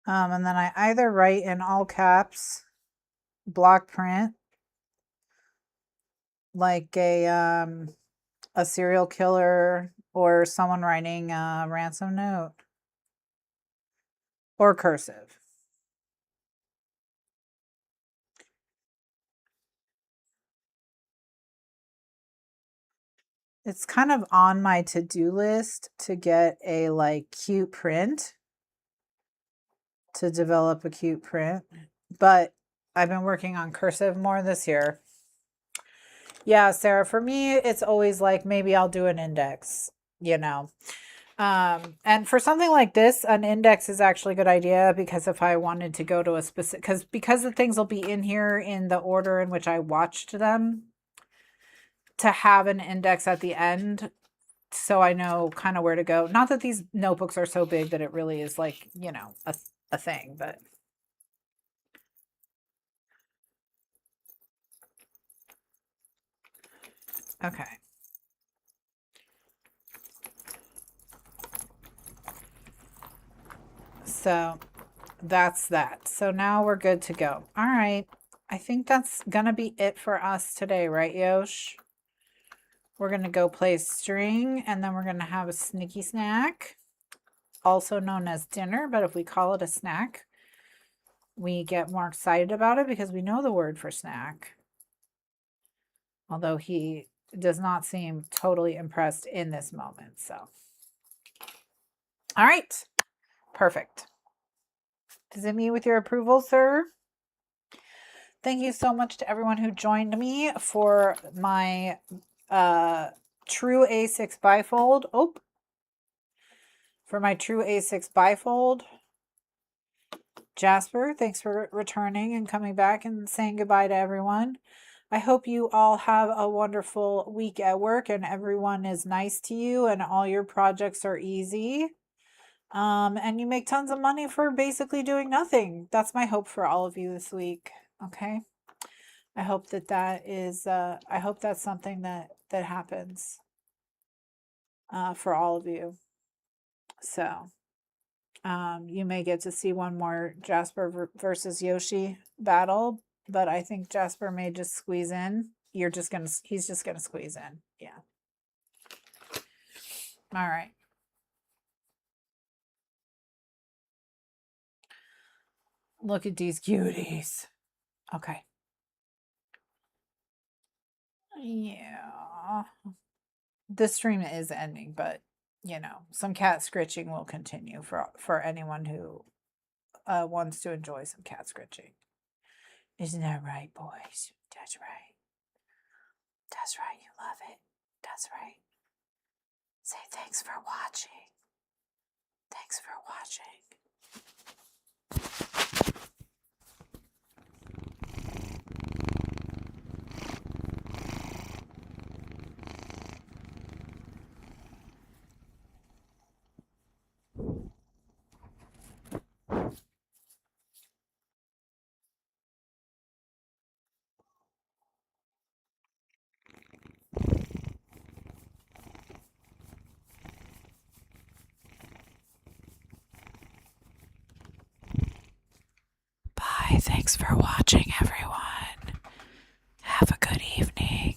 And then I either write in all caps, block print, like a serial killer or someone writing a ransom note, or cursive. It's kind of on my to-do list to get a like cute print, to develop a cute print, but I've been working on cursive more this year. Yeah, Sarah, for me, it's always like maybe I'll do an index, you know. And for something like this, an index is actually a good idea because if I wanted to go to a specific, because the things will be in here in the order in which I watched them, to have an index at the end so I know kind of where to go. Not that these notebooks are so big that it really is like, you know, a thing, but okay. So that's that. So now we're good to go. All right. I think that's going to be it for us today, right, Yosh? We're going to go play string and then we're going to have a sneaky snack, also known as dinner. But if we call it a snack, we get more excited about it because we know the word for snack. Although he does not seem totally impressed in this moment. So, all right, perfect. Does it meet with your approval, sir? Thank you so much to everyone who joined me for my true A6 bifold. Oh, for my true A6 bifold. Jasper, thanks for returning and coming back and saying goodbye to everyone. I hope you all have a wonderful week at work and everyone is nice to you and all your projects are easy. And you make tons of money for basically doing nothing. That's my hope for all of you this week. Okay. I hope that is, I hope that's something that happens, for all of you. So, you may get to see one more Jasper versus Yoshi battle, but I think Jasper may just squeeze in. He's just gonna squeeze in. Yeah. All right. Look at these cuties. Okay. Yeah. This stream is ending, but you know, some cat scritching will continue for anyone who wants to enjoy some cat scritching. Isn't that right, boys? That's right. That's right. You love it. That's right. Say thanks for watching. Thanks for watching. Bye. Thanks for watching, everyone. Have a good evening.